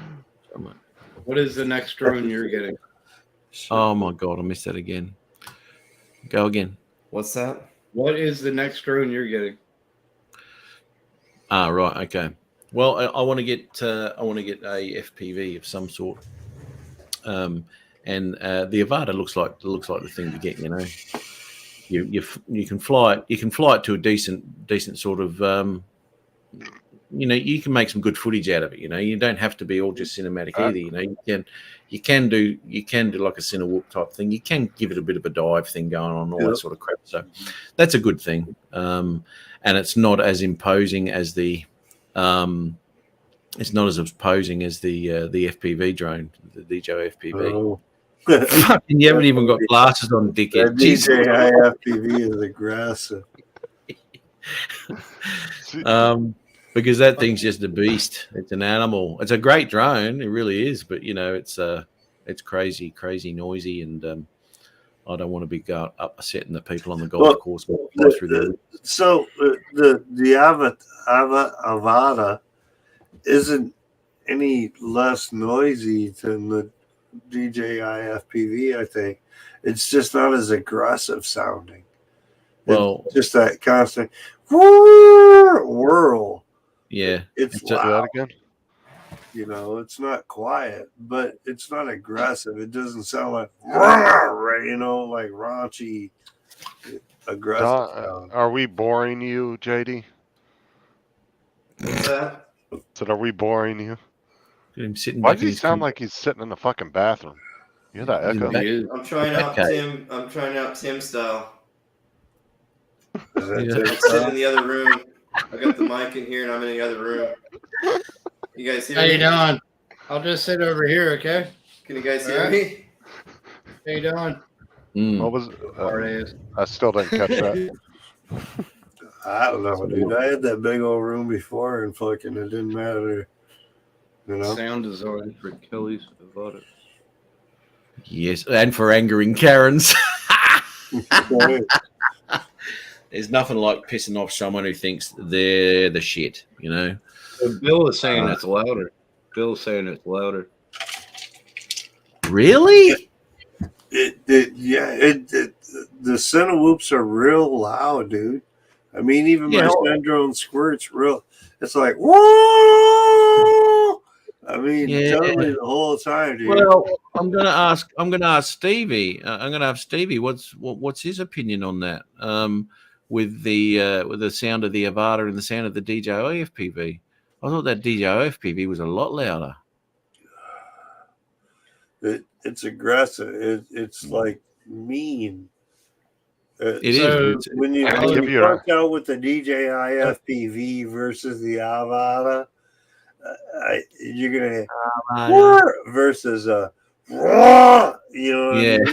What is the next drone you're getting? Oh my god, I missed that again. Go again. What's that? What is the next drone you're getting? Ah, right. Okay. Well, I want to get a FPV of some sort. And the Avata looks like the thing to get. You know, you can fly it. You can fly it to a decent sort of. You can make some good footage out of it. You know, you don't have to be all just cinematic either. You know, you can do like a Cinewhoop type thing. You can give it a bit of a dive thing going on, all that sort of crap. So that's a good thing. And it's not as imposing as the. It's not as imposing as the FPV drone, the DJI FPV. Oh. Fucking, you haven't even got glasses on, dickhead. That DJI FPV is aggressive. Because that thing's just a beast. It's an animal. It's a great drone. It really is. But it's crazy noisy, and I don't want to be upsetting the people on the golf course. So the Avata isn't any less noisy than the DJI FPV. I think it's just not as aggressive sounding. Well, it's just that constant whirl. Yeah, it's loud. That again. You know, it's not quiet, but it's not aggressive. It doesn't sound like like raunchy, aggressive. Are we boring you, JD? What's that? So are we boring you? Him sitting Why back does he in his sound like he's sitting in the fucking bathroom? You hear that echo? I'm trying out Tim. I'm trying out Tim style. I'm sitting in the other room. I got the mic in here, and I'm in the other room. You guys hear me? How you doing? I'll just sit over here, okay? Can you guys hear me? How you doing? What was? I still didn't catch that. I don't know, dude. I had that big old room before, and fucking it didn't matter. You know, Sound design for Kelly's Avada. Yes, and for angering Karens. There's nothing like pissing off someone who thinks they're the shit, you know. So Bill is saying it's louder. Bill's saying it's louder. Really? the Cinewhoops are real loud, dude. I mean, even my Sendrone Squirt's real. It's like whoa. I mean, totally the whole time, dude. Well, I'm gonna ask Stevie. I'm gonna have Stevie. What's his opinion on that? With the sound of the Avada and the sound of the DJI FPV. I thought that DJI FPV was a lot louder. It's aggressive. It's like mean. It is. When you talk out with the DJI FPV versus the Avada, you're gonna versus you know what I mean?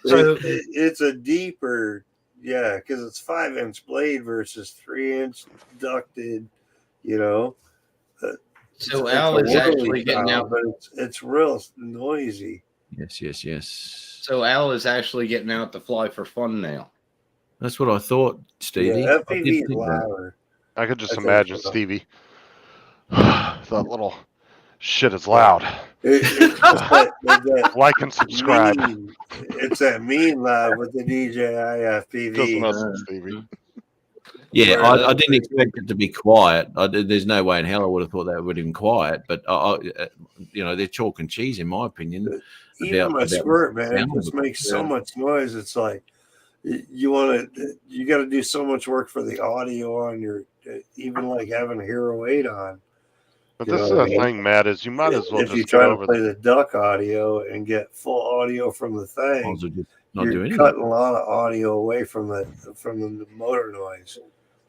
So it's a deeper, because it's 5-inch blade versus 3-inch ducted, you know. So Al is actually getting out, but it's real noisy. Yes. So Al is actually getting out to fly for fun now. That's what I thought, Stevie. Yeah, FPV is louder. I could just imagine Stevie. That little shit is loud. Like and subscribe. It's that mean loud with the DJI FPV. Just listen, Stevie. Yeah, I didn't expect it to be quiet. There's no way in hell I would have thought that would have been quiet. But they're chalk and cheese in my opinion. Even my Squirt, man, it just makes so much noise. It's like you got to do so much work for the audio on your, even like having Hero 8 on. But this is the thing, Matt, is you might as well if just you try to play the duck audio and get full audio from the thing, you're cutting a lot of audio away from the motor noise.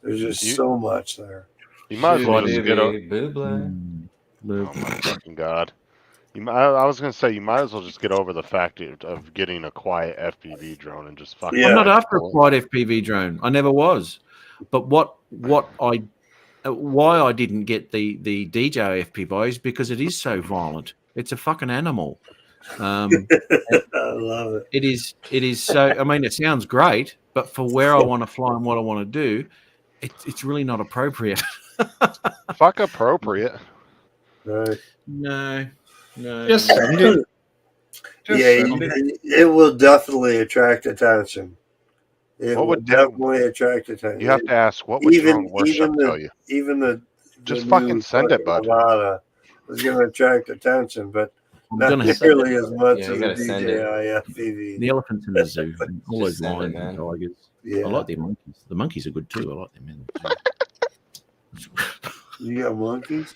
There's just so much there. You might as well just get over. Oh my fucking god! I was gonna say you might as well just get over the fact of getting a quiet FPV drone and just fucking. I'm not after a quiet FPV drone. I never was. But why I didn't get the DJI FPV is because it is so violent. It's a fucking animal. I love it. It is so. I mean, it sounds great, but for where I want to fly and what I want to do, it's really not appropriate. Fuck appropriate. Right. No. Just it will definitely attract attention. It would definitely attract attention. You have to ask what would Drone Worship tell you. Even the just fucking send it, bud. Is going to attract attention, but not nearly as much as the DJI FPV. The elephants in the zoo, all those lions and tigers. Yeah. I like the monkeys. The monkeys are good too. I like them. Man. You got monkeys?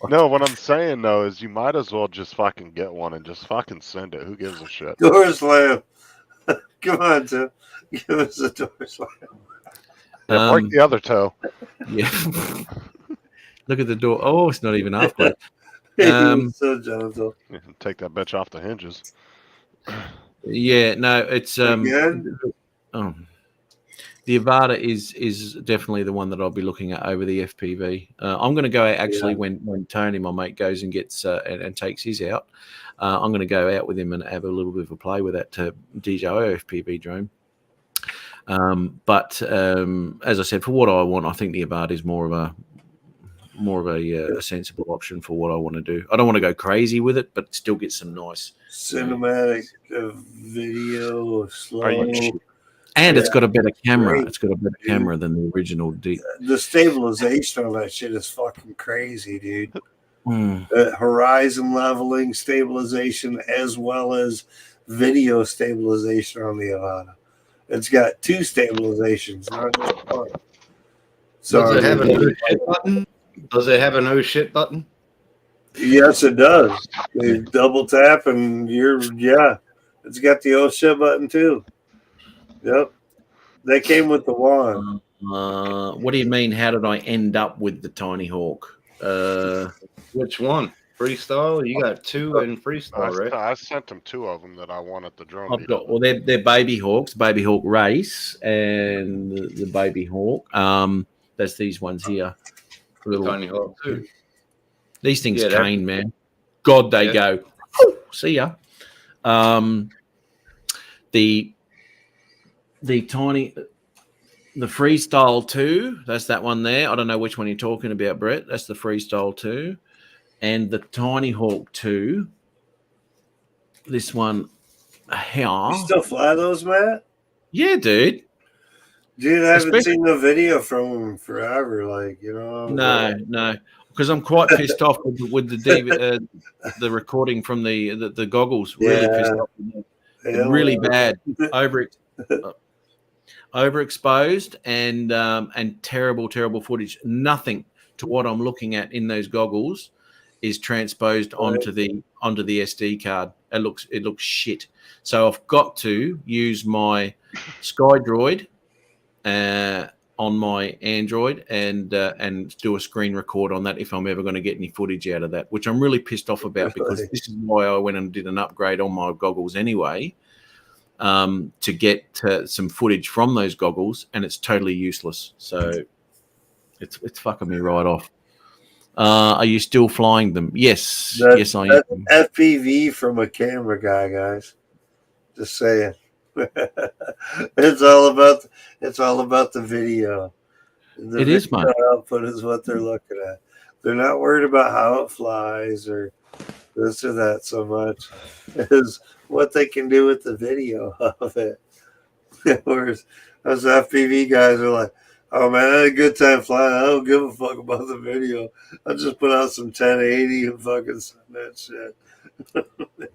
No, what I'm saying though is you might as well just fucking get one and just fucking send it. Who gives a shit? Door slam. Come on, Tim. Give us a door slam. Break the other toe. Yeah. Look at the door. Oh, it's not even halfway. So gentle. Take that bitch off the hinges. Yeah, no, it's the Avada is definitely the one that I'll be looking at over the FPV. I'm going to go out actually when Tony, my mate, goes and gets and takes his out. I'm going to go out with him and have a little bit of a play with that DJI FPV drone. But as I said, for what I want, I think the Avada is more of a sensible option for what I want to do. I don't want to go crazy with it, but still get some nice cinematic video, slow. And it's got a better camera. Great. It's got a better camera than the original. The stabilization on that shit is fucking crazy, dude. Horizon leveling stabilization as well as video stabilization on the Avada. It's got 2 stabilizations, not just one. Does it have a no shit button? Does it have a no shit button? Yes, it does. You double tap and it's got the old shit button too. Yep. They came with the wand. What do you mean? How did I end up with the Tiny Hawk? Which one? Freestyle. You got 2 in freestyle, right? I sent him 2 of them that I wanted the drone. I've got, well, they're baby hawks, baby hawk race, and the baby hawk. That's these ones here. Little Tiny hawk too. These things Yeah, cane, man. God, they go. See ya. The tiny, the Freestyle 2. That's that one there. I don't know which one you're talking about, Brett. That's the Freestyle 2, and the Tiny Hawk 2. This one here. You still fly those, Matt? Yeah, dude. Dude, I haven't seen no video from them forever. Like, you know. No, because I'm quite pissed off with the recording from the goggles. Really pissed off. Really bad, overexposed, and terrible footage. Nothing to what I'm looking at in those goggles is transposed onto the SD card. It looks shit. So I've got to use my SkyDroid on my Android and do a screen record on that if I'm ever going to get any footage out of that, which I'm really pissed off about, because this is why I went and did an upgrade on my goggles anyway, to get some footage from those goggles, and it's totally useless. So it's fucking me right off. Are you still flying them? Yes, yes, I am. FPV from a camera guy, guys. Just saying. It's all about the video. It is, man. Output is what they're looking at. They're not worried about how it flies or this or that so much as what they can do with the video of it. Whereas those FPV guys are like, oh man, I had a good time flying. I don't give a fuck about the video. I'll just put out some 1080 and fucking send that shit.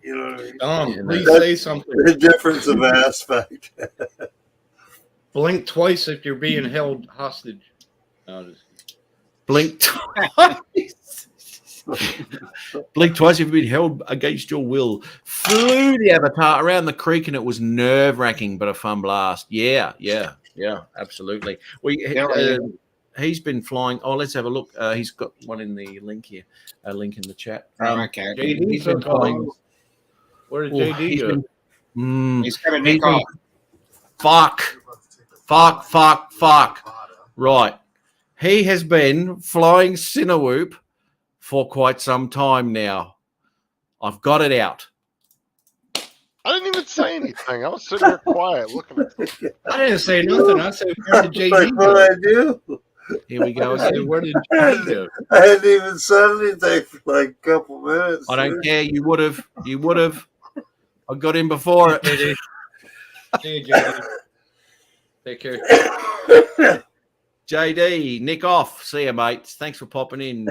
You know what I mean? Please say something. The difference of aspect. Blink twice if you're being held hostage. Blink twice. Blink twice if you've been held against your will. Flew the Avatar around the creek, and it was nerve-wracking, but a fun blast. Yeah, absolutely. He's been flying. Oh, let's have a look. He's got one in the link here. A link in the chat. Okay. He's been flying. Where did JD go? He's got a nick off. Fuck. Right. He has been flying Cinewhoop for quite some time now. I've got it out. I didn't even say anything. I was sitting there quiet looking at this. I didn't say nothing. I said, where did JD Like go? what I do. Here we go. I said, where did JD go? I hadn't even said anything for like a couple minutes. I don't care. You would have. I got in before it. See you, JD. Take care. JD, Nick off. See you, mates. Thanks for popping in.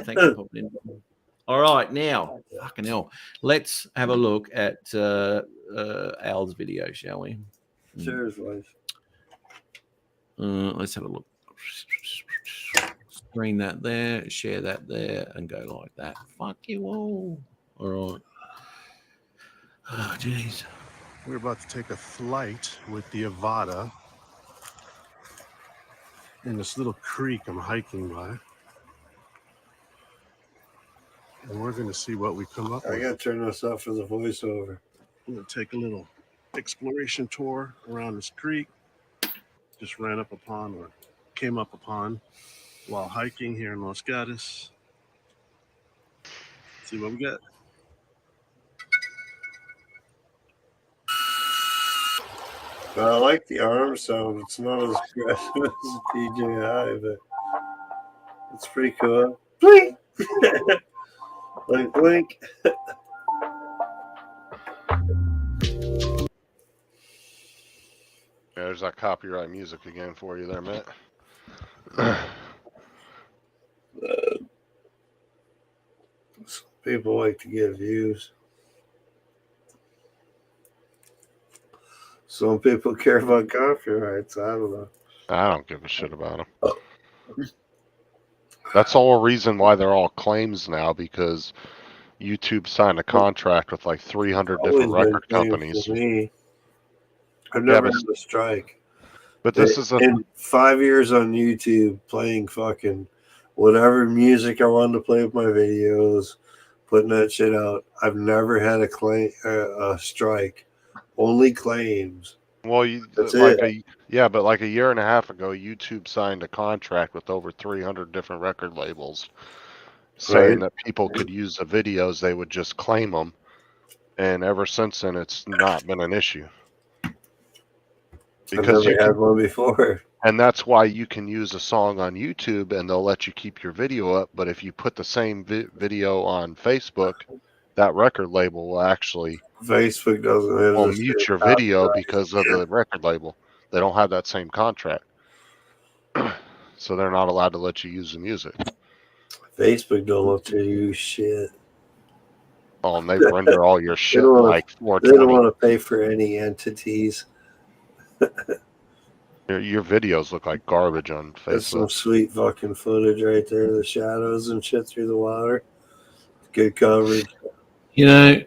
All right, now, fucking hell. Let's have a look at Al's video, shall we? Cheers, boys. Let's have a look. Screen that there, share that there, and go like that. Fuck you all. All right. Oh, jeez. We're about to take a flight with the Avata in this little creek I'm hiking by. And we're going to see what we come up with. I got to turn this off for the voiceover. We're going to take a little exploration tour around this creek. Just ran up upon or came up upon while hiking here in Los Gatos. See what we got. Well, I like the arm sound. It's not as aggressive as DJI, but it's pretty cool. Blink! Blink, blink. There's that copyright music again for you there, Matt. People like to get views. Some people care about copyrights. I don't know. I don't give a shit about them. That's the whole reason why they're all claims now, because YouTube signed a contract with like 300 different record companies. I've never had a strike. But this is in 5 years on YouTube playing fucking whatever music I wanted to play with my videos, putting that shit out. I've never had a strike, only claims. Well, That's like it. but like a year and a half ago, YouTube signed a contract with over 300 different record labels, saying that people could use the videos, they would just claim them, and ever since then, it's not been an issue. Because I've never had one before. And that's why you can use a song on YouTube and they'll let you keep your video up. But if you put the same video on Facebook, that record label will actually Facebook doesn't mute your video because of the record label. They don't have that same contract. So they're not allowed to let you use the music. Facebook don't let you use shit. Oh, and they render all your shit They don't wanna- like They 420. don't want to pay for any entities. Your videos look like garbage on That's some Facebook. sweet fucking footage right there. The shadows and shit through the water. Good coverage. You know,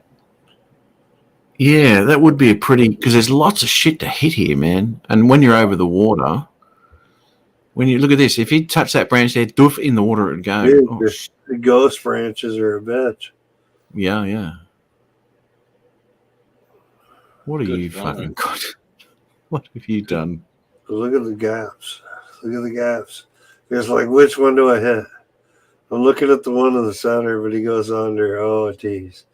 yeah, that would be a pretty, because there's lots of shit to hit here, man. And when you're over the water, when you look at this, if you touch that branch there, doof, in the water it would go. Dude, Oh, the ghost branches are a bitch. yeah, yeah. What have Good you fun. fucking got? What have you done? Look at the gaps. Look at the gaps. It's like, which one do I hit? I'm looking at the one in the center, but he goes under. Oh, geez.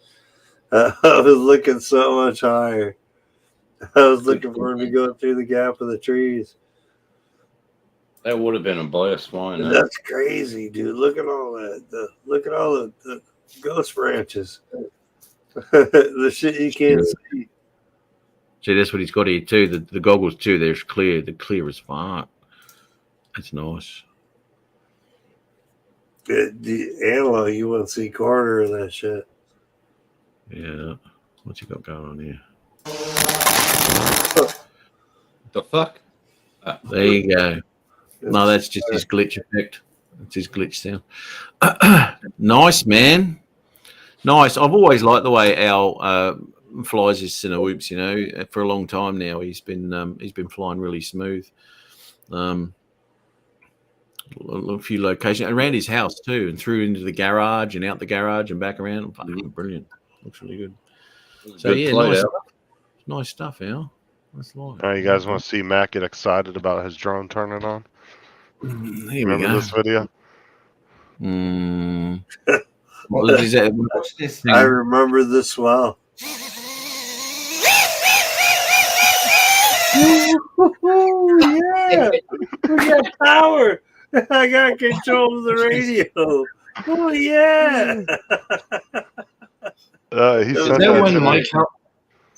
I was looking so much higher. I was looking for him to go through the gap of the trees. That would have been a blast flying. And that's crazy, dude. Look at all that. Look at all the ghost branches. The shit you can't see. See, that's what he's got here too. The goggles too. They're clear. They're clear as fuck. That's nice. The analog, you wouldn't see quarter of that shit. Yeah. What's he got going on here? The fuck? There you go. No, that's just his glitch effect. That's his glitch sound. Nice, man. Nice. I've always liked the way Al flies his Cinewhoops. You know, for a long time now, he's been flying really smooth. A few locations around his house too, and through into the garage and out the garage and back around. Fucking brilliant. Looks really good. So Good yeah, flight, nice Al. stuff. Nice stuff, Al. That's like. Now, you guys want to see Matt get excited about his drone turning on? Here we Remember go. this video? What is that? What's this thing? I remember this well. Yeah, we got power. I got control of the radio. Oh yeah. He Is sent that that when to Mike me. helped?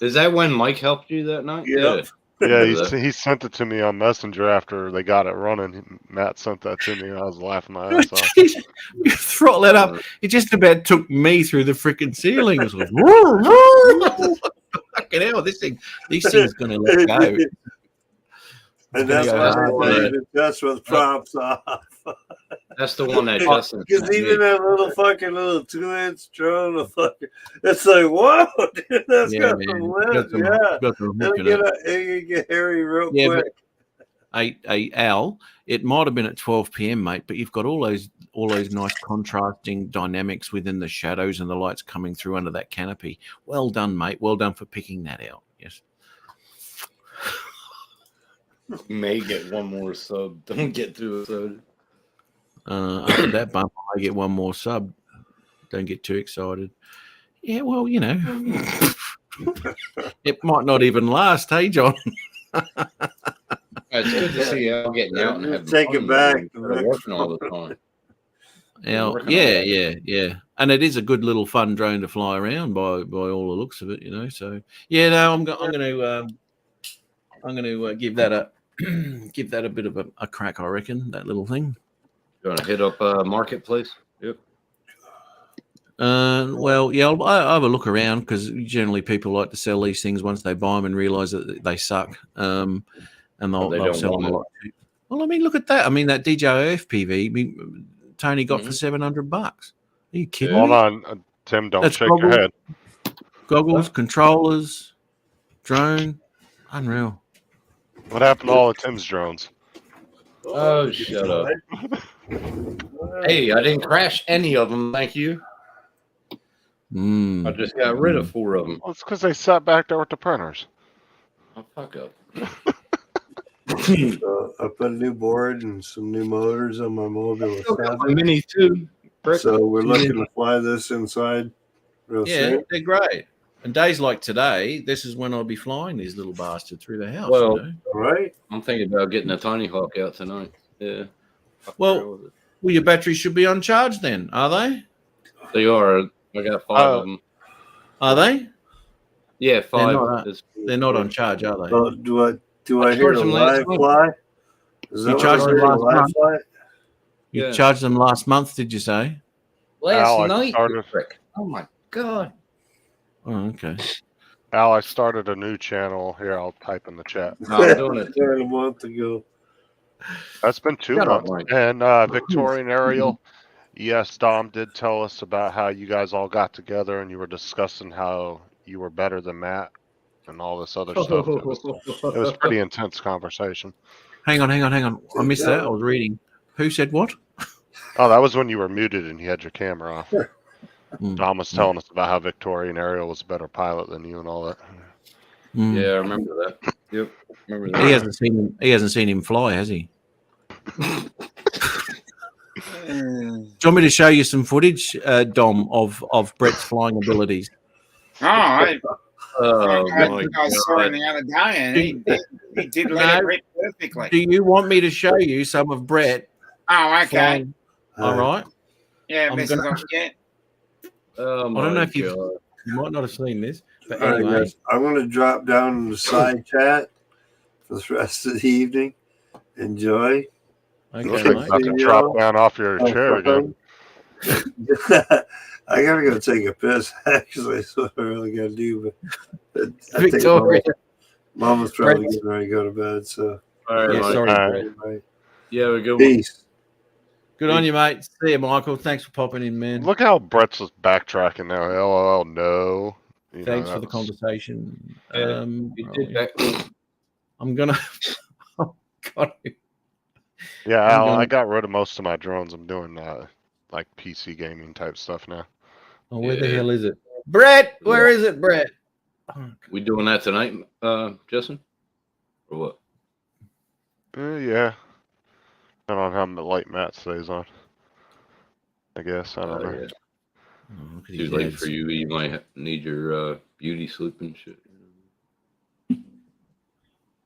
Is that when Mike helped you that night? Yep. Yeah, he sent it to me on Messenger after they got it running. Matt sent that to me, and I was laughing my ass off. You throttle it up. It just about took me through the freaking ceiling. It was like, roar, roar. Fucking hell, these things gonna let go. And that's Yeah, why yeah. they just with props off. That's the one that Justin. Because even that little 2-inch drone, it's like, whoa, dude, that's Yeah, got man. some Got lift. some- Yeah. got some It'll hook in get hairy real Yeah, quick. but Al, it might have been at 12 p.m., mate, but you've got all those nice contrasting dynamics within the shadows and the lights coming through under that canopy. Well done, mate. Well done for picking that out. Yes. You may get one more sub. Don't get too excited. After that bump, I get one more sub. Don't get too excited. Yeah, well, you know, it might not even last, hey, John? It's good to see Al getting out and having Take fun, it back. man, instead of working all the time. Al, Working yeah. And it is a good little fun drone to fly around by all the looks of it, you know. So yeah, no, I'm going to give that a give that a bit of a crack, I reckon. That little thing. You want to hit up Marketplace? Yep. Well, yeah, I'll have a look around because generally people like to sell these things once they buy them and realize that they suck. And they'll They don't sell them a want lot. Well, I mean, look at that. I mean, that DJI FPV, Tony got for $700. Are you kidding Hold me? on, Tim, don't That's shake your goggles. head. Goggles, controllers, drone, unreal. What happened to all of Tim's drones? Oh, shut up. Hey, I didn't crash any of them. Thank you. Mm. I just got rid of 4 of them. Well, it's because they sat back there with the printers. Oh, fuck up. So I put a new board and some new motors on my Mobile My Mini too. So we're looking to fly this inside real Yeah, soon. they're great. And days like today, this is when I'll be flying these little bastards through the house. Well, you know? Right. I'm thinking about getting a Tiny Hawk out tonight. Yeah. Well, your batteries should be on charge then, are they? They are. I got 5 of them. Are they? Yeah, 5. They're not on charge, are they? So do I hear charged a them last live month. fly? Is that You what charged I them heard, a last live month. fly? You Yeah. charged them last month, did you say? Last night. Oh my god. Oh, okay. Al, I started a new channel. Here, I'll type in the chat. No, I'm doing it. A month ago. That's been 2 Shut up, months. Mike. And Victorian Ariel, yes, Dom did tell us about how you guys all got together and you were discussing how you were better than Matt and all this other stuff. It was pretty intense conversation. Hang on. I missed that. I was reading. Who said what? Oh, that was when you were muted and you had your camera off. Mm. Dom was telling us about how Victorian Ariel was a better pilot than you and all that. Mm. Yeah, I remember that. Yep. Remember that. He hasn't seen him fly, has he? Do you want me to show you some footage, Dom, of Brett's flying abilities? Oh, I my saw him the other day, and he did let it rip perfectly. Do you want me to show you some of Brett? Oh, okay. Flying? All right. Yeah, I'm this is gonna- on yet. Oh, I don't know my if you God. might not have seen this, but All right, anyway. guys, I'm going to drop down in the side chat for the rest of the evening. Enjoy. Okay, Looks like mate. about to drop down off your chair again. I gotta go take a piss. Actually, that's what I really gotta do. But I think Victoria. Mama's probably Brett. getting ready to go to bed. So All right, Yeah, Mike. sorry, All Brett. right. Yeah, we're good. Peace. Good on you, mate. See you, Michael. Thanks for popping in, man. Look how Brett's just backtracking now. LOL, no. You know, Thanks that for the was- conversation. Yeah, You did that. I'm gonna. Oh, God. Yeah, I'm Al, gonna- I got rid of most of my drones. I'm doing like PC gaming type stuff now. Oh, where the Yeah. hell is it, Brett? Where is it, Brett? We doing that tonight, Justin? Or what? Yeah. I don't know how late Matt stays on. I guess. I don't know. Yeah. Oh, look at Too his late ads. for you. You might need your beauty sleep and shit.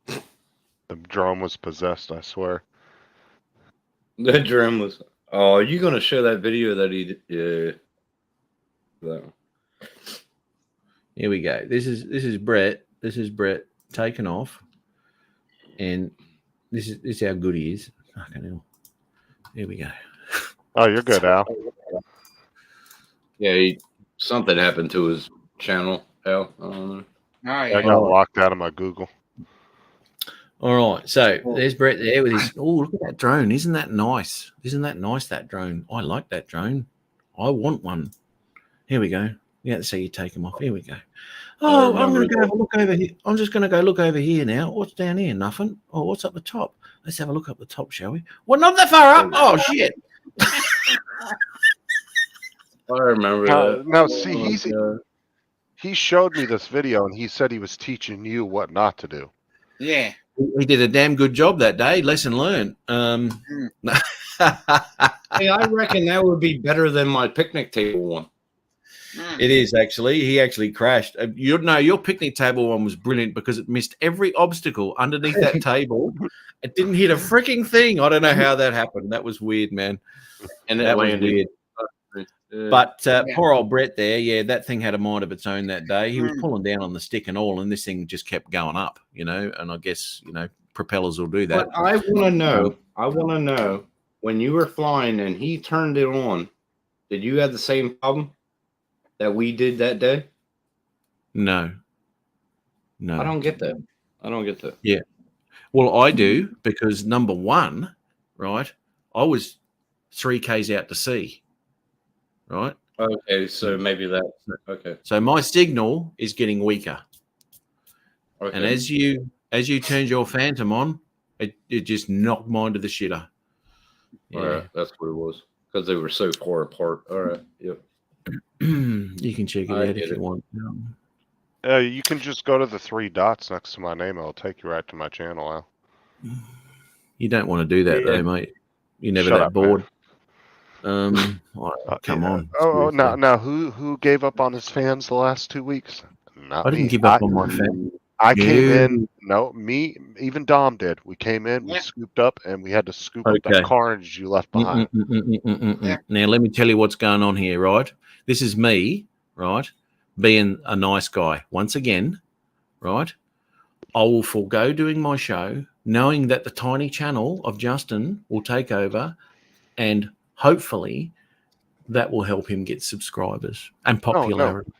The drone was possessed, I swear. That drum was. Oh, are you gonna show that video that he did? Yeah. That one. Here we go. This is Brett. This is Brett taken off, and this is how good he is. Fucking hell. Here we go. Oh, you're good, Al. Yeah, something happened to his channel. Al, I don't know. Oh, I yeah. got locked out of my Google. All right, so there's Brett there with his. Oh, look at that drone! Isn't that nice? Isn't that nice? That drone. I like that drone. I want one. Here we go. Yeah, let's see you take them off. Here we go. Oh, I'm going to go have a look over here. I'm just going to go look over here now. What's down here? Nothing. Oh, what's up the top? Let's have a look up the top, shall we? Well, not that far up. Oh shit! I remember that. Now, see, Oh, he's God. he showed me this video and he said he was teaching you what not to do. Yeah. He did a damn good job that day. Lesson learned. Hey, I reckon that would be better than my picnic table one. It is actually. He actually crashed. Your picnic table one was brilliant because it missed every obstacle underneath that table. It didn't hit a freaking thing. I don't know how that happened. That was weird, man. And it That was landed. weird. Yeah. But poor old Brett there, yeah, that thing had a mind of its own that day. He was pulling down on the stick and all, and this thing just kept going up, and I guess, propellers will do that. But I want to know when you were flying and he turned it on, did you have the same problem that we did that day? No. I don't get that. Yeah. Well, I do because number one, right, I was 3 Ks out to sea, right? Okay, so maybe that. Okay. So my signal is getting weaker. Okay. And as you turned your Phantom on, it just knocked mine to the shitter. All right, that's what it was because they were so far apart. All right, yep. You can check it I out get if you it. want. You can just go to the 3 dots next to my name. It'll take you right to my channel, Al. You don't want to do that though, mate. You're never Shut that up, bored. Come Yeah. on. Oh, seriously. now who gave up on his fans the last 2 weeks? Not I didn't me. give up on my fan. I came in. No. No, me. Even Dom did. We came in. We scooped up, and we had to scoop up Okay. that carnage you left behind. Now let me tell you what's going on here, right? This is me, right, being a nice guy. Once again, right, I will forego doing my show, knowing that the tiny channel of Justin will take over, and hopefully that will help him get subscribers and popularity.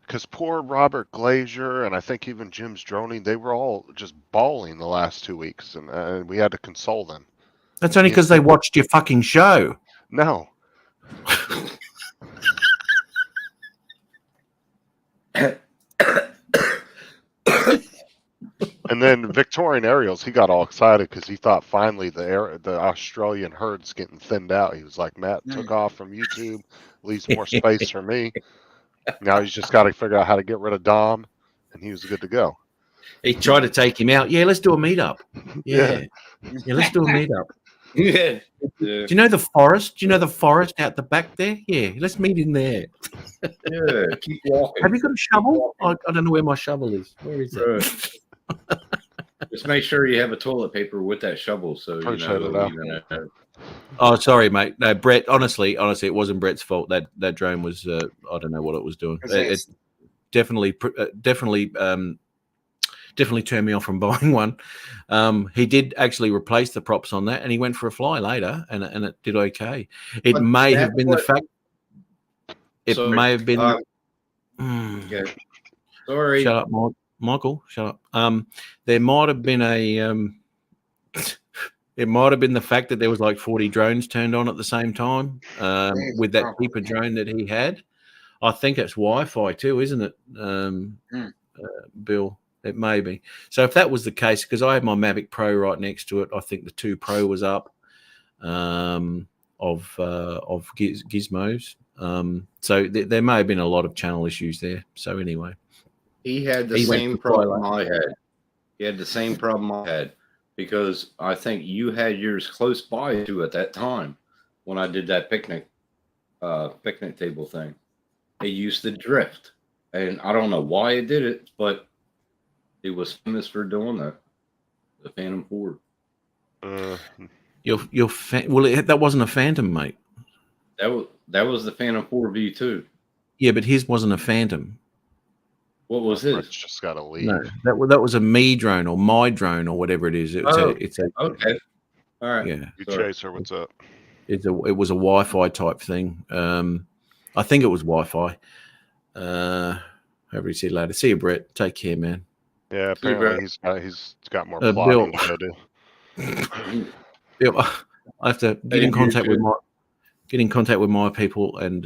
Because poor Robert Glazier and I think even Jim's droning, they were all just bawling the last 2 weeks, and we had to console them. That's only because they watched your fucking show. No. And then Victorian Aerials, he got all excited because he thought finally the Australian herd's getting thinned out. He was like, Matt took off from YouTube, leaves more space for me. Now he's just got to figure out how to get rid of Dom, and he was good to go. He tried to take him out. Yeah, let's do a meetup. Yeah, let's do a meetup. Yeah. Do you know the forest? Do you know the forest out the back there? Yeah, let's meet in there. Yeah, keep walking. Have you got a shovel? I don't know where my shovel is. Where is it? Just make sure you have a toilet paper with that shovel, so you Appreciate it, know. Al. You're gonna, Oh, sorry, mate. No, Brett. Honestly, it wasn't Brett's fault. That drone was. I don't know what it was doing. It definitely turned me off from buying one. He did actually replace the props on that, and he went for a fly later, and it did okay. It But may that's have been the what- fact. It Sorry, may have been. okay. Sorry. Shut up, Michael. Shut up. There might have been a. It might have been the fact that there was like 40 drones turned on at the same time with that cheaper drone that he had. I think it's Wi-Fi too, isn't it, Bill? It may be. So if that was the case, because I have my Mavic Pro right next to it, I think the 2 Pro was up of gizmos. So there may have been a lot of channel issues there. So anyway, He had the same problem I had. He had the same problem I had because I think you had yours close by too at that time when I did that picnic table thing. It used to drift, and I don't know why it did it, but it was famous for doing that. The Phantom 4. That wasn't a Phantom, mate. That was the Phantom 4 V2. Yeah, but his wasn't a Phantom. What was his? It's just got to leave. No, that was a me drone or my drone or whatever it is. It's okay. All right. Yeah. You Chaser, what's up? It was a Wi-Fi type thing. I think it was Wi-Fi. However you see it later. See you, Brett. Take care, man. Yeah, apparently he's got more Bill. plotting to do. Bill, I have to get in contact with my people and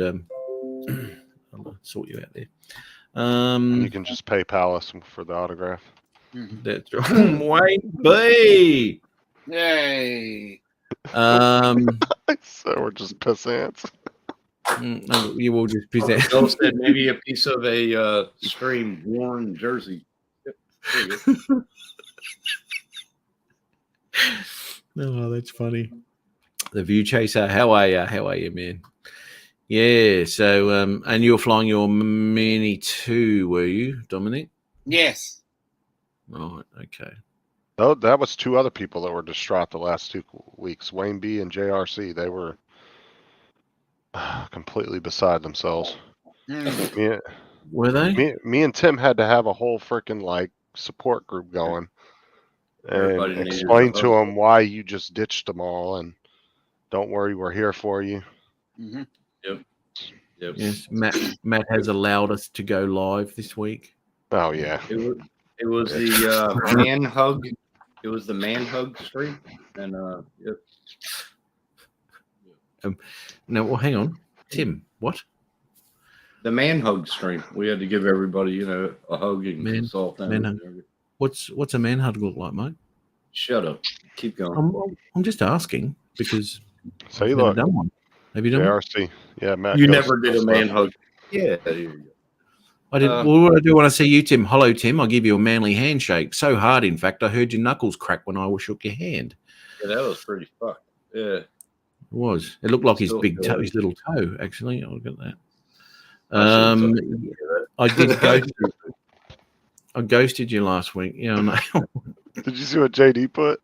I'll sort you out there. You can just PayPal us for the autograph. That's right. Wayne B. Yay. So we're just pissants. No, you will just present. Bill said maybe a piece of a stream worn jersey. Yep. There you go. Oh, that's funny. The View Chaser. How are you? How are you, man? Yeah. So, and you were flying your Mini 2, were you, Dominic? Yes. Right. Okay. Oh, that was 2 other people that were distraught the last 2 weeks. Wayne B and JRC. They were completely beside themselves. Were they? Me and Tim had to have a whole freaking support group going Everybody and needed explain to to them why you just ditched them all, and don't worry, we're here for you. Mm-hmm. Yep. Yes. Matt has allowed us to go live this week. Oh yeah. It was the man hug. It was the man hug stream, and yep. No, well, hang on, Tim. What? The man hug stream. We had to give everybody, a hug and consult them. Man hug. What's a man hug look like, mate? Shut up. Keep going. I'm just asking because So I've you never look. done one. Have you done one? JRC. Yeah, Matt. You goes never did a to man stuff. hug. Yeah, there you go. I did. Well, what I do when I see you, Tim? Hello, Tim. I'll give you a manly handshake. So hard, in fact, I heard your knuckles crack when I shook your hand. Yeah, that was pretty fucked. Yeah. It was. It looked like his Still big toe, good. his little toe. Actually, I'll get that. I should've I did ghost. I ghosted you last week. Yeah, I know. Did you see what JD put?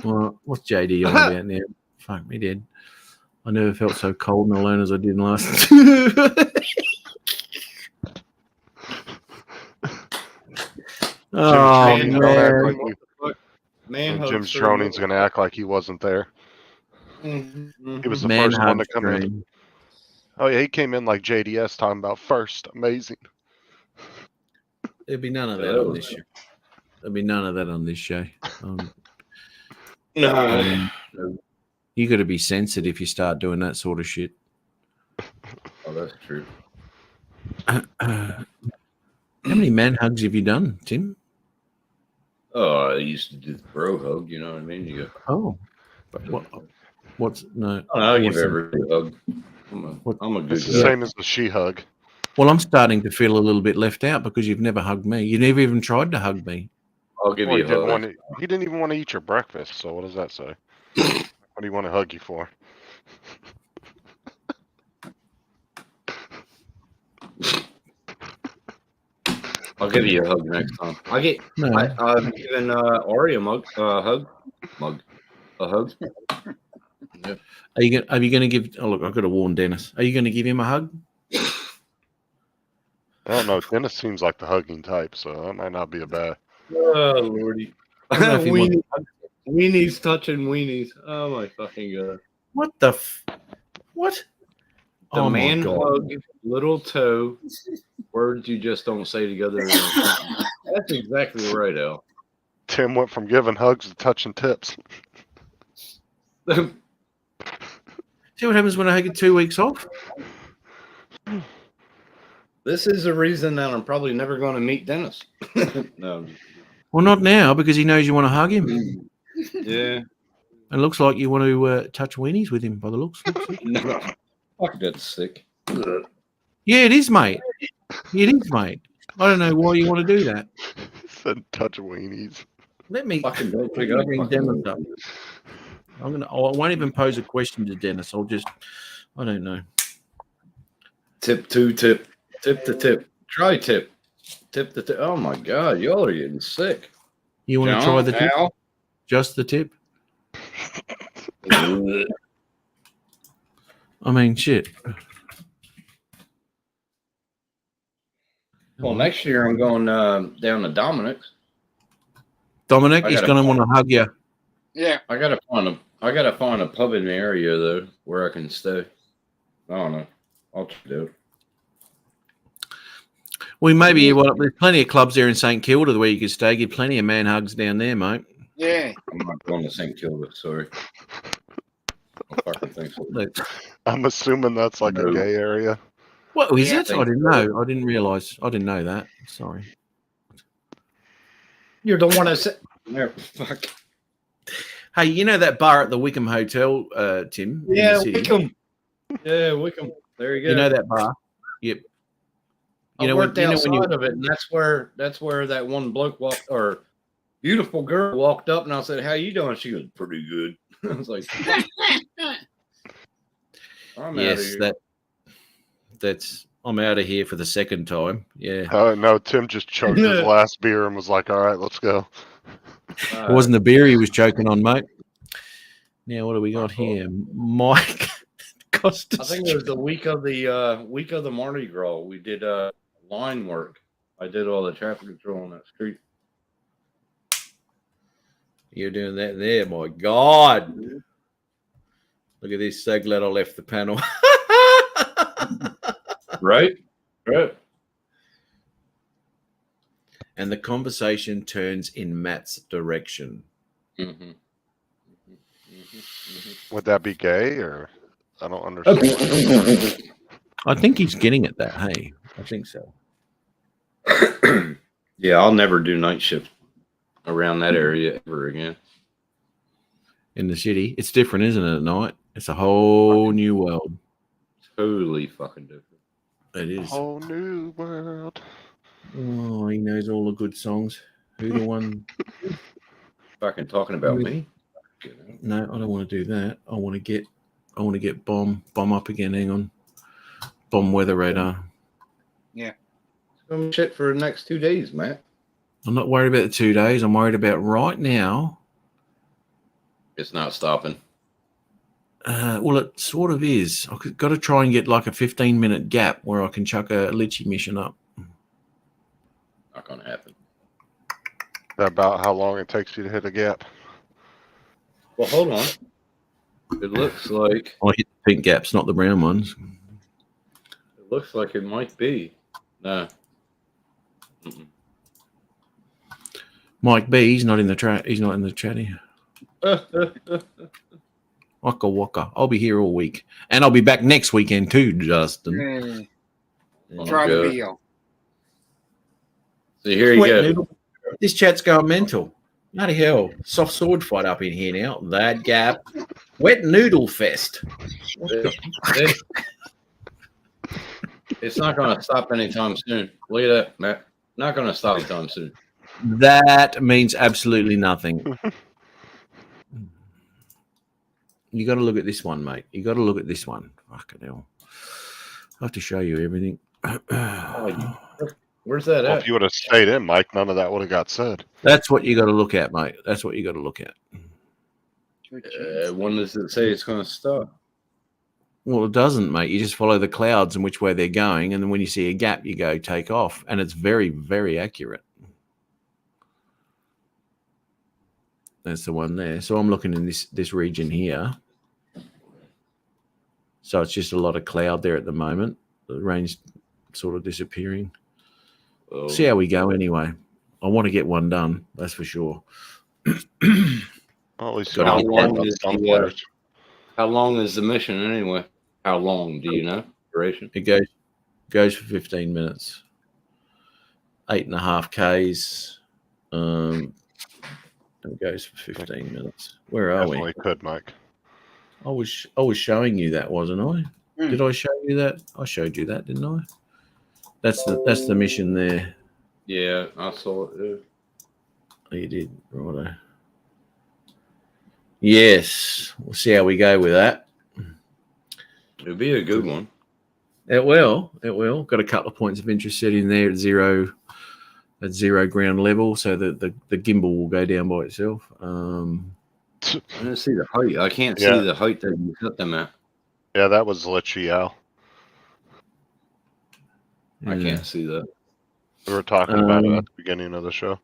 Well, what's JD on about now? Fuck me, dead. I never felt so cold and alone as I did last. Oh Jim's man. Jim's Droning's gonna act like he wasn't there. He was the first one to come in. Oh yeah, he came in like JDS talking about first. Amazing. There'll be none of that on this show. There'll be none of that on this show. No. You got to be censored if you start doing that sort of shit. Oh, that's true. How many man hugs have you done, Tim? Oh, I used to do the bro hug. You know what I mean? You go. Oh, what's no? I'll give what's the- everybody a hug. I'm a good It's the guy. same as the she hug. Well, I'm starting to feel a little bit left out because you've never hugged me. You never even tried to hug me. I'll give Well, you he a didn't hug. want to, he didn't even want to eat your breakfast. So what does that say? What do you want to hug you for? I'll give you a hug next time. I'm giving Ari a hug. Yeah. Are you going to give? Oh, look, I've got to warn Dennis. Are you going to give him a hug? I don't know. Dennis seems like the hugging type, so that might not be a bad. Oh lordy. I don't know if he wants- Weenies touching weenies. Oh my fucking god. What the? What? The Oh my man God. hug, little toe, words you just don't say together. That's exactly right, Al. Tim went from giving hugs to touching tips. See what happens when I get 2 weeks off? This is the reason that I'm probably never going to meet Dennis. No. Well, not now because he knows you want to hug him. Yeah. It looks like you want to touch weenies with him by the looks. No. Fuck, that's sick. Yeah, it is, mate. It is, mate. I don't know why you want to do that. Said touch weenies. Let me Fucking don't pick bring up. Dennis up. I won't even pose a question to Dennis. I don't know. Tip to tip to tip. Try tip. Tip to tip. Oh my god, y'all are getting sick. You want to try the tip? Al? Just the tip? I mean, shit. Well, next year I'm going down to Dominic's. Dominic, I he's gotta- going to want to hug you. Yeah. I gotta find a pub in the area though where I can stay. I don't know. I'll do it. Well, maybe there's plenty of clubs there in St Kilda where you could stay. Get plenty of man hugs down there, mate. Yeah. I'm not going to St. Kilda, sorry. I fucking think so. I'm assuming that's like a gay area. What is Yeah, it? I didn't know. I didn't realise. I didn't know that. Sorry. You're the one that said. No, fuck. Hey, you know that bar at the Wickham Hotel, Tim? in the Yeah, city? Wickham. Yeah, Wickham. There you go. You know that bar? Yep. I You know worked when you outside of it, and that's where that one bloke walked, or beautiful girl walked up, and I said, "How you doing?" She goes, "Pretty good." I was like, "I'm out of yes, here." that's. I'm out of here for the second time. Yeah. Oh no, Tim just chugged his last beer and was like, "All right, let's go." It wasn't the beer he was choking on, mate. Now what do we got here? Mike Costas. I think it was the week of the Mardi Gras. We did line work. I did all the traffic control on that street. You're doing that there, my God. Look at this. So glad I left the panel. Right? Right. And the conversation turns in Matt's direction. Mm-hmm. Would that be gay or I don't understand. I think he's getting at that. Hey, I think so. Yeah, I'll never do night shift around that area ever again. In the city, it's different, isn't it? At night, it's a whole new world. Totally fucking different. It is. Whole new world. Oh, he knows all the good songs. Who the one? Fucking talking about me. No, I don't want to do that. I want to get bomb up again. Hang on. Bomb weather radar. Yeah. Some shit for the next 2 days, Matt. I'm not worried about the 2 days. I'm worried about right now. It's not stopping. Well, it sort of is. I've got to try and get like a 15-minute gap where I can chuck a Litchi mission up. Not gonna happen. That about how long it takes you to hit a gap? Well, hold on. It looks like I hit the pink gaps, not the brown ones. it looks like it might be. No. Mm-mm. Mike B, he's not in the chat. He's not in the chat here. Waka waka. I'll be here all week, and I'll be back next weekend too, Justin. Try to be on. So here you go. Noodle. This chat's going mental. Bloody hell. Soft sword fight up in here now. That gap. Wet noodle fest. It's not going to stop anytime soon. Look at that, Matt. Not going to stop anytime soon. That means absolutely nothing. You got to look at this one, mate. You got to look at this one. Fucking hell. I have to show you everything. Where's that Well, at? if you would have stayed in, Mike, none of that would have got said. That's what you got to look at, mate. That's what you got to look at. When does it say it's going to stop? Well, it doesn't, mate. You just follow the clouds and which way they're going, and then when you see a gap, you go take off, and it's very, very accurate. That's the one there. So I'm looking in this region here. So it's just a lot of cloud there at the moment. The rain's sort of disappearing. Oh. See how we go anyway. I want to get one done, that's for sure. Well, at least So how long is the mission anyway? How long do you know? Duration? It goes for 15 minutes. 8.5 Ks. It goes for 15 minutes. Where are Definitely we? could, Mike. I was showing you that, wasn't I? Did I show you that? I showed you that, didn't I? That's the mission there. Yeah, I saw it. Yeah. Oh, you did, righto. Yes, we'll see how we go with that. It'll be a good one. It will. Got a couple of points of interest set in there at zero ground level, so the gimbal will go down by itself. I didn't see the height. I can't see the height that you cut them at. Yeah, that was Litchi Al. I can't see that. We were talking about it at the beginning of the show.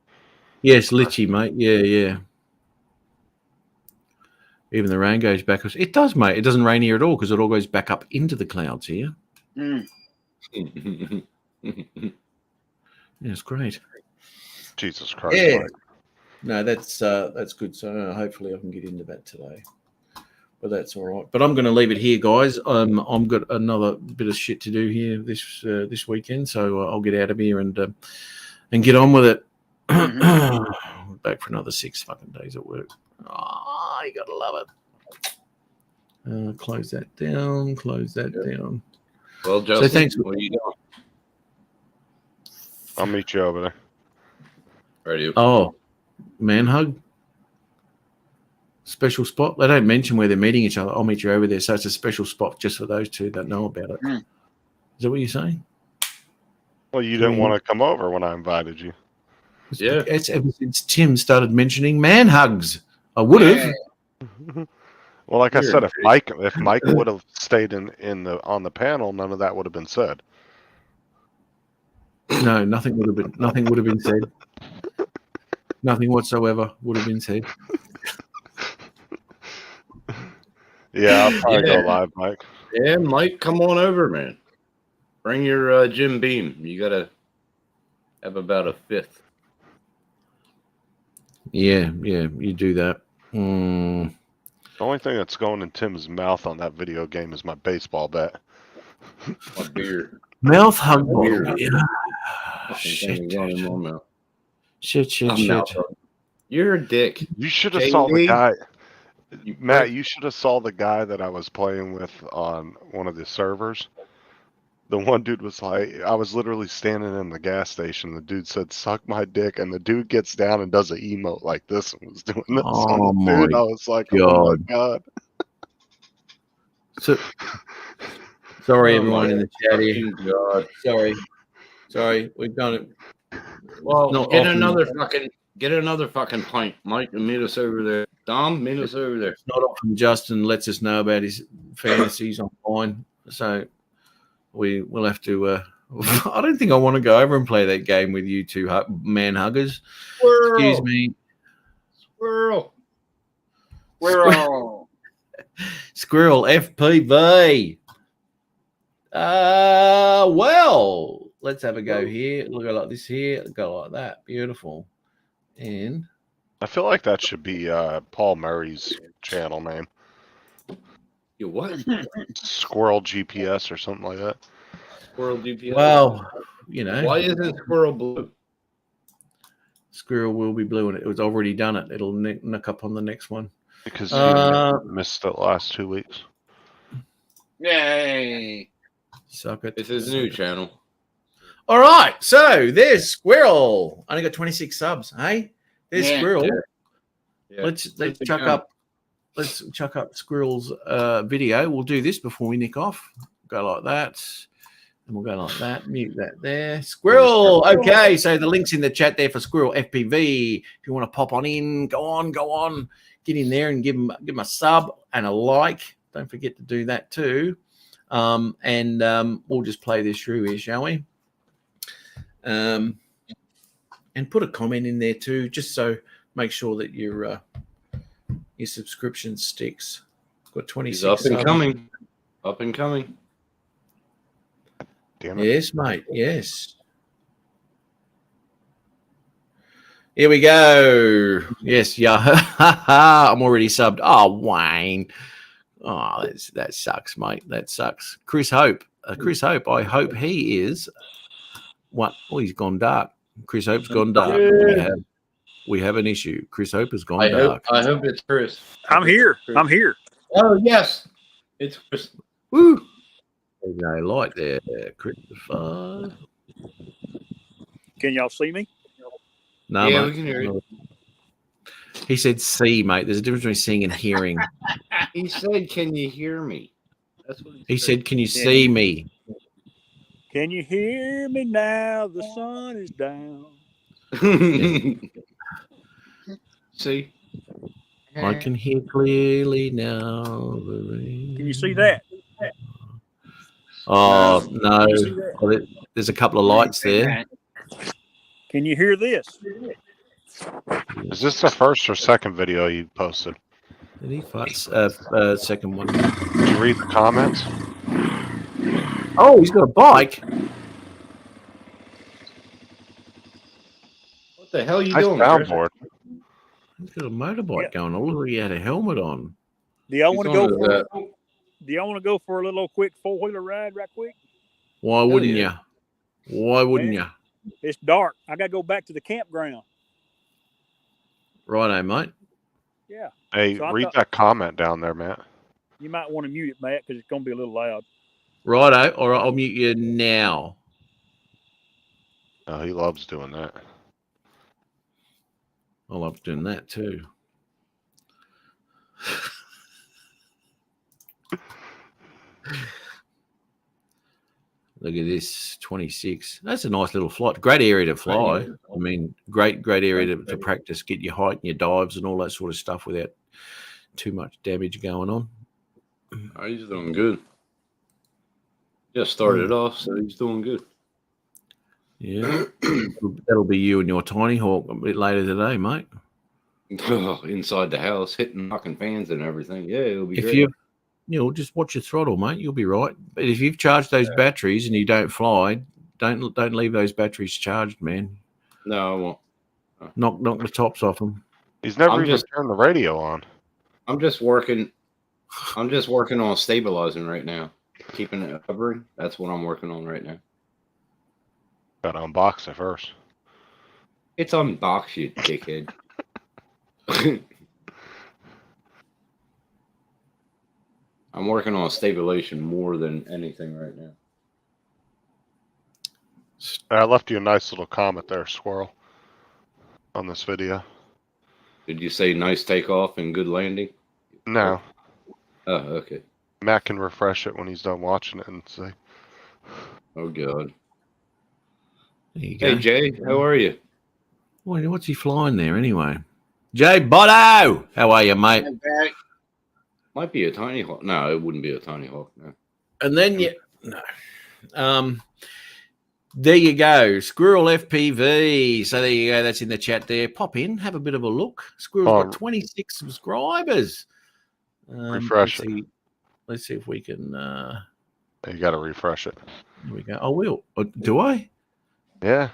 Yes, Litchi, mate. Yeah. Even the rain goes back. It does, mate. It doesn't rain here at all because it all goes back up into the clouds here. Yeah, it's great. Jesus Christ. Yeah. Mike. No, that's good. So hopefully I can get into that today. But that's all right. But I'm going to leave it here, guys. I'm got another bit of shit to do here this weekend, so I'll get out of here and get on with it. Back for another 6 fucking days at work. Oh, you gotta love it. Close that down. Well, Justin, so thanks. what are you doing? I'll meet you over there. Ready? Oh, man hug. Special spot. They don't mention where they're meeting each other. I'll meet you over there. So it's a special spot just for those two that know about it. Is that what you're saying? Well, you didn't want to come over when I invited you. Yeah. It's ever since Tim started mentioning man hugs. I would have. Well, like I said, if Mike would have stayed on the panel, none of that would have been said. No, nothing would have been said. Nothing whatsoever would have been said. Yeah, I'll probably go live, Mike. Yeah, Mike, come on over, man. Bring your Jim Beam. You gotta have about a fifth. Yeah, you do that. The only thing that's going in Tim's mouth on that video game is my baseball bat. My beard. Mouth hug. Yeah. Shit. Shit. You're a dick. You should have saw the guy. Matt, you should have saw the guy that I was playing with on one of the servers. The one dude was like, I was literally standing in the gas station. The dude said, "Suck my dick," and the dude gets down and does an emote like this and was doing this. Oh on the my dude. I was like, "Oh my god!" So, sorry, Oh everyone my in the chat here. fucking God. Sorry, we've done it. Well, Not get often. another fucking pint, Mike, and meet us over there. Dom, meet us over there. It's not often Justin lets us know about his fantasies online, so we'll have to. I don't think I want to go over and play that game with you two man huggers. Excuse me. Squirrel. Squirrel FPV. Well, let's have a go here. Look at like this here. Go like that. Beautiful. And I feel like that should be Paul Murray's channel name. You what? Squirrel GPS or something like that. Squirrel GPS. well, you know, Why isn't squirrel blue? Squirrel will be blue, and it was already done it. It'll nick up on the next one. Because you missed the last 2 weeks. Yay! Suck it. It's his new channel. All right, so there's Squirrel. Only got 26 subs. Hey, there's Yeah. Squirrel. Yeah. Let's Let's chuck go. up. Let's chuck up Squirrel's video. We'll do this before we nick off. Go like that, and we'll go like that. Mute that there. Squirrel. Okay, so the link's in the chat there for Squirrel FPV. If you want to pop on in, go on. Get in there and give him a sub and a like. Don't forget to do that too. And we'll just play this through here, shall we? And put a comment in there too, just so make sure that your subscription sticks. Got 26 He's up and subs. coming. Up and coming. Damn it. Yes, mate. Yes. Here we go. Yes, yeah. I'm already subbed. Oh, Wayne. Oh, that sucks, mate. That sucks. Chris Hope. Chris Hope. I hope he is. What? Oh, he's gone dark. Chris Hope's gone dark. Yeah. We have an issue. Chris Hope has gone I dark. hope it's Chris. I'm here. I'm here. Oh yes, it's Chris. Woo! There's no light there, Christopher. Can y'all see me? No, Yeah, mate. we can hear you. He said see, mate. There's a difference between seeing and hearing. He said, "Can you hear me?" That's what He said, can you see me? Can you hear me now? The sun is down. See, I can hear clearly now. Can you see that? Oh, no. Can you see that? Well, there's a couple of lights there. Can you hear this? Is this the first or second video you posted? Did he fuss? Second one. Did you read the comments? Oh, he's got a bike. what the hell are you Nice doing, Chris? soundboard. He's got a motorbike going. I look, he had a helmet on. Do y'all He's want to on go? to that. Do y'all want to go for a little quick 4-wheeler ride, right quick? Why wouldn't yeah. you? Why wouldn't Man. you? It's dark. I gotta go back to the campground. Righto, mate. Yeah. Hey, So I read thought- that comment down there, Matt. You might want to mute it, Matt, because it's gonna be a little loud. Righto. All right, I'll mute you now. Oh, he loves doing that. I love doing that too. Look at this, 26. That's a nice little flight. Great area to fly. I mean, great area to practice, get your height and your dives and all that sort of stuff without too much damage going on. Oh, he's doing good. Just started off, so he's doing good. Yeah. That'll be you and your Tiny Hawk a bit later today, mate. Inside the house, knocking fans and everything. Yeah, it'll be If great. you just watch your throttle, mate, you'll be right. But if you've charged those batteries and you don't fly, don't leave those batteries charged, man. No, I won't. Knock the tops off them. He's never I'm even just- turned the radio on. I'm just working on stabilizing right now. Keeping it hovering. That's what I'm working on right now. Got to unbox it first. It's unbox, you dickhead. I'm working on stabilization more than anything right now. I left you a nice little comment there, Squirrel, on this video. Did you say nice takeoff and good landing? No. Oh, okay. Matt can refresh it when he's done watching it and say. Oh, God. There you Hey, go. Jay, how are you? What's he flying there anyway? Jay Botto, how are you, mate? Might be a tiny hawk. No, it wouldn't be a tiny hawk. No. And then there you go, Squirrel FPV. So there you go. That's in the chat there. Pop in, have a bit of a look. Squirrel's got 26 subscribers. Refresh it. Let's see if we can. You got to refresh it. Here we go. I will. Do I? Yeah.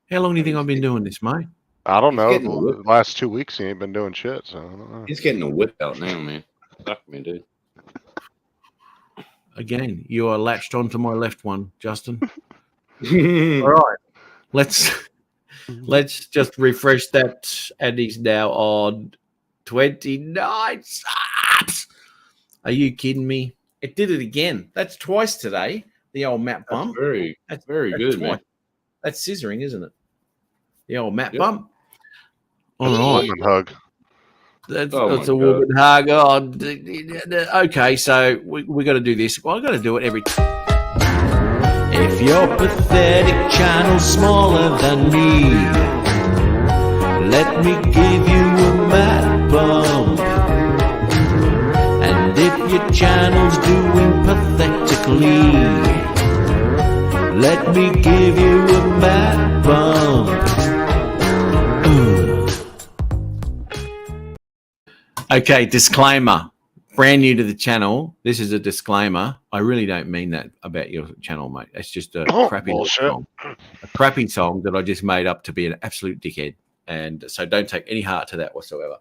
How long do you think I've been doing this, mate? I don't know. getting a The whip. last 2 weeks he ain't been doing shit, so I don't know. He's getting a whip out now, man. Fuck me, dude. Again, you are latched onto my left one, Justin. All right. Let's just refresh that. And he's now on 29 subs. Are you kidding me? It did it again. That's twice today. The old map bump. That's very good, man. That's scissoring, isn't it? The old map Yep. bump. That's a All right. woman hug. That's Oh a my woman hug. Oh, okay, so we got to do this. Well, I got to do it every. If your pathetic channel's smaller than me, let me give you a mad bump. And if your channel's doing pathetically, let me give you a mad bump. Okay, disclaimer. Brand new to the channel. This is a disclaimer. I really don't mean that about your channel, mate. It's just a crappy little song. A crappy song that I just made up to be an absolute dickhead. And so don't take any heart to that whatsoever.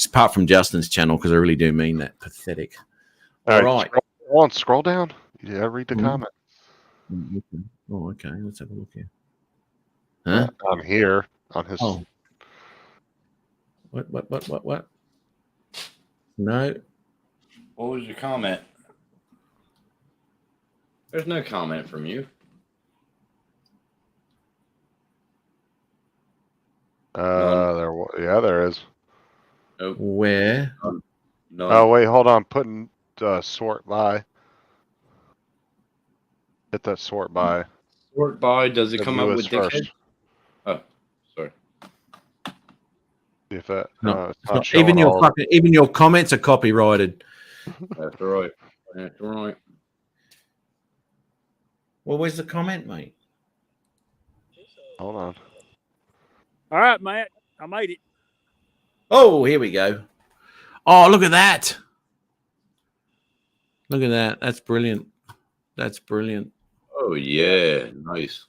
Apart from Justin's channel, because I really do mean that. Pathetic. All right. Scroll down. Yeah, read the comment. Oh, okay. Let's have a look here. Huh? On here. On his. Oh. What? No. What was your comment? There's no comment from you. There is. Nope. Where? No. Oh wait, hold on. Putting sort by. Hit that sort by. Sort by. Does it come up with dickhead? first. Oh, sorry. See if that. No, it's it's not not- showing even all of it. even your comments are copyrighted. That's right. That's right. Well, where's the comment, mate? Hold on. All right, Matt. I made it. Oh, here we go. Oh, look at that. Look at that. That's brilliant. That's brilliant. Oh yeah, nice.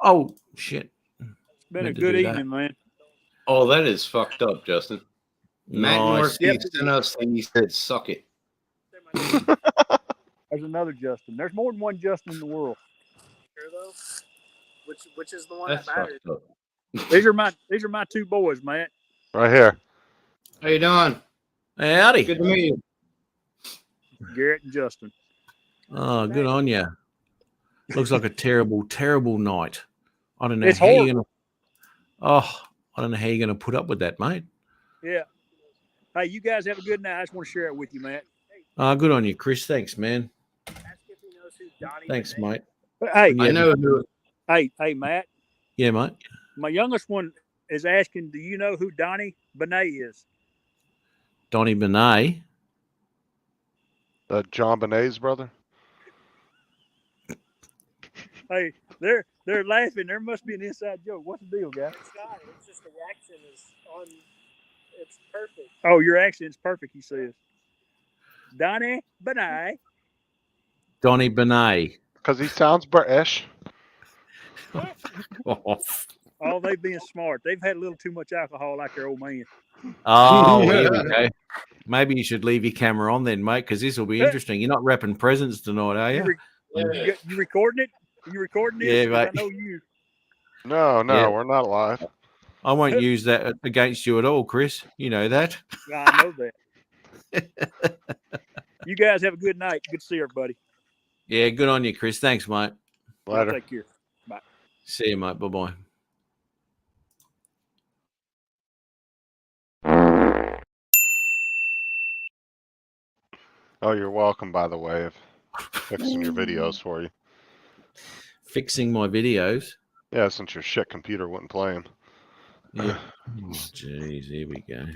Oh shit. It's been a Meant to good do that. evening, man. Oh, that is fucked up, Justin. Matt Nice. Northeast sent us and he said, "Suck it." There's another Justin. There's more than one Justin in the world. Sure though. Which is the one That's that mattered? fucked up. These are my two boys, Matt. Right here. How you doing? Howdy. Good to meet you. Garrett and Justin. Oh, good on you. Looks like a terrible, terrible night. I don't know It's how you're horrible. gonna. Oh, I don't know how you're gonna put up with that, mate. Yeah. Hey, you guys have a good night. I just want to share it with you, Matt. Good on you, Chris. Thanks, man. Thanks, mate. Hey, I know who. Hey, Matt. Yeah, mate. My youngest one is asking, "Do you know who Donnie Benet is?" Donnie Benet. John Benet's brother. Hey, they're laughing. There must be an inside joke. What's the deal, guys? It's not. It's just the accent is on. It's perfect. Oh, your accent's perfect. He says, Donnie Benet. Donnie Benet. Because he sounds British. Oh, they being smart. They've had a little too much alcohol, like their old man. Oh, here we go. Maybe you should leave your camera on then, mate, because this will be interesting. You're not wrapping presents tonight, are you? You recording it? You recording this? Yeah, 'Cause mate. I know you. No, Yeah. we're not live. I won't use that against you at all, Chris. You know that. I know that. You guys have a good night. Good to see everybody. Yeah, good on you, Chris. Thanks, mate. Later. Take care. Bye. See you, mate. Bye-bye. Oh, you're welcome, by the way, of fixing your videos for you. Fixing my videos? Yeah, since your shit computer wouldn't play them. Yeah. Oh, jeez, here we go.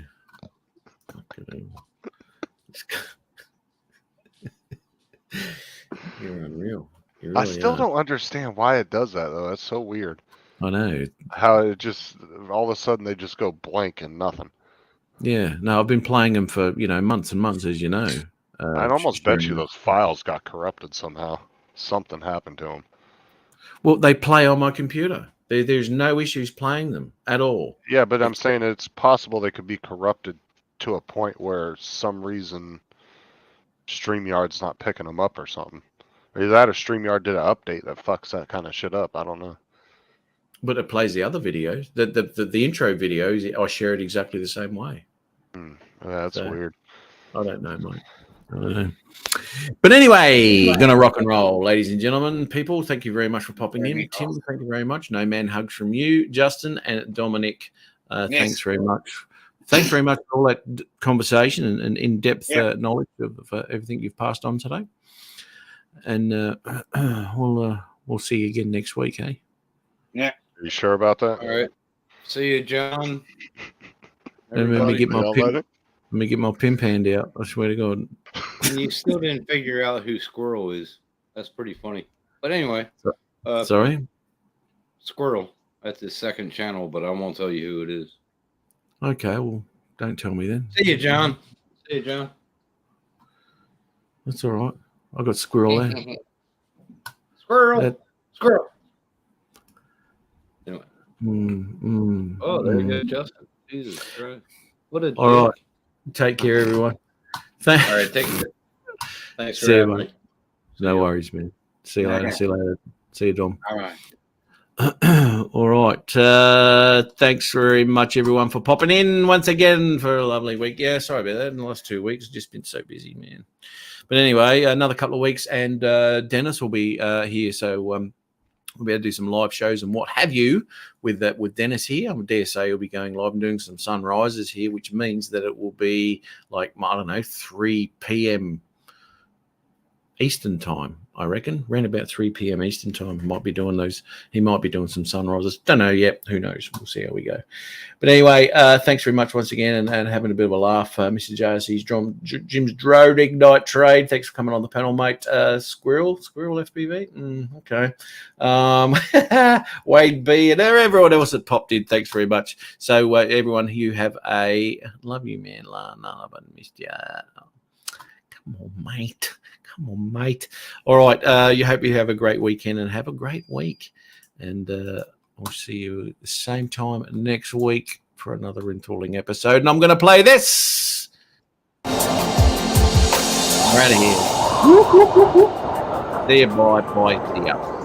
You're unreal. You I really still are. don't understand why it does that, though. That's so weird. I know. How it just, all of a sudden, they just go blank and nothing. Yeah. No, I've been playing them for, months and months, as you know. I'd almost bet you those files got corrupted somehow. Something happened to them. Well, they play on my computer. There's no issues playing them at all. Yeah, but I'm saying it's possible they could be corrupted to a point where some reason StreamYard's not picking them up or something. Either that or StreamYard did an update that fucks that kind of shit up. I don't know. But it plays the other videos. The intro videos, I share it exactly the same way. Yeah, that's weird. I don't know, mate. I don't know. But anyway, gonna rock and roll, ladies and gentlemen. People, thank you very much for popping in. Tim, thank you very much. No man hugs from you, Justin and Dominic. Thanks very much. Thanks very much for all that conversation and in-depth knowledge of everything you've passed on today. And we'll see you again next week, eh? Yeah. Are you sure about that? All right. See you, John. And let me get my Everybody, pimp, let me get my pimp hand out. I swear to God. And you still didn't figure out who Squirrel is. That's pretty funny. But anyway. Sorry? Squirrel. That's his second channel, but I won't tell you who it is. Okay, well, don't tell me then. See you, John. See you, John. That's all right. I got Squirrel there. Squirrel. Squirrel. Anyway. Oh, there you go, Justin. Jesus Christ. What a all dick. right. Take care, everyone. All right, take care. Thanks for See you, having mate. me. No worries, man. See you later. Okay. See you later. See you, Dom. All right. All right. Thanks very much, everyone, for popping in once again for a lovely week. Yeah, sorry about that. In the last 2 weeks, just been so busy, man. But anyway, another couple of weeks, and Dennis will be here, so we'll be able to do some live shows and what have you with Dennis here. I dare say he'll be going live and doing some sunrises here, which means that it will be like, I don't know, 3 p.m. Eastern time, I reckon. Around about 3 p.m. Eastern time, he might be doing those. He might be doing some sunrises. Don't know yet. Who knows? We'll see how we go. But anyway, thanks very much once again and having a bit of a laugh. Mr. JRC's Jim's Drone Ignite Trade. Thanks for coming on the panel, mate. Squirrel FPV. Okay. Wade B and everyone else that popped in. Thanks very much. So everyone, you have a love you, man. None of it missed you. Come on, mate. Come on, mate. All right. You hope you have a great weekend and have a great week. And I'll see you at the same time next week for another Entooling episode. And I'm going to play this. We're out of here. See you. Bye. See ya.